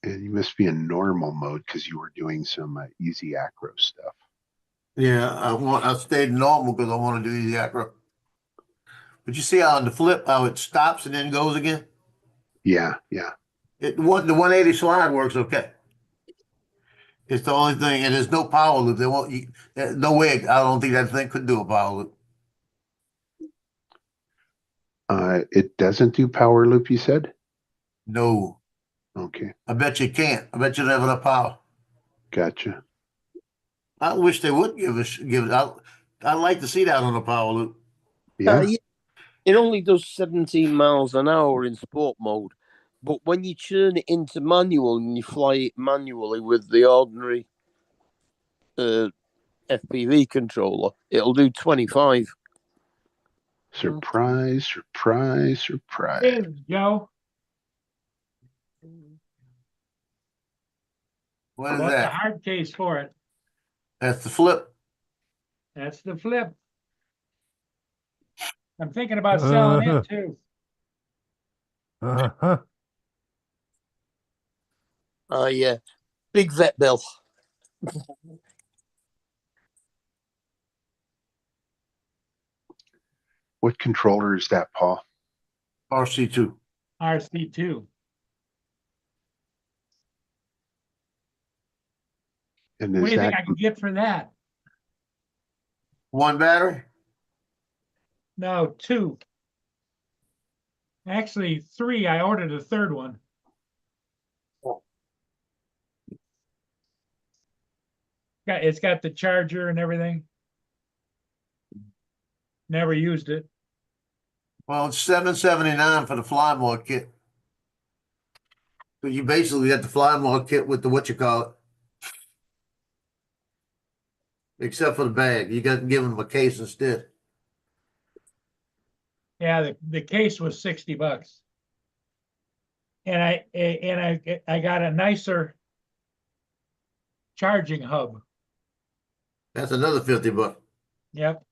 And you must be in normal mode because you were doing some easy acro stuff. Yeah, I stayed normal because I want to do easy acro. But you see how on the flip how it stops and then goes again? Yeah. The 180 slide works okay. It's the only thing, and there's no power loop. They won't. No way. I don't think that thing could do a power loop. It doesn't do power loop, you said? No, Okay, I bet you can't. I bet you don't have enough power. gotcha. I wish they would give it. I'd like to see that on the power loop. Yeah, Yeah, it only does 17 miles an hour in sport mode, but when you turn it into manual and you fly it manually with the ordinary FPV controller, it'll do 25. surprise, surprise, surprise. Hey, Joe, What is bought the that? hard case for it. That's the flip. That's the flip. I'm thinking about selling Uh-huh. it too. Uh-huh. Yeah, big vet bill. What controller is that, Paul? RC2. RC2. And What is do you think that I can get for that? One battery? No, two. Actually, three. I ordered a third one. It's got the charger and everything. Never used it. Well, it's $7.79 for the fly mod kit. So you basically got the fly mod kit with the what you call it. Except for the bag. You got to give them a case instead. Yeah, the case was $60. And I got a nicer charging hub. That's another $50. Yep.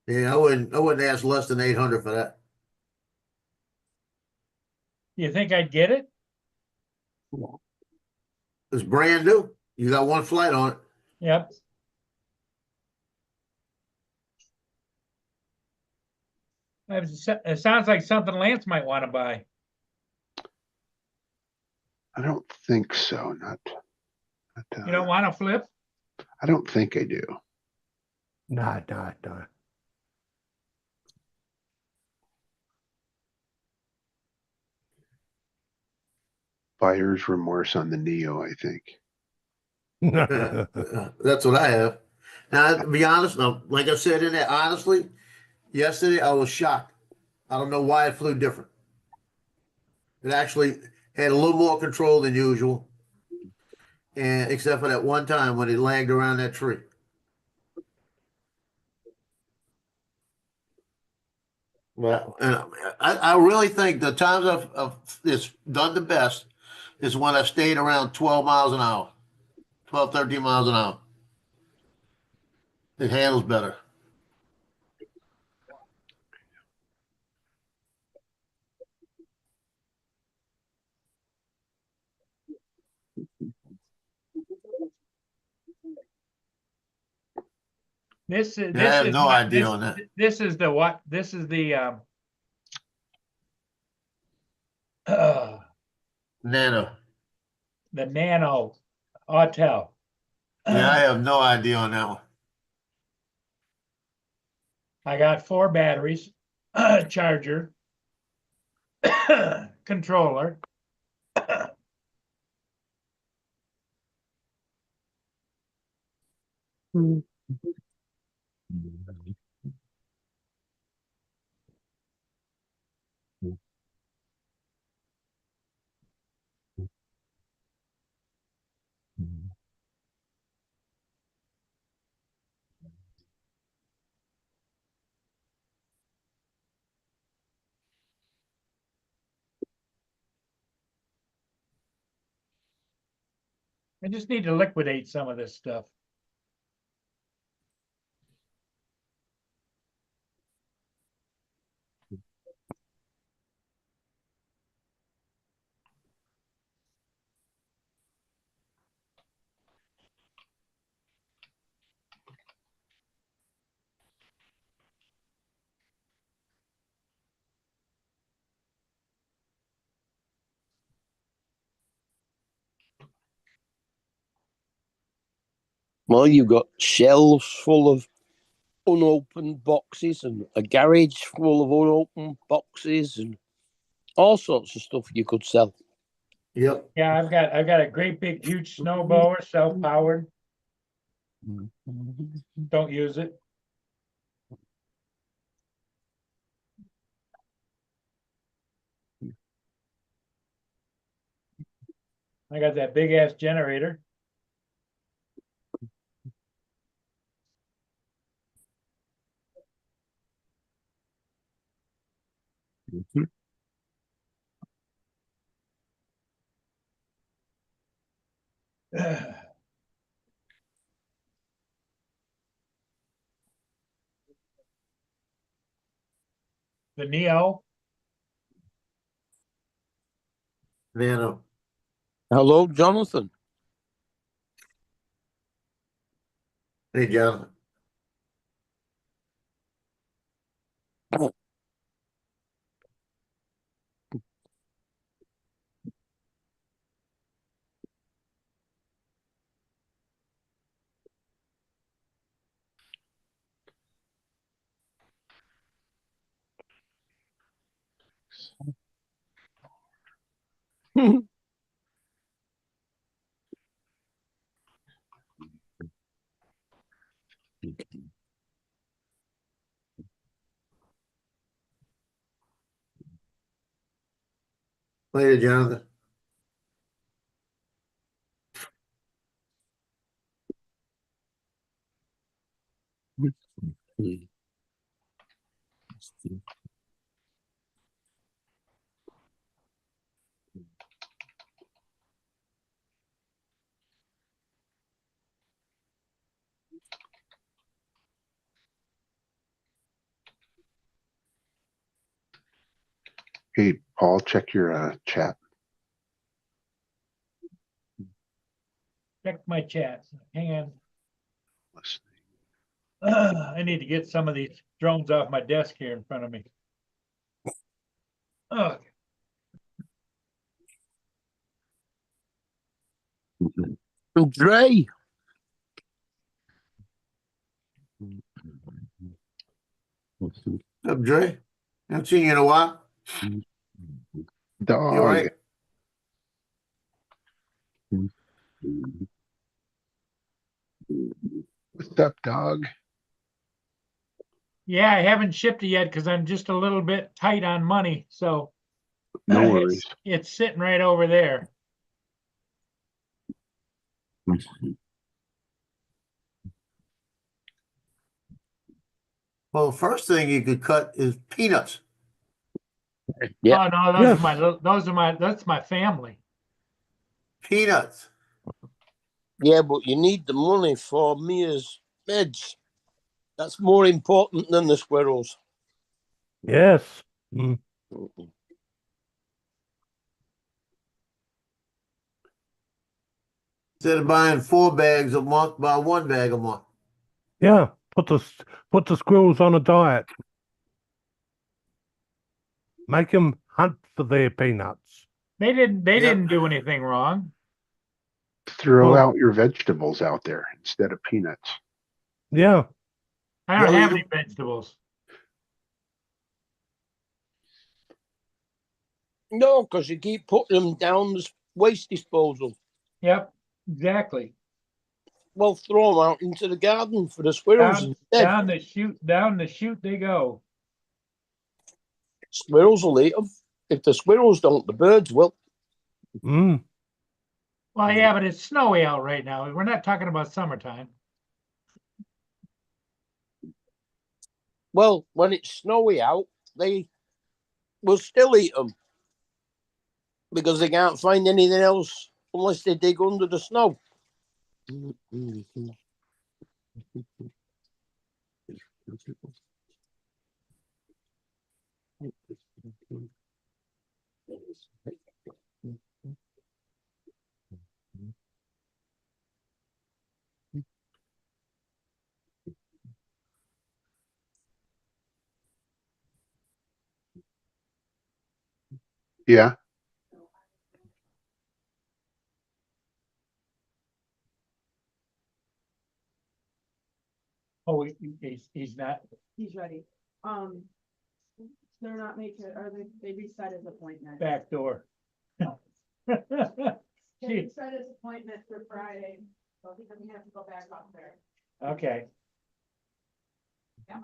Yeah, I wouldn't ask less than 800 for that. You think I'd get it? It's brand new. You got one flight on it. Yep. It sounds like something Lance might want to buy. I don't think so. You don't want to flip? I don't think I do. No, no, no. Buyer's remorse on the Neo, I think. That's what I have. Now, to be honest, like I said in there, honestly, yesterday I was shocked. I don't know why it flew different. It actually had a little more control than usual, and except for that one time when it lagged around that tree. Well, and I really think the times I've it's done the best is when I stayed around 12 miles an hour, 12, 13 miles an hour. It handles better. This is Yeah, I have no idea this, on that. this is the what? This is the uh, Nano. the Nano Autel. Yeah, I have no idea on that one. I got 4 batteries, charger, controller. I just need to liquidate some of this stuff. Well, you've got shelves full of unopened boxes and a garage full of unopened boxes and all sorts of stuff you could sell. Yep. Yeah, I've got a great big huge snow blower, self-powered. Don't use it. I got that big ass generator. The Neo. Nano. Hello, Jonathan. Hey, Jonathan. Later, Jonathan. Hey, Paul, check your chat. Check my chat. Hang on. Listening. I need to get some of these drones off my desk here in front of me. Oh, Dre. What's up, Dre? Haven't seen you in a while. You all Dog. right? What's up, dog? yeah, I haven't shipped it yet because I'm just a little bit tight on money. So No worries. it's sitting right over there. Well, first thing you could cut is peanuts. Yeah. Oh no, that's my family. Peanuts. Yeah, but you need the money for Mia's meds. That's more important than the squirrels. Yes. Mm. Instead of buying 4 bags a month, buy 1 bag a month. Yeah. Put the squirrels on a diet. Make them hunt for their peanuts. They Yep. didn't do anything wrong. Throw Well- out your vegetables out there instead of peanuts. Yeah. I don't Yeah, have you- any vegetables. No, because you keep putting them down the waste disposal. Yep, exactly. Well, throw them out into the garden for the squirrels Down, instead. down the chute they go. Squirrels will eat them. If the squirrels don't, the birds will. Mm. Well, yeah, but it's snowy out right now. We're not talking about summertime. Well, when it's snowy out, they will still eat them because they can't find anything else unless they dig under the snow. Yeah. Oh, he's not. He's ready. They're not making, or they reset his appointment. Back door. They Gee, reset his appointment for Friday, so he doesn't have to go back up there. okay. Come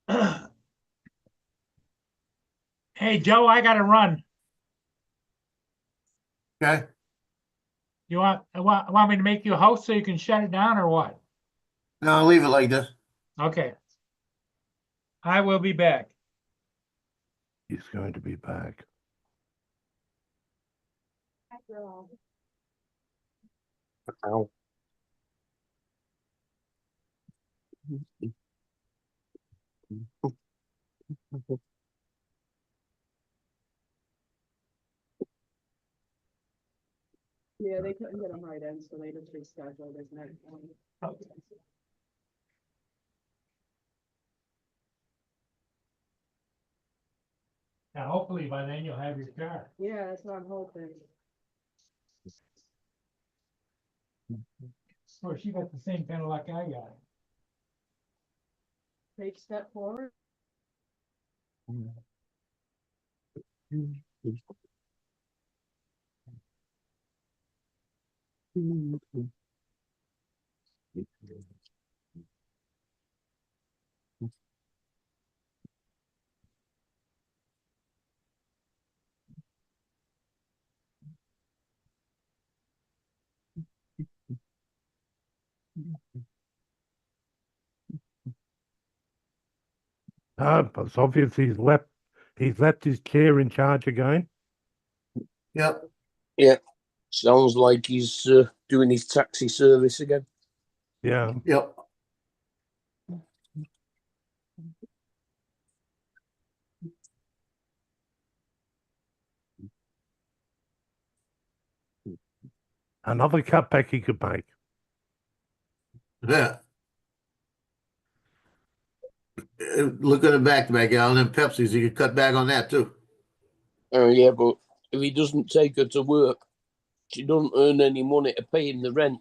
on. Hey, Joe, I gotta run. Okay, You want me to make you a host so you can shut it down or what? no, I'll leave it like this. Okay. I will be back. He's going to be back. Hi, girl. Ow. Yeah, they couldn't get him right in, so they just rescheduled his next one. Now, hopefully by then you'll have your car. Yeah, that's what I'm hoping. Of course, you got the same kind of luck I got. Take step forward. But it's obvious he's left his chair in charge again. Yep, Sounds like he's doing his taxi service again. Yeah. yep. Another cutback he could make. Yeah. Look at the back-to-back, Alan, and Pepsi's, you could cut back on that too. Yeah, but if he doesn't take her to work, she doesn't earn any money to pay him the rent.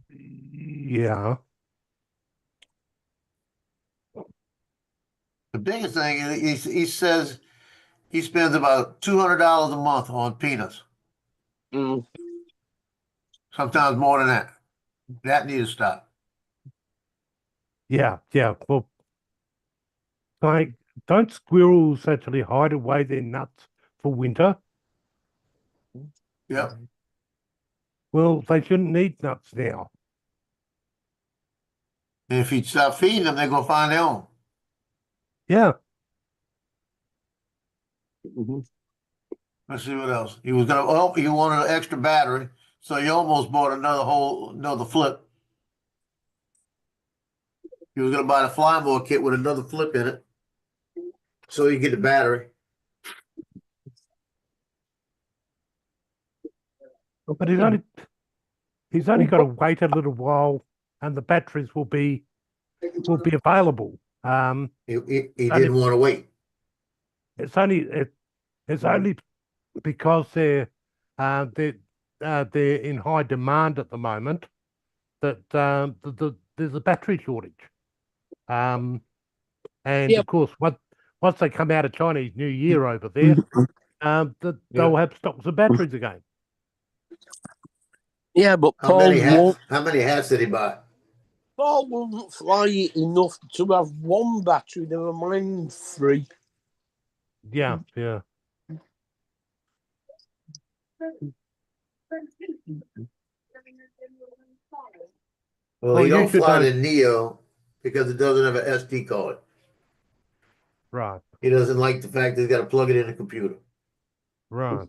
Yeah. The biggest thing, he says he spends about $200 a month on peanuts, Mm. sometimes more than that. That needs to stop. Yeah. Well, like, don't squirrels actually hide away their nuts for winter? Yep. Well, they shouldn't need nuts now. And if you stop feeding them, they're gonna find their own. Yeah. Mhm. Let's see what else. He was gonna, oh, he wanted an extra battery, so he almost bought another flip. He was gonna buy the Flymore kit with another flip in it, so he get the battery. But he's only got to wait a little while and the batteries will be available. He didn't want to wait. It's only because they're in high demand at the moment that there's a battery shortage. And Yeah. of course, once they come out of Chinese New Year over there, they'll have stocks of batteries again. Yeah, but How many Paul hats did he buy? won't fly it enough to have one battery, never mind 3. Yeah. Well, Well, he you don't should fly know- the Neo because it doesn't have an SD card. Right. He doesn't like the fact that he's got to plug it in a computer. Right.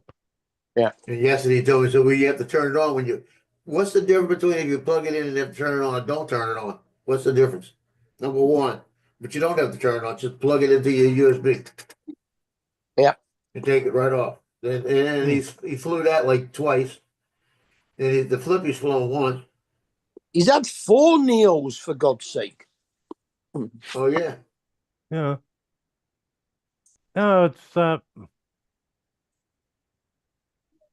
And yesterday he told me, so well, you have to turn it on when you. What's the difference between if you plug it in and have to turn it on or don't turn it on? What's the difference? Number one, but you don't have to turn it on. Just plug it into your USB. Yeah. And take it right off. And he flew that like twice. And the flip he's flown once. He's had 4 Neos, for God's sake. Oh yeah. Yeah. No, it's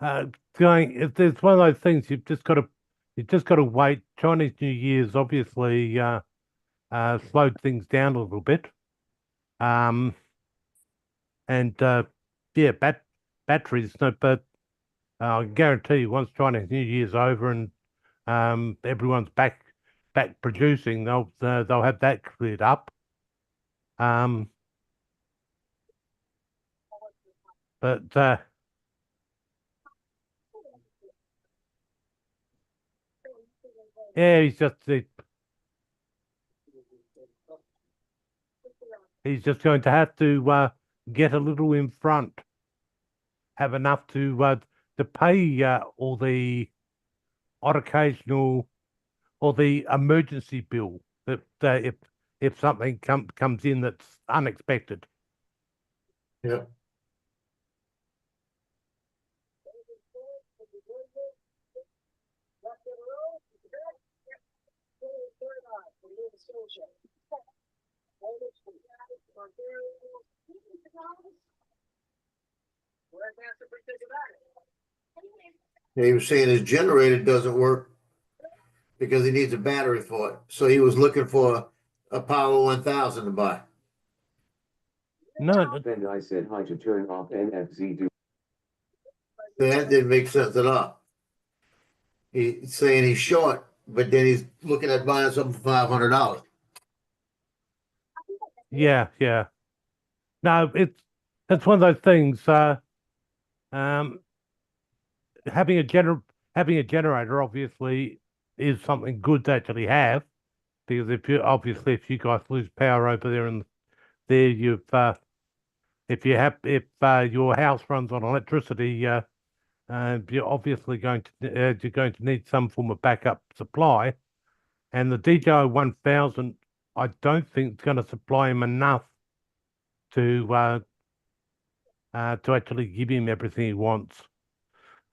going, it's one of those things you've just got to wait. Chinese New Year's obviously slowed things down a little bit. And yeah, batteries, no, but I guarantee you, once Chinese New Year's over and everyone's back producing, they'll have that cleared up. But yeah, he's just going to have to get a little in front, have enough to pay all the odd occasional or the emergency bill that if something comes in that's unexpected. Yeah. Yeah, he was saying his generator doesn't work because he needs a battery for it. So he was looking for a Power 1000 to buy. No, Then I said hi to turn off NFZ. That didn't make sense at all. He's saying he's short, but then he's looking at buying something for $500. yeah. No, it's one of those things. Having a generator obviously is something good to actually have, because if you guys lose power over there and there, if your house runs on electricity, you're obviously going to need some form of backup supply, and the DJI 1000, I don't think it's going to supply him enough to actually give him everything he wants.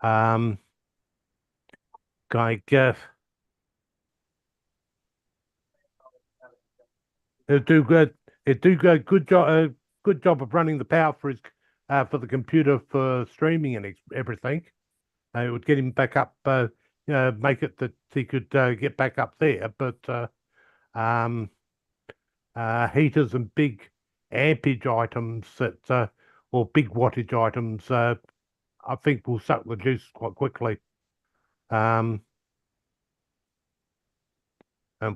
Like it'll do good. It do good job of running the power for his for the computer for streaming and everything. It would get him back up. Make it that he could get back up there. But heaters and big ampage items or big wattage items, I think will suck the juice quite quickly. And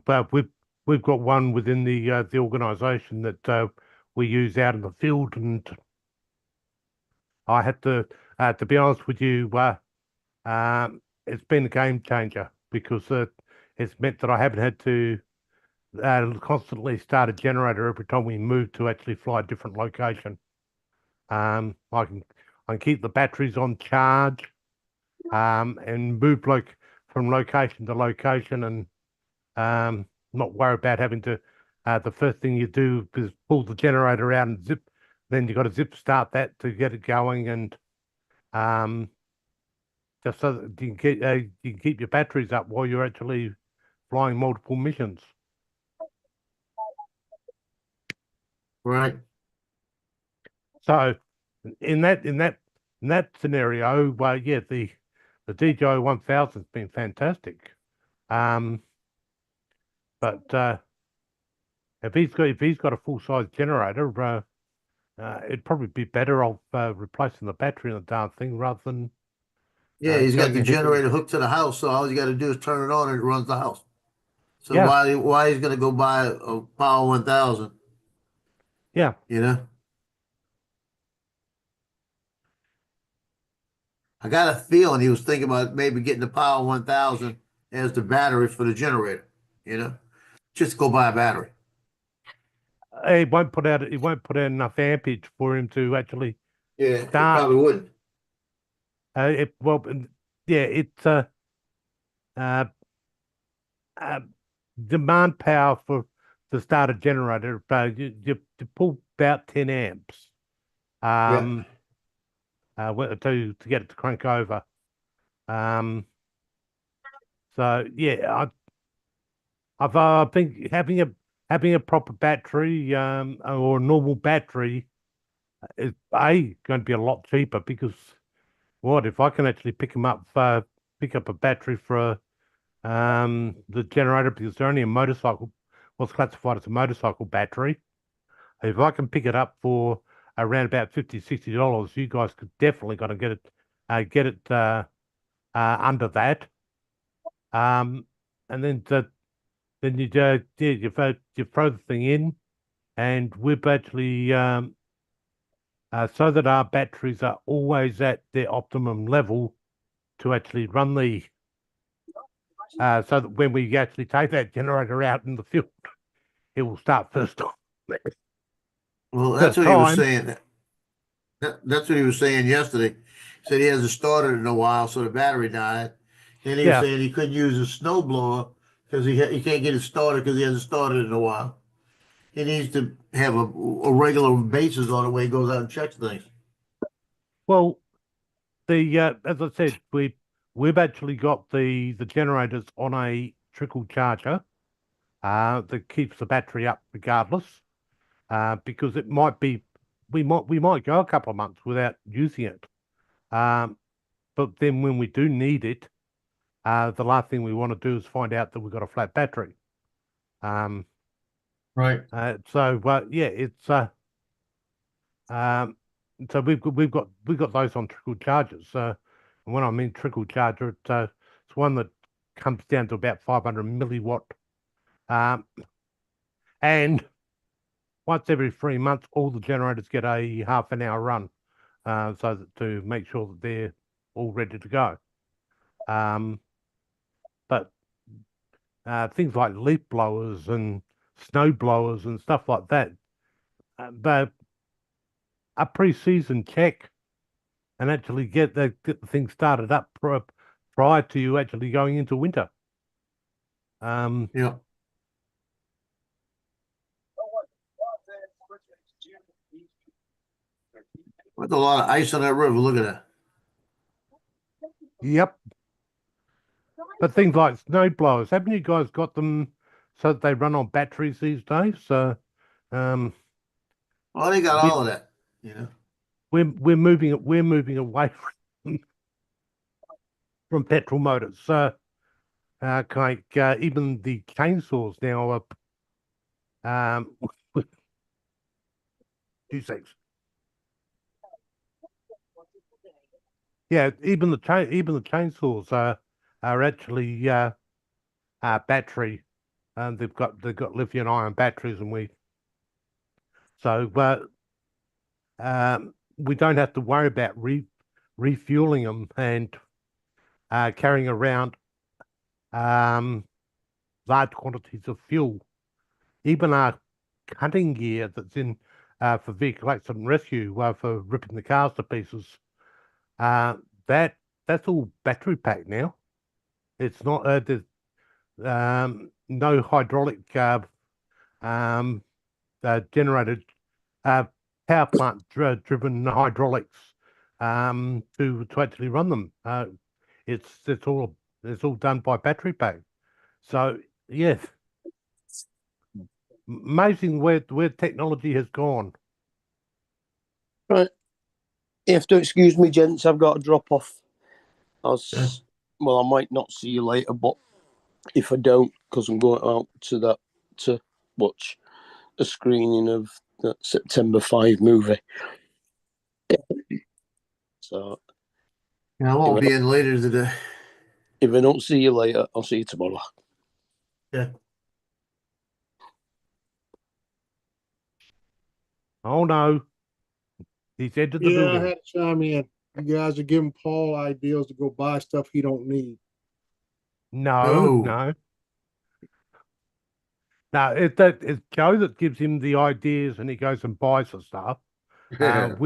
but we've got one within the organisation that we use out in the field, and I had to be honest with you, it's been a game changer, because it's meant that I haven't had to constantly start a generator every time we move to actually fly a different location. I can keep the batteries on charge, and move from location to location, and not worry about having to. The first thing you do is pull the generator out and zip. Then you got to zip start that to get it going, and just so that you can keep your batteries up while you're actually flying multiple missions. Right. So in that scenario, yeah, the DJI 1000's been fantastic. But if he's got a full size generator, it'd probably be better off replacing the battery in the darn thing rather than. Yeah, he's got going the ahead and- generator hooked to the house, so all you got to do is turn it on and it runs the house. So Yeah. why he's gonna go buy a Power 1000? Yeah. You know, I got a feeling he was thinking about maybe getting the Power 1000 as the battery for the generator. You know, just go buy a battery. It won't put out enough ampage for him to actually Yeah, he start. probably wouldn't. It's demand power to start a generator. You pull about 10 amps. To get it to crank over. So yeah, I think having a proper battery or a normal battery is going to be a lot cheaper, because what if I can actually pick up a battery for the generator, because they're only a motorcycle, what's classified as a motorcycle battery. If I can pick it up for around about $50-$60, you guys could definitely got to get it under that. And then you throw the thing in, and we've actually so that our batteries are always at their optimum level to actually run the so that when we actually take that generator out in the field, it will start first off. Well, that's what he was time. saying. That's what he was saying yesterday. He said he hasn't started in a while, so the battery died. And he was Yeah. saying he couldn't use a snow blower because he can't get it started because he hasn't started in a while. He needs to have a regular basis on the way he goes out and checks things. Well, as I said, we've actually got the generators on a trickle charger that keeps the battery up regardless, because it might be we might go a couple of months without using it, but then when we do need it, the last thing we want to do is find out that we've got a flat battery. Right. So yeah, it's so we've got those on trickle chargers. And when I mean trickle charger, it's one that comes down to about 500 milliwatt, and once every 3 months, all the generators get a half an hour run, so that to make sure that they're all ready to go. But things like leaf blowers and snow blowers and stuff like that, they're a pre-season check and actually get the thing started up prior to you actually going into winter. Yeah. There's a lot of ice on that river. Look at that. Yep. But things like snow blowers, haven't you guys got them so that they run on batteries these days? So, Oh, they got all of that. Yeah. we're moving away from petrol motors. So, even the chainsaws now are 2 seconds. Yeah, even the chainsaws are actually battery, and they've got lithium ion batteries, and we don't have to worry about refueling them and carrying around large quantities of fuel. Even our cutting gear that's in for vehicle accident rescue, for ripping the cars to pieces, that's all battery packed now. It's not there's no hydraulic generated power plant driven hydraulics to actually run them. It's all done by battery pack. So yes, amazing where technology has gone. Right. You have to excuse me, gents. I've got to drop off. Well, I might not see you later, but if I don't, because I'm going out to watch a screening of the September 5 movie. So I won't be in later today. If I don't see you later, I'll see you tomorrow. Yeah. Oh no. He's entered the Yeah, I building. had to chime in. You guys are giving Paul ideas to go buy stuff he don't need. No. It's Joe that gives him the ideas, and he goes and buys the stuff. He says,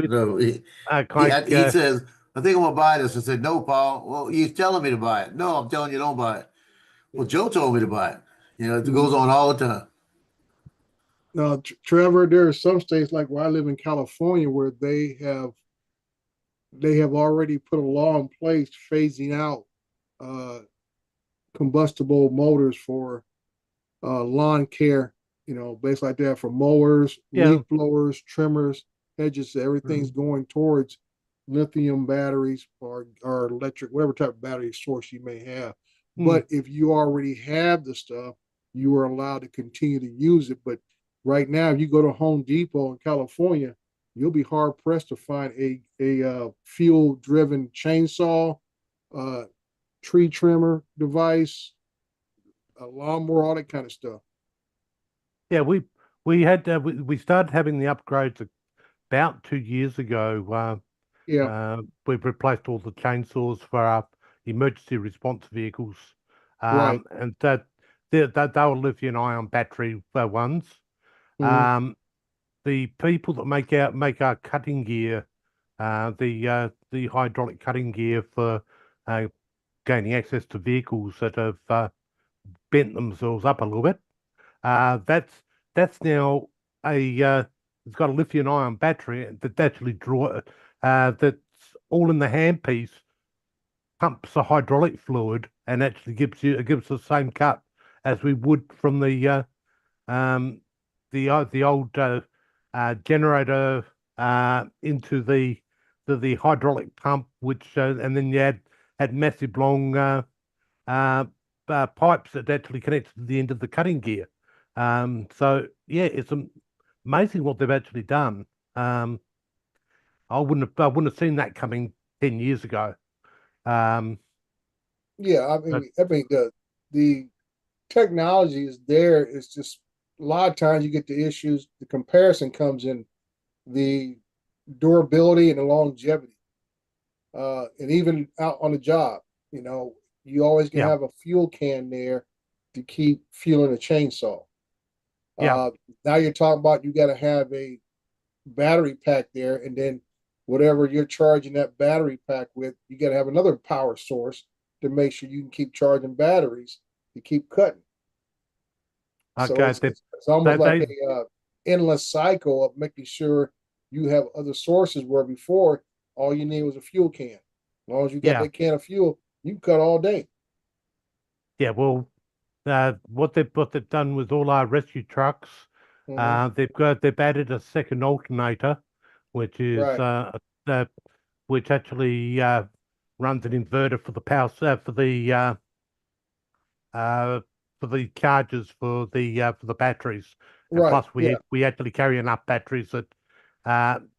I think I'm gonna buy this. I said, no, Paul. Well, he's telling me to buy it. No, I'm telling you, don't buy it. Well, Joe told me to buy it. You know, it goes on all the time. Now, Trevor, there are some states like where I live in California where they have already put a law in place phasing out combustible motors for lawn care, based like that, for mowers, leaf blowers, trimmers, hedges. Everything's going towards lithium batteries or electric, whatever type of battery source you may have. Hmm. But if you already have the stuff, you are allowed to continue to use it. But right now, if you go to Home Depot in California, you'll be hard pressed to find a fuel driven chainsaw, tree trimmer device, a lawnmower, all that kind of stuff. Yeah, we started having the upgrades about 2 years ago. Yeah, We've replaced all the chainsaws for our emergency response vehicles, right. and they were lithium-ion battery ones. Mhm. The people that make our cutting gear, the hydraulic cutting gear for gaining access to vehicles that have bent themselves up a little bit. That's now it's got a lithium ion battery that actually that's all in the handpiece, pumps the hydraulic fluid and actually gives the same cut as we would from the old generator into the hydraulic pump, which and then you had massive long pipes that actually connected to the end of the cutting gear. So yeah, it's amazing what they've actually done. I wouldn't have seen that coming 10 years ago. Yeah, But I mean the technology is there. It's just a lot of times you get the issues. The comparison comes in the durability and the longevity. And even out on the job, you always can yeah, have a fuel can there to keep fueling a chainsaw. yeah, Now you're talking about you got to have a battery pack there, and then whatever you're charging that battery pack with, you got to have another power source to make sure you can keep charging batteries to keep cutting. So okay. it's almost like They a endless cycle of making sure you have other sources where before all you need was a fuel can. As long as you got yeah, that can of fuel, you can cut all day. yeah. Well, what they've done with all our rescue trucks, Hmm. they've added a second alternator, which is Right. uh, which actually runs an inverter for the power uh, for the chargers for the batteries, and Right. plus Yeah. we actually carry enough batteries that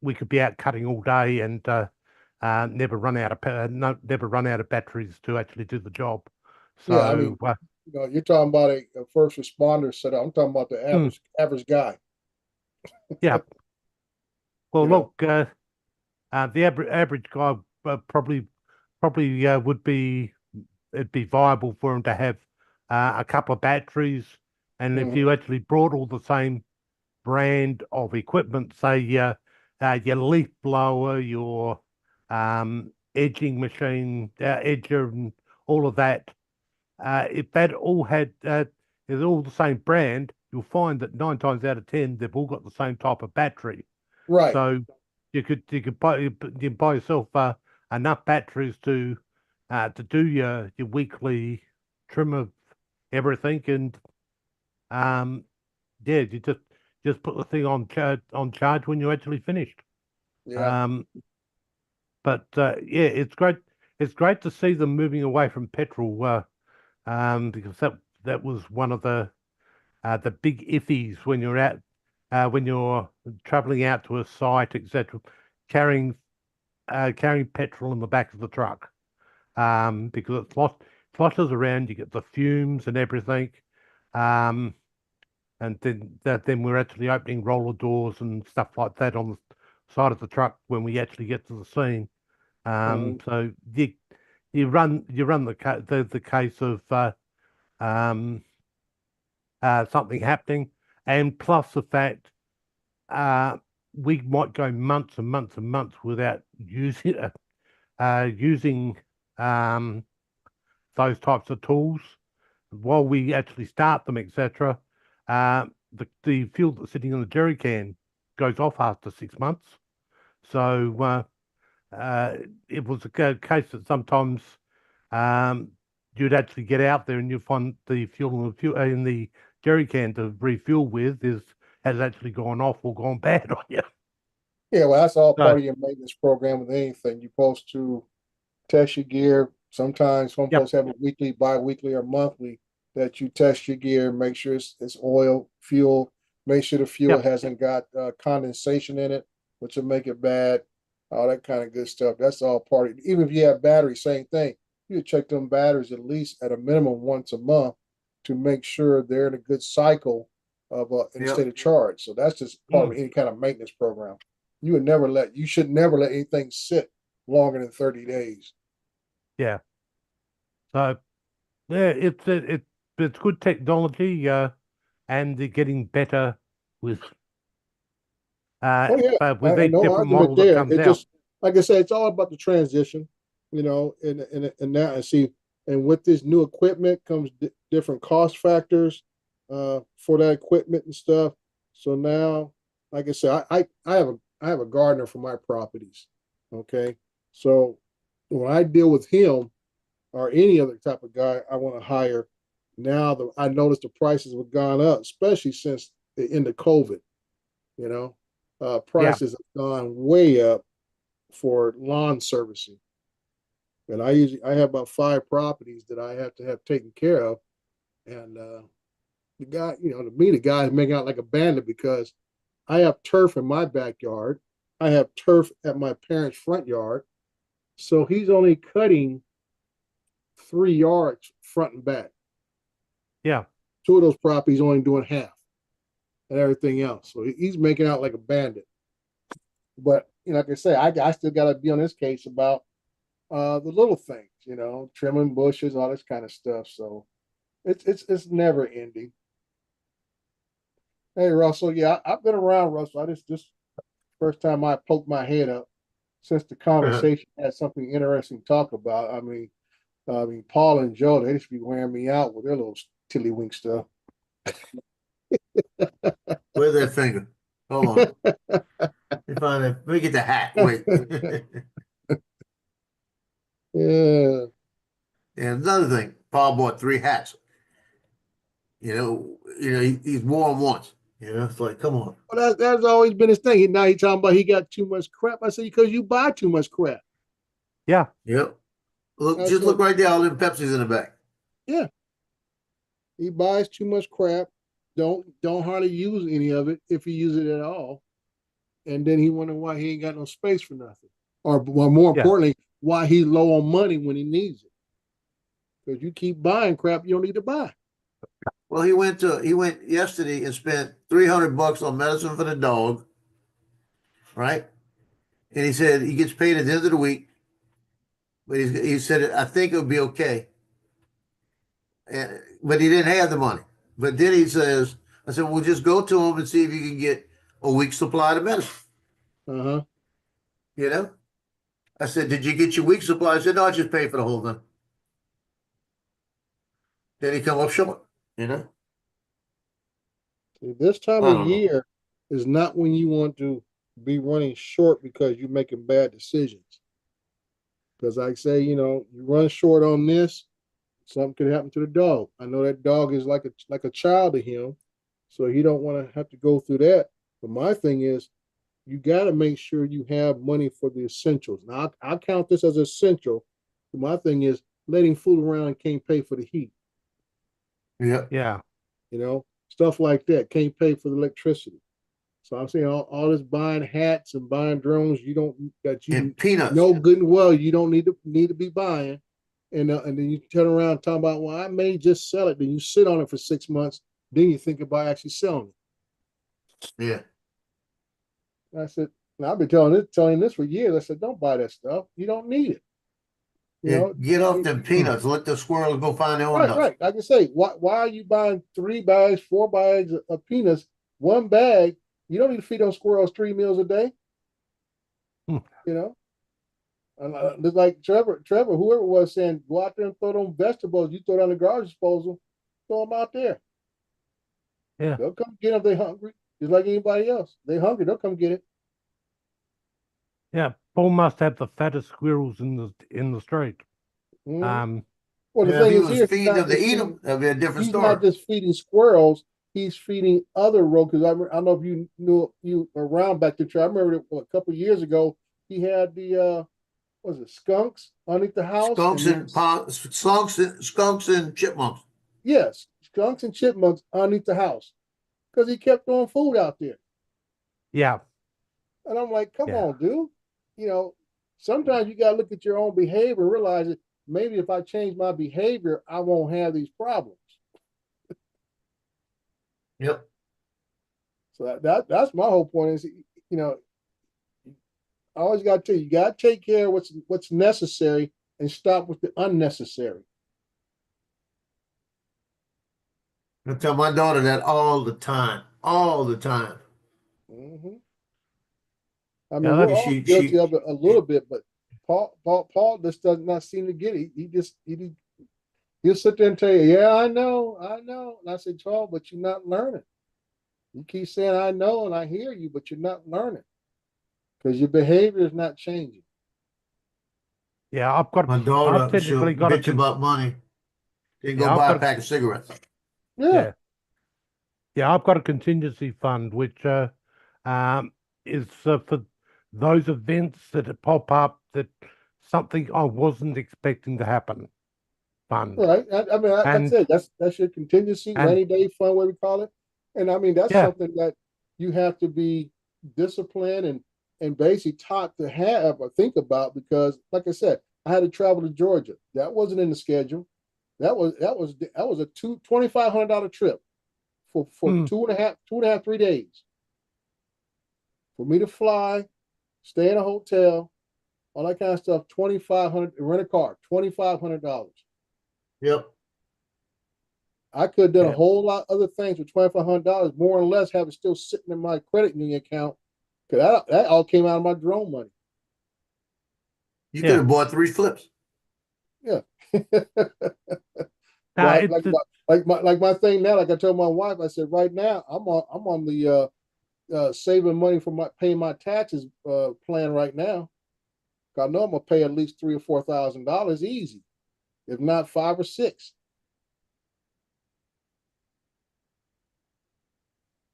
we could be out cutting all day and never run out of never run out of batteries to actually do the job. Yeah. I mean, So you're talking about a first responder setup. I'm talking about the hmm, average guy. yeah. Well, You know. look, the average guy probably would be it'd be viable for him to have a couple of batteries, and if Hmm. you actually brought all the same brand of equipment, say your leaf blower, your edging machine, edger, and all of that. If that all is all the same brand, you'll find that 9 times out of 10 they've all got the same type of battery. Right. So you buy yourself enough batteries to do your weekly trim of everything, and um, yeah, you just put the thing on charge when you're actually finished. Yeah. Um, but yeah, it's great. It's great to see them moving away from petrol, because that was one of the big iffies when you're traveling out to a site, etc., carrying carrying petrol in the back of the truck, because it sloshes around. You get the fumes and everything. Um, and then we're actually opening roller doors and stuff like that on the side of the truck when we actually get to the scene. Hmm. So you run the case of um, something happening, and plus the fact uh, we might go months and months and months without using um, those types of tools while we actually start them, etc. The fuel that's sitting in the jerry can goes off after 6 months. So it was a case that sometimes um, you'd actually get out there and you find the fuel in the jerry can to refuel with has actually gone off or gone bad on you. Yeah, well, that's all So- part of your maintenance program with anything. You're supposed to test your gear. Sometimes some Yep. folks have it weekly, bi-weekly, or monthly that you test your gear, make sure it's oil, fuel, make sure the fuel Yep. hasn't got condensation in it, which will make it bad, all that kind of good stuff. That's all part of it. Even if you have batteries, same thing. You check them batteries at least at a minimum once a month to make sure they're in a good cycle of in a Yep. state of charge. So that's just part of any kind of maintenance program. You should never let anything sit longer than 30 days. Yeah. So yeah, it's good technology, and they're getting better with Oh yeah, with each no different argument model that there. comes It out. just, like I said, it's all about the transition, and now and see, and with this new equipment comes different cost factors, for that equipment and stuff. So now, like I said, I have a gardener for my properties. Okay, so when I deal with him or any other type of guy I want to hire, now I noticed the prices have gone up, especially since the end of COVID. You know, prices have gone way up for lawn servicing. And I have about 5 properties that I have to have taken care of. And the guy, to me, the guy is making out like a bandit because I have turf in my backyard. I have turf at my parents' front yard. So he's only cutting 3 yards front and back. Yeah. 2 of those properties only doing half and everything else. So he's making out like a bandit. But like I say, I still got to be on this case about the little things, trimming bushes, all this kind of stuff. So it's never ending. Hey Russell, yeah, I've been around Russell. I just first time I poked my head up since the conversation had something interesting to talk about. I mean, Paul and Joe, they just be wearing me out with their little tiddlywink stuff. Where's that finger? Hold on. Let me get the hat. Wait. Yeah. And another thing, Paul bought 3 hats. He's more than once. It's like, come on. Well, that's always been his thing. Now he's talking about he got too much crap. I said, because you buy too much crap. Yeah. Yep. Look, That's just look right there. All them Pepsis in the back. Yeah. He buys too much crap. Don't hardly use any of it if he uses it at all. And then he wonder why he ain't got no space for nothing. Or more importantly, why he's low on money when he needs it. Because you keep buying crap you don't need to buy. Well, he went yesterday and spent $300 on medicine for the dog, right? And he said he gets paid at the end of the week, but he said I think it would be okay. But he didn't have the money. But then he says, I said, well, just go to him and see if you can get a week's supply of medicine. I said, did you get your week's supply? I said, no, I just paid for the whole thing. Then he come up short. This time I of don't know. year is not when you want to be running short because you're making bad decisions. Because I say, you run short on this, something could happen to the dog. I know that dog is like a child to him, so he don't want to have to go through that. But my thing is, you got to make sure you have money for the essentials. Now, I'll count this as essential. But my thing is, letting fool around and can't pay for the heat. Yeah. Yeah. Stuff like that, can't pay for the electricity. So I'm saying all this buying hats and buying drones, And peanuts. know good and well you don't need to be buying, and then you turn around and talk about, well, I may just sell it. Then you sit on it for 6 months, then you think about actually selling it. Yeah. I said, and I've been telling this for years. I said, don't buy that stuff. You don't need it. Get off them peanuts. Let the squirrels go find their own nuts. Right. Like I say, why are you buying 3 bags, 4 bags of peanuts? 1 bag, you don't need to feed those squirrels 3 meals a day. And just like Trevor, whoever it was saying, go out there and throw them vegetables. You throw down the garbage disposal, throw them out there. Yeah. They'll come get them if they're hungry, just like anybody else. They're hungry, they'll come get it. Yeah. Paul must have the fattest squirrels in the street. Well, the If thing he is, was here, feeding them to eat them, that'd be a different he's story. not just feeding squirrels. he's feeding other roaches. I don't know if you knew you were around back then. I remember a couple of years ago, he had the was it skunks underneath the house? Skunks and chipmunks. Yes, skunks and chipmunks underneath the house because he kept throwing food out there. Yeah. And I'm like, come Yeah. on, dude. You know, sometimes you got to look at your own behavior, realize that maybe if I change my behavior, I won't have these problems. Yep. So that's my whole point is, you know, I always got to tell you, you got to take care of what's necessary and stop with the unnecessary. I tell my daughter that all the time. Mm-hmm. I mean, Yeah, we're that's- all guilty of it a little bit, but Paul just does not seem to get it. He'll sit there and tell you, yeah, I know. And I said, Charles, but you're not learning. You keep saying, I know, and I hear you, but you're not learning because your behavior is not changing. Yeah, I've got. My I've daughter, she'll technically got bitch about money. Then go Yeah, I've buy a got- pack of cigarettes. Yeah. Yeah, I've got a contingency fund which is for those events that pop up that something I wasn't expecting to happen. Fund. Right. I mean, like I And- said, that's your contingency, and- rainy day fund, what we call it. And I mean, that's Yeah. something that you have to be disciplined and basically taught to have or think about because, like I said, I had to travel to Georgia. That wasn't in the schedule. That was a $2,500 trip for Hmm. 2.5, 3 days. For me to fly, stay in a hotel, all that kind of stuff, $2,500, rent a car, $2,500. Yep. I could have done Yeah. a whole lot other things with $2,500, more or less have it still sitting in my credit union account. Cause that all came out of my drone money. You Yeah. could have bought 3 flips. Yeah. Nah, Like, it's- like my thing now, like I told my wife, I said, right now I'm on the saving money for paying my taxes plan right now. I know I'm gonna pay at least $3,000 or $4,000 easy, if not 5 or 6.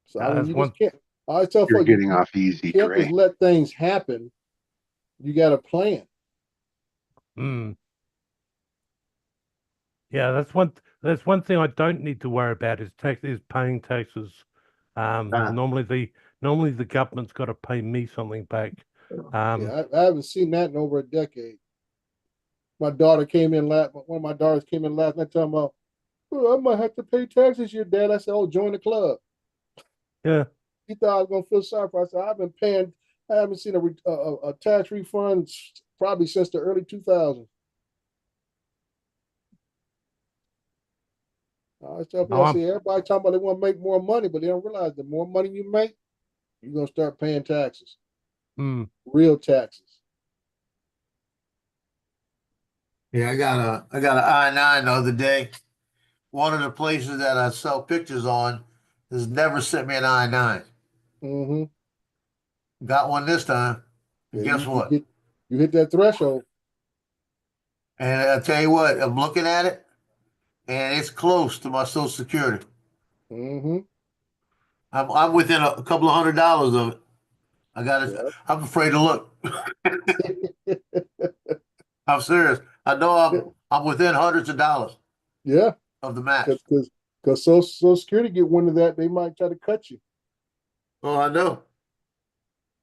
So I mean, that's you one- just can't. I always tell You're folks, getting off easy, you can't just Dre. let things happen. You got a plan. Mm. Yeah, that's one thing I don't need to worry about is paying taxes. Normally the government's got to pay me something back. Yeah, I haven't seen that in over a decade. My daughter came in last. One of my daughters came in last night talking about, oh, I might have to pay taxes here, Dad. I said, oh, join the club. Yeah. He thought I was gonna feel sorry for. I said, I've been paying. I haven't seen a tax refund probably since the early 2000s. I always tell people, I say, everybody talking about they want to make more money, but they don't realize the more money you make, you're gonna start paying taxes, real taxes. Yeah, I got an I-9 the other day. One of the places that I sell pictures on has never sent me an I-9. Mm-hmm. Got one this time. And guess what? You hit that threshold. And I tell you what, I'm looking at it, and it's close to my Social Security. Mm-hmm. I'm within a couple of $100 of it. I'm afraid to look. I'm serious. I know I'm within hundreds of dollars. Yeah. Of the match. Because Social Security get wind of that, they might try to cut you. Oh, I know.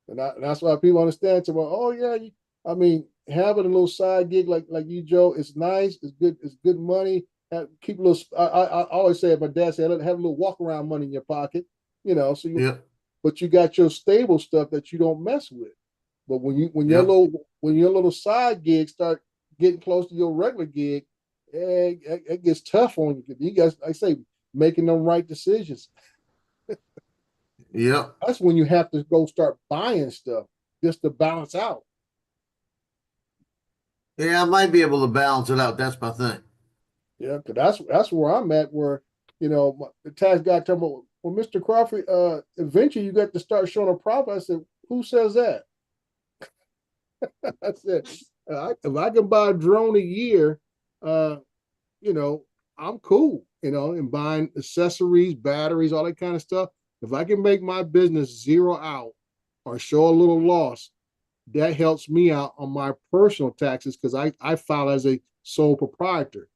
And that's why people understand. So, well, oh yeah, I mean, having a little side gig like you, Joe, it's nice. It's good money. Keep a little. I always say, my dad said, have a little walk around money in your pocket. You know, so but you got your stable stuff that you don't mess with. But when your little side gigs start getting close to your regular gig, it gets tough on you. You guys, I say, making them right decisions. Yep. That's when you have to go start buying stuff just to balance out. Yeah, I might be able to balance it out. That's my thing. Yeah, because that's where I'm at. Where the tax guy talking about, well, Mr. Crawford, eventually you got to start showing a profit. I said, who says that? I said, if I can buy a drone a year, I I'm cool, and buying accessories, batteries, all that kind of stuff. If I can make my business zero out or show a little loss, that helps me out on my personal taxes because I file as a sole proprietor.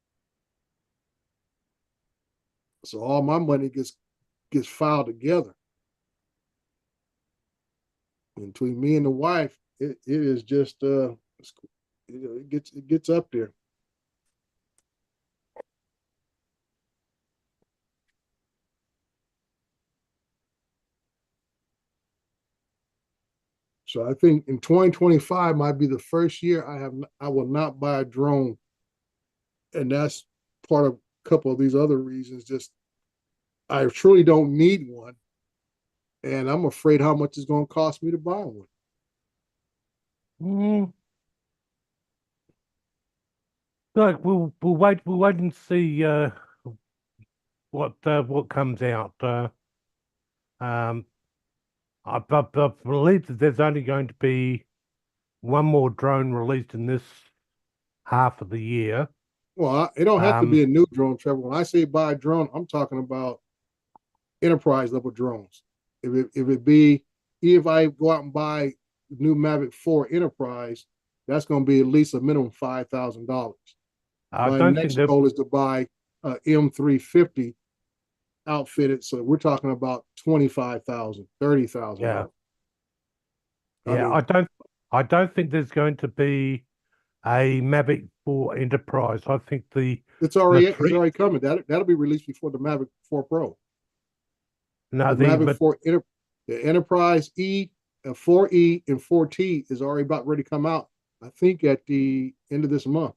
So all my money gets filed together. And between me and the wife, it is just it gets up there. So I think in 2025 might be the first year I will not buy a drone. And that's part of a couple of these other reasons. Just I truly don't need one. And I'm afraid how much it's going to cost me to buy one. Look, we'll wait and see what comes out. I believe that there's only going to be one more drone released in this half of the year. Well, it don't have to be a new drone, Trevor. When I say buy a drone, I'm talking about enterprise level drones. If I go out and buy the new Mavic 4 Enterprise, that's going to be at least a minimum $5,000. My next goal is to buy a M350 outfitted, so we're talking about $25,000, $30,000. Yeah. I don't think there's going to be a Mavic 4 Enterprise. I think it's already coming. That'll be released before the Mavic 4 Pro. No, the Mavic 4 the Enterprise E, 4E, and 4T is already about ready to come out. I think at the end of this month.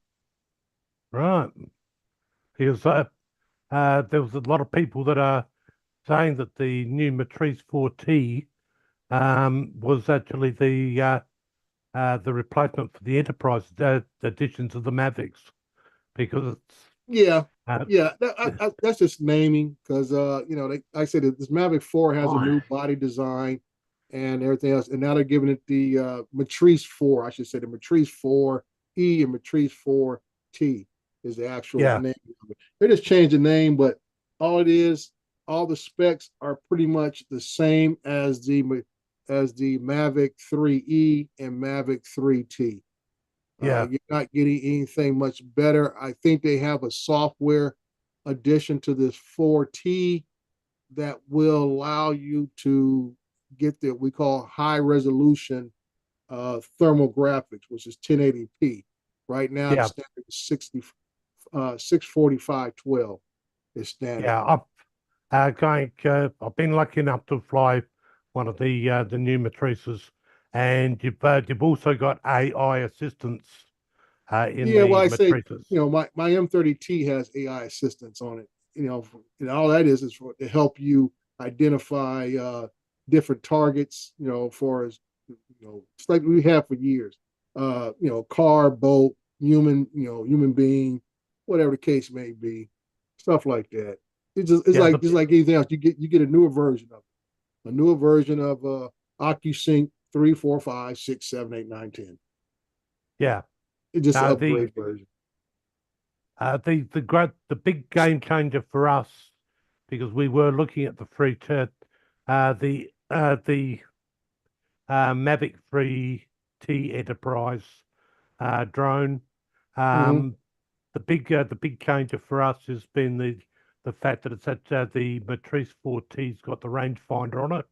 Right. Because there was a lot of people that are saying that the new Matrice 4T was actually the replacement for the Enterprise editions of the Mavics, because it's that's just naming because I said this Mavic 4 has a new body design and everything else, and now they're giving it the Matrice 4. I should say the Matrice 4E and Matrice 4T is the actual name of it. They just changed the name, but all the specs are pretty much the same as the Mavic 3E and Mavic 3T. You're not getting anything much better. I think they have a software addition to this 4T that will allow you to get the we call high resolution thermal graphics, which is 1080p. Right now, the standard is 645/12 is standard. Yeah, I've been lucky enough to fly one of the new Matrices, and you've also got AI assistance in the Matrices. My M30T has AI assistance on it. And all that is to help you identify different targets. For as it's like we have for years. Car, boat, human being, whatever the case may be, stuff like that. It's like anything else. You get a newer version of OcuSync 3, 4, 5, 6, 7, 8, 9, 10. Yeah, it's just an upgrade version. The big game changer for us, because we were looking at the Mavic 3T Enterprise drone. The big changer for us has been the fact that it's at the Matrice 4T's got the rangefinder on it,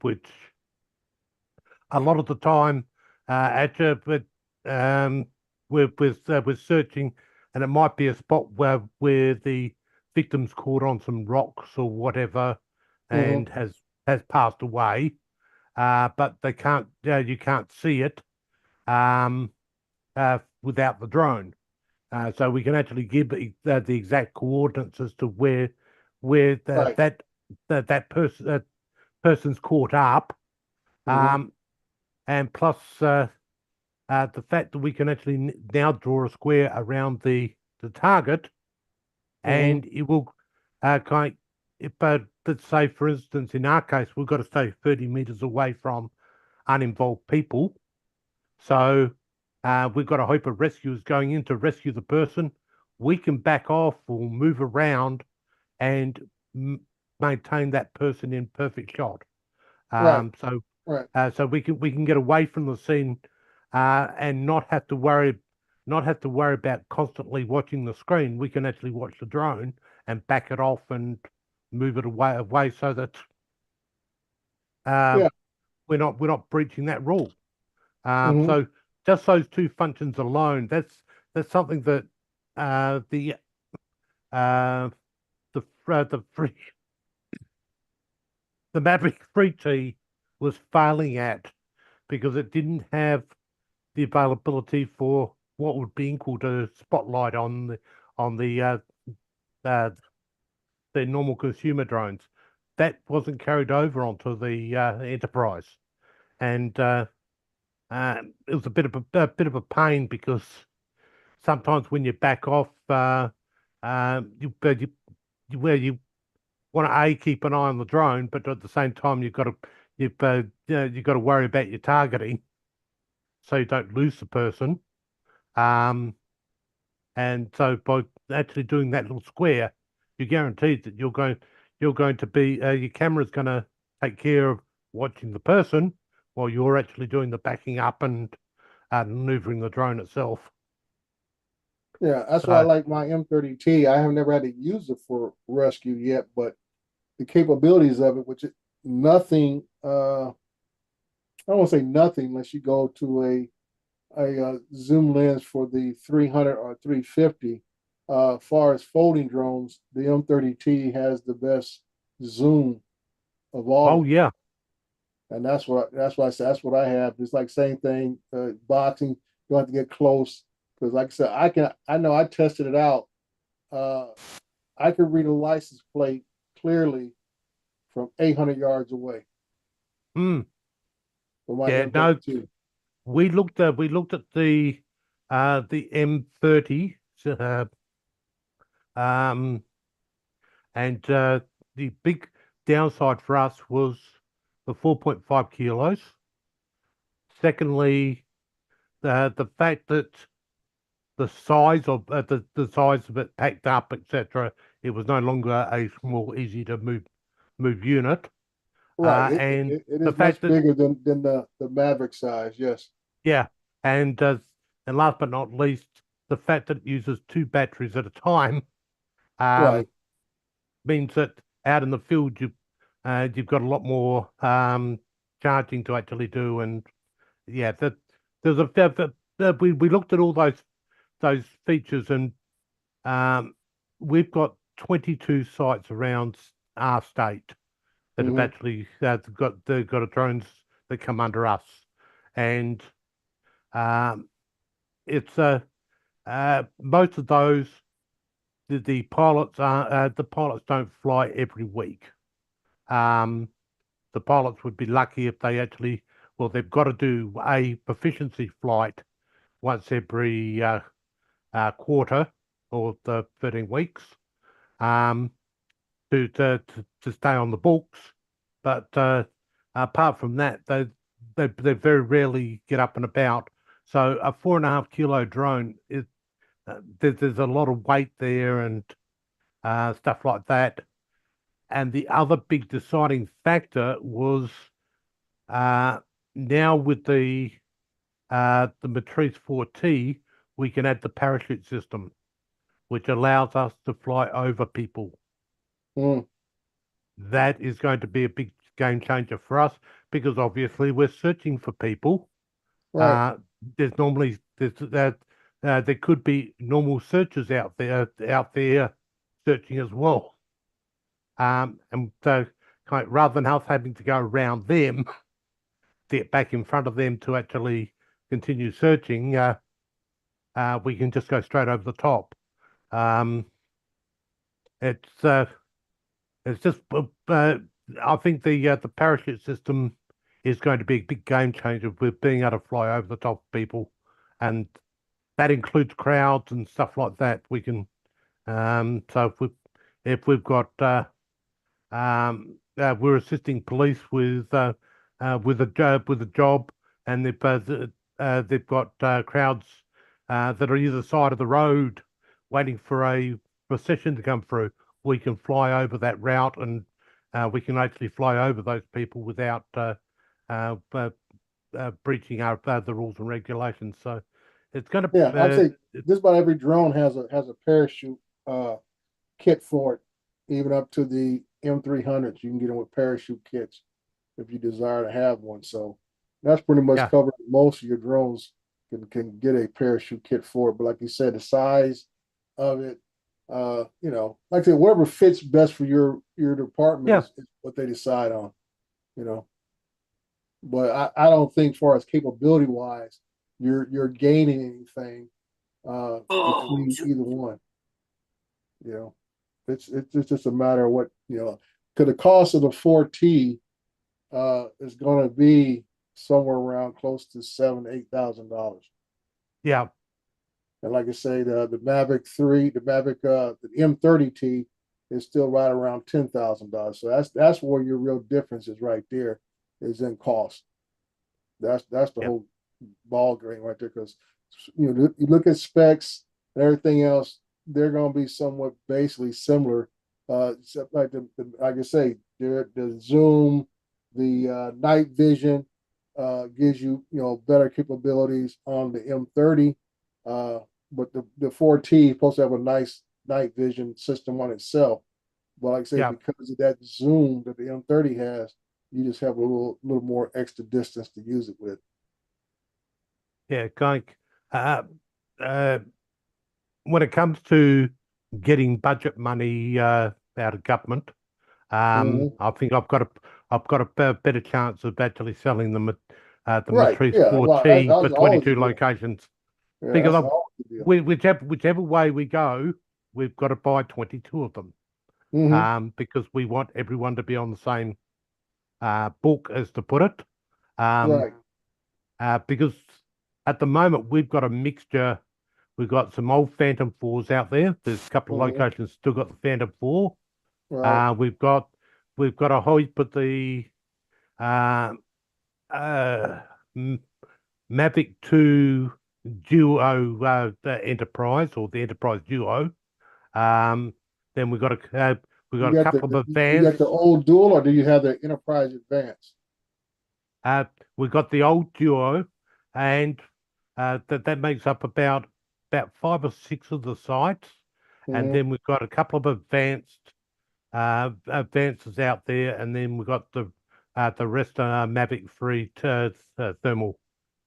which a lot of the time we're searching, and it might be a spot where the victim's caught on some rocks or whatever and has passed away, but they can't you can't see it without the drone. So we can actually give the exact coordinates as to where that person's caught up, and plus the fact that we can actually now draw a square around the target, and it will let's say, for instance, in our case, we've got to stay 30 meters away from uninvolved people, so we've got a hope of rescuers going in to rescue the person, we can back off or move around and maintain that person in perfect shot. Right. So Right. so we can get away from the scene and not have to worry about constantly watching the screen. We can actually watch the drone and back it off and move it away so that Yeah. we're not breaching that rule. Mhm. So just those two functions alone, that's something that the free the Maverick 3T was failing at because it didn't have the availability for what would be called a spotlight on the normal consumer drones. That wasn't carried over onto the Enterprise, and it was a bit of a pain because sometimes when you back off, you want to keep an eye on the drone, but at the same time you've got to worry about your targeting, so you don't lose the person. And so by actually doing that little square, you're guaranteed that you're going to be your camera's going to take care of watching the person while you're actually doing the backing up and maneuvering the drone itself. Yeah, that's why I like my M30T. I have never had to use it for rescue yet, but the capabilities of it, which is nothing, I don't want to say nothing unless you go to a zoom lens for the 300 or 350. Far as folding drones, the M30T has the best zoom of all. Oh yeah, and that's why I said that's what I have. It's like same thing, boxing. You have to get close because, like I said, I know I tested it out. I could read a license plate clearly from 800 yards away. yeah. M32. No, we looked at the M30, and the big downside for us was the 4.5 kilos. Secondly, the fact that the size of the size of it packed up, etc. It was no longer a small, easy to move unit. Right, and it the is much fact that bigger than the Maverick size. Yes. yeah, and last but not least, the fact that it uses 2 batteries at a time Right. means that out in the field you've got a lot more charging to actually do, and yeah, that there's we looked at all those features, and we've got 22 sites around our state that have actually got a drones that come under us, and it's most of those the pilots don't fly every week. The pilots would be lucky if they actually, well, they've got to do a proficiency flight once every quarter or the 13 weeks to stay on the books. But apart from that, they very rarely get up and about. So a 4.5 kilo drone is there's a lot of weight there and stuff like that. And the other big deciding factor was now with the Matrice 4T, we can add the parachute system, which allows us to fly over people. That is going to be a big game changer for us because obviously we're searching for people. Right. There's normally there could be normal searchers out there searching as well. And so rather than us having to go around them, get back in front of them to actually continue searching, we can just go straight over the top. It's just I think the parachute system is going to be a big game changer with being able to fly over the top of people, and that includes crowds and stuff like that. We can so if we've got we're assisting police with a job, and they've got crowds that are either side of the road waiting for a procession to come through. We can fly over that route, and we can actually fly over those people without breaching the rules and regulations. So it's going to Yeah, I'd say just about every drone has a parachute kit for it, even up to the M300s. You can get them with parachute kits if you desire to have one. So that's pretty much covered. Most of your drones can get a parachute kit for it. But like you said, the size of it, like I said, whatever fits best for your department is what they decide on, But I don't think, as far as capability wise, you're gaining anything between either one. It's just a matter of what, because the cost of the 4T is going to be somewhere around close to $7,000-8,000. Yeah. And like I say, the Mavic 3, the M30T is still right around $10,000. So that's where your real difference is right there, is in cost. That's the whole ball game right there. Because you look at specs and everything else, they're going to be somewhat basically similar. Except like like I say, the zoom, the night vision gives you better capabilities on the M30. But the 4T is supposed to have a nice night vision system on itself. But like I say, because of that zoom that the M30 has, you just have a little more extra distance to use it with. Yeah, when it comes to getting budget money out of government, I think I've got a better chance of actually selling them at the Matrice 4T for 22 locations. Yeah, because whichever way we go, we've got to buy 22 of them. Because we want everyone to be on the same book, as to put it. Because at the moment we've got a mixture. We've got some old Phantom 4s out there. There's a couple of locations still got the Phantom 4. We've got a whole but the Mavic 2 Duo, the Enterprise, or the Enterprise Duo. Then we've got a couple of Advanced. You got the old Dual, or do you have the Enterprise Advanced? We've got the old Duo, and that makes up about 5 or 6 of the sites, and then we've got a couple of advances out there, and then we've got the rest Mavic 3 thermal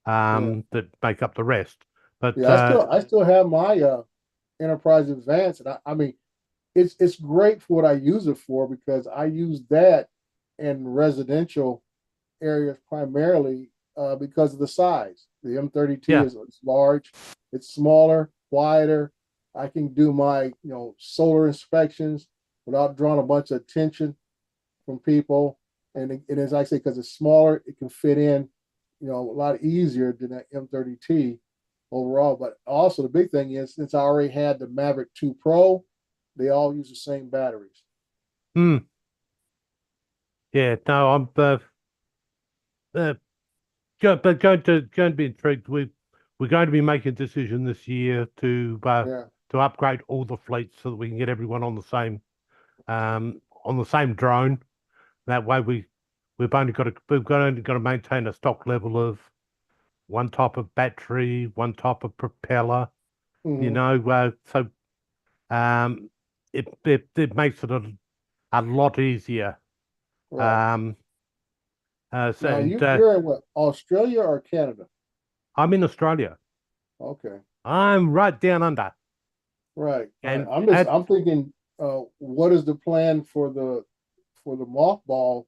that make up the rest. But I still have my Enterprise Advanced, and I mean, it's great for what I use it for, because I use that in residential areas primarily because of the size. The M30T is large, it's smaller, quieter. I can do my solar inspections without drawing a bunch of attention from people. And as I say, because it's smaller, it can fit in a lot easier than that M30T overall. But also the big thing is, since I already had the Mavic 2 Pro, they all use the same batteries. Yeah, no, I'm going to be intrigued. We're going to be making a decision this year to upgrade all the fleets so that we can get everyone on the same drone. That way, we've only got to maintain a stock level of one type of battery, one type of propeller. So it makes it a lot easier. Right. So you're in what, Australia or Canada? I'm in Australia. Okay. I'm right down under. Right. And I'm thinking, what is the plan for the mothball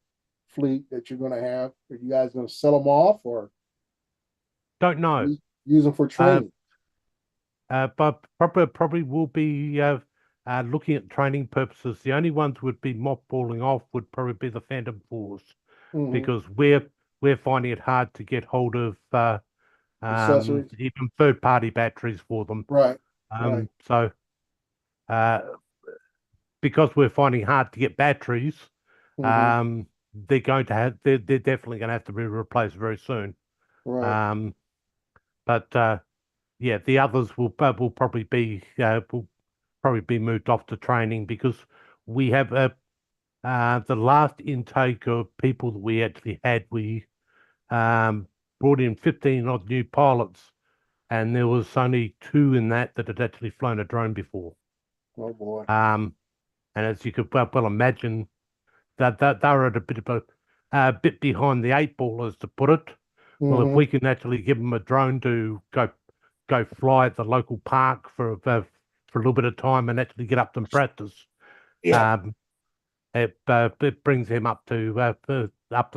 fleet that you're going to have? Are you guys going to sell them off, or don't know? Use them for training. But probably will be looking at training purposes. The only ones would be mothballing off would probably be the Phantom 4s, because we're finding it hard to get hold of even third-party batteries for them. Right. So because we're finding hard to get batteries, they're definitely going to have to be replaced very soon. Right. But the others will probably be probably be moved off to training because we have the last intake of people that we actually had. We brought in 15 odd new pilots, and there was only 2 in that had actually flown a drone before. Oh boy. And as you could well imagine, that they were at a bit of a bit behind the 8 ball, as to put it. Well, if Mhm. we can actually give them a drone to go fly at the local park for a little bit of time and actually get up to practice, Yeah. it brings them up to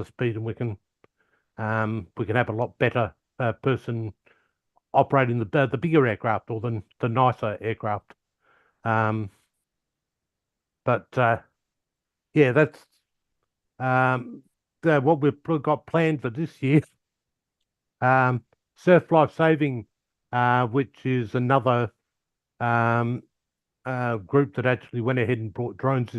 speed, and we can have a lot better person operating the bigger aircraft or the nicer aircraft. But yeah, that's what we've got planned for this year. Surf Life Saving, which is another group that actually went ahead and brought drones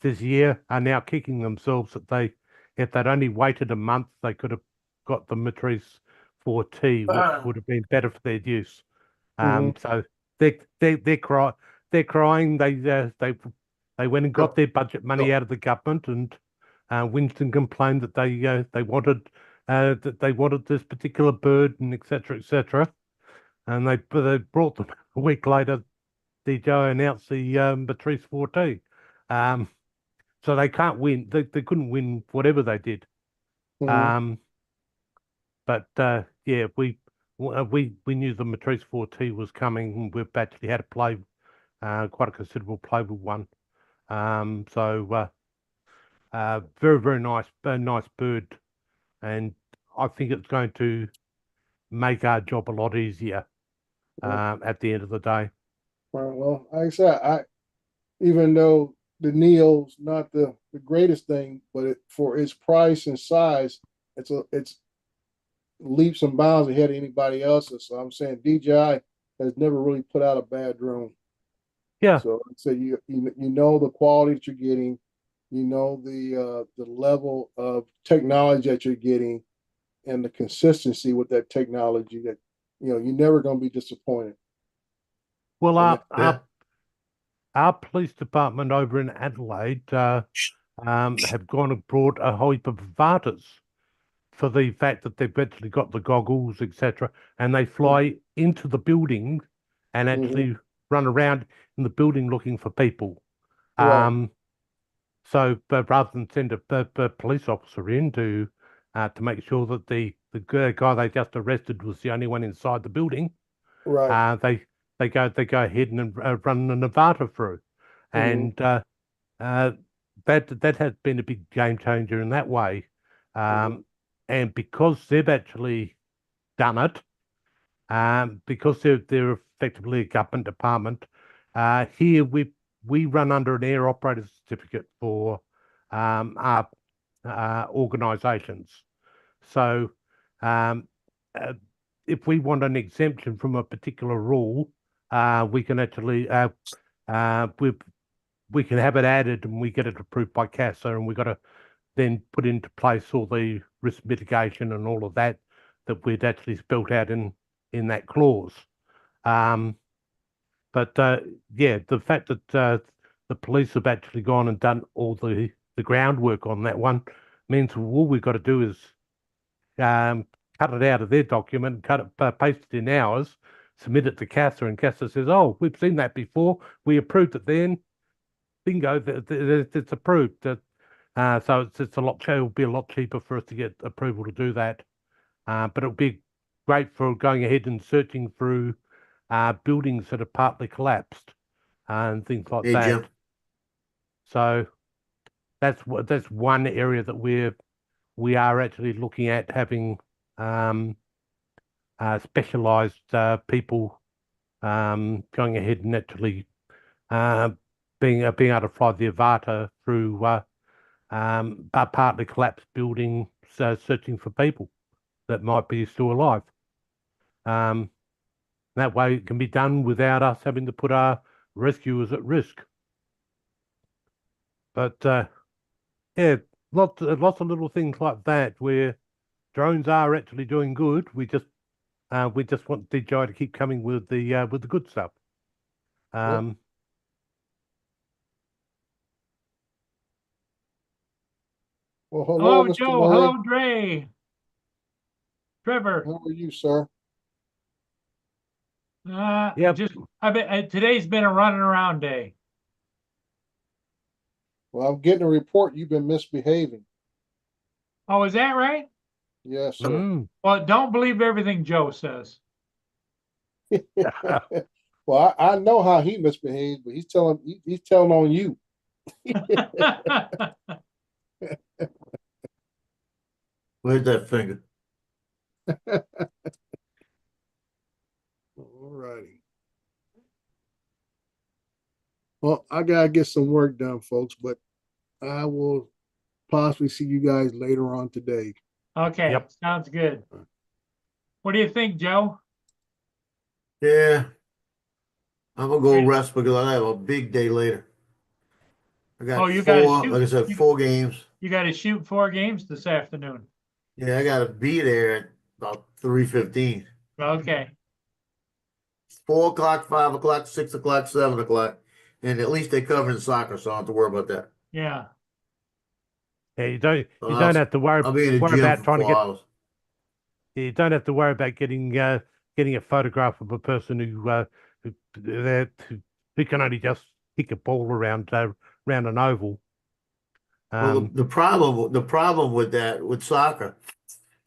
this year, are now kicking themselves that if they'd only waited a month, they could have got the Matrice 4T, which would have been better for their use. So they're crying. They went and got their budget money out of the government, and Winston complained that they wanted this particular bird, and etc. And they brought them a week later. DJI announced the Matrice 4T. So they can't win. They couldn't win whatever they did. Mhm. But yeah, we knew the Matrice 4T was coming, and we've actually had a play, quite a considerable play with one. So very, very nice bird, and I think it's going to make our job a lot easier at the end of the day. Well, like I said, even though the Neo's not the greatest thing, but for its price and size, it's leaps and bounds ahead of anybody else's. So I'm saying DJI has never really put out a bad drone. Yeah. So you know the quality that you're getting, you know the level of technology that you're getting, and the consistency with that technology, that you're never going to be disappointed. Well, And our police department over in Adelaide have gone and brought a whole heap of avatars for the fact that they've actually got the goggles, etc., and they fly into the building and actually run around in the building looking for people. Right. So, but rather than send a police officer in to make sure that the guy they just arrested was the only one inside the building, Right. they go ahead and run an avatar through, and that has been a big game changer in that way. And because they've actually done it, because they're effectively a government department, here we run under an air operator certificate for our organisations. So if we want an exemption from a particular rule, we can actually we can have it added, and we get it approved by CASA, and we've got to then put into place all the risk mitigation and all of that we'd actually spelt out in that clause. But yeah, the fact that the police have actually gone and done all the groundwork on that one means all we've got to do is cut it out of their document, paste it in ours, submit it to CASA, and CASA says, "Oh, we've seen that before. We approved it then. Bingo, it's approved." So it'll be a lot cheaper for us to get approval to do that. But it'll be great for going ahead and searching through buildings that are partly collapsed and things like that. Jim. So that's one area that we are actually looking at having specialized people going ahead and actually being able to fly the avatar through partly collapsed buildings, searching for people that might be still alive. That way it can be done without us having to put our rescuers at risk. But yeah, lots of little things like that where drones are actually doing good. We just want DJI to keep coming with the good stuff. Um, Well, hello, Hello, Mr. Joe. Murray. Hello, Dre. Trevor. How are you, sir? Yep. Today's been a running around day. Well, I'm getting a report you've been misbehaving. Oh, is that right? Yes, sir. mm. Well, don't believe everything Joe says. Well, I know how he misbehaves, but he's telling on you. Where's that finger? All righty. Well, I gotta get some work done, folks, but I will possibly see you guys later on today. Okay, Yep. sounds good. What do you think, Joe? Yeah. I'm gonna go Okay. rest because I have a big day later. I got Oh, you gotta four, shoot. like I said, 4 games. You got to shoot 4 games this afternoon. Yeah, I gotta be there at about 3:15. Okay. 4 o'clock, 5 o'clock, 6 o'clock, 7 o'clock. And at least they cover in soccer, so I don't have to worry about that. Yeah. Yeah, you don't So you don't have to worry I'll be in the worry gym about for trying to 4 get. hours. You don't have to worry about getting a photograph of a person who can only just kick a ball around an oval. Well, the problem with that, with soccer,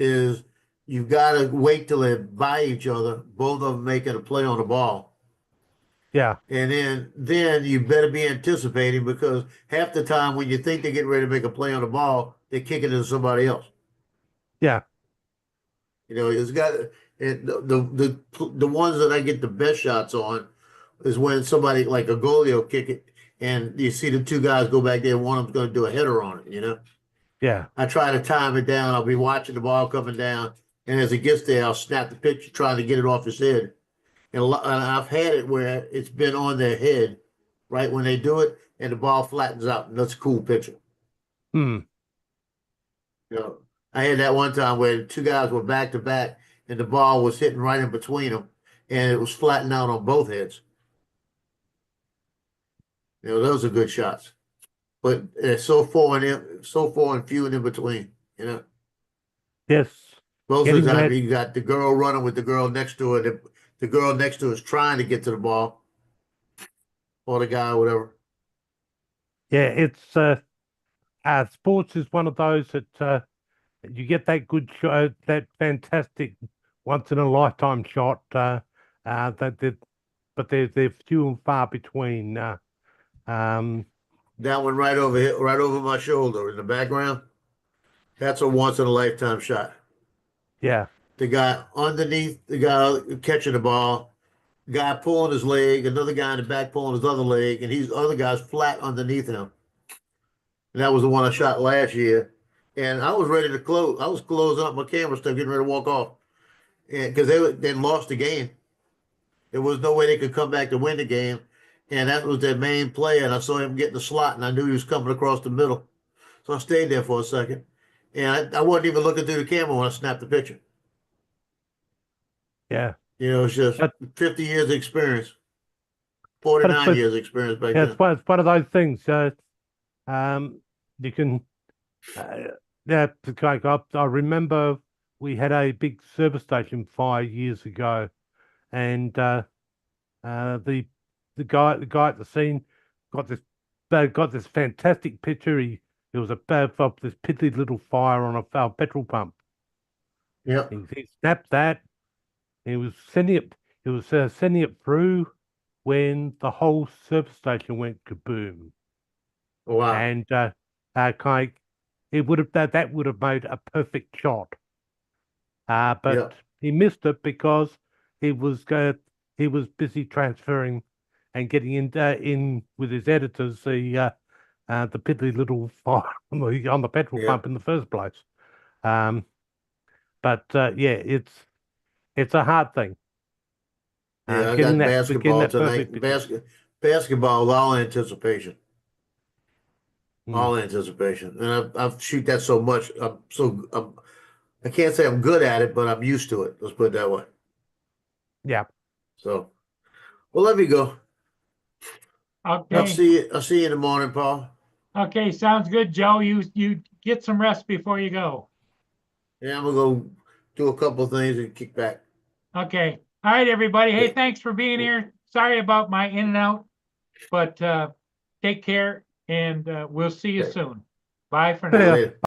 is you've got to wait till they're by each other, both of them making a play on the ball. Yeah, And then you better be anticipating, because half the time when you think they're getting ready to make a play on the ball, they kick it to somebody else. yeah, You know, it's got the ones that I get the best shots on is when somebody like a goalie will kick it, and you see the two guys go back there. One of them's going to do a header on it. You know, yeah, I try to time it down. I'll be watching the ball coming down, and as it gets there, I'll snap the picture, trying to get it off his head. And I've had it where it's been on their head right when they do it, and the ball flattens out, and that's a cool picture. hmm, You know, I had that one time where 2 guys were back to back, and the ball was hitting right in between them, and it was flattened out on both heads. You know, those are good shots, but it's so far and few and in between. You know, yes. most of Getting the time that, you got the girl running with the girl next to her. The girl next to her is trying to get to the ball, or the guy, or whatever. yeah, it's sports is one of those that you get that good shot, that fantastic once in a lifetime shot. But they're few and far between. Um, That one right over here, right over my shoulder in the background. That's a once in a lifetime shot. yeah, The guy underneath the guy catching the ball, guy pulling his leg, another guy in the back pulling his other leg, and he's other guy's flat underneath him. And that was the one I shot last year. And I was ready to close. I was closing up my camera stuff, getting ready to walk off, and because they lost the game. There was no way they could come back to win the game, and that was their main play. And I saw him getting the slot, and I knew he was coming across the middle, so I stayed there for a second. And I wasn't even looking through the camera when I snapped the picture. yeah. You know, it's just But 50 years of experience, but 49 years of experience back yeah, then. it's one of those things. You can, yeah. Like I remember we had a big service station fire years ago, and the guy at the scene got this fantastic picture. It was of this piddly little fire on a petrol pump. Yep. He snapped that. He was sending it through when the whole service station went kaboom. Wow. And it would have that would have made a perfect shot. But Yep. he missed it because he was busy transferring and getting in with his editors the piddly little fire on the petrol Yep. pump in the first place. But yeah, it's a hard thing. Yeah, I Getting got that basketball perfect tonight. picture. Basketball with all anticipation. Mm. All anticipation. And I shoot that so much. I can't say I'm good at it, but I'm used to it. Let's put it that way. Yeah. So, well, let me go. I'll Okay, see you in the morning, Paul. okay, sounds good, Joe. You get some rest before you go. Yeah, I'm gonna go do a couple of things and kick back. Okay. All right, everybody. Hey, thanks for being here. Sorry about my in and out, but take care and we'll see you Okay. soon. Bye for Yeah. now. Later.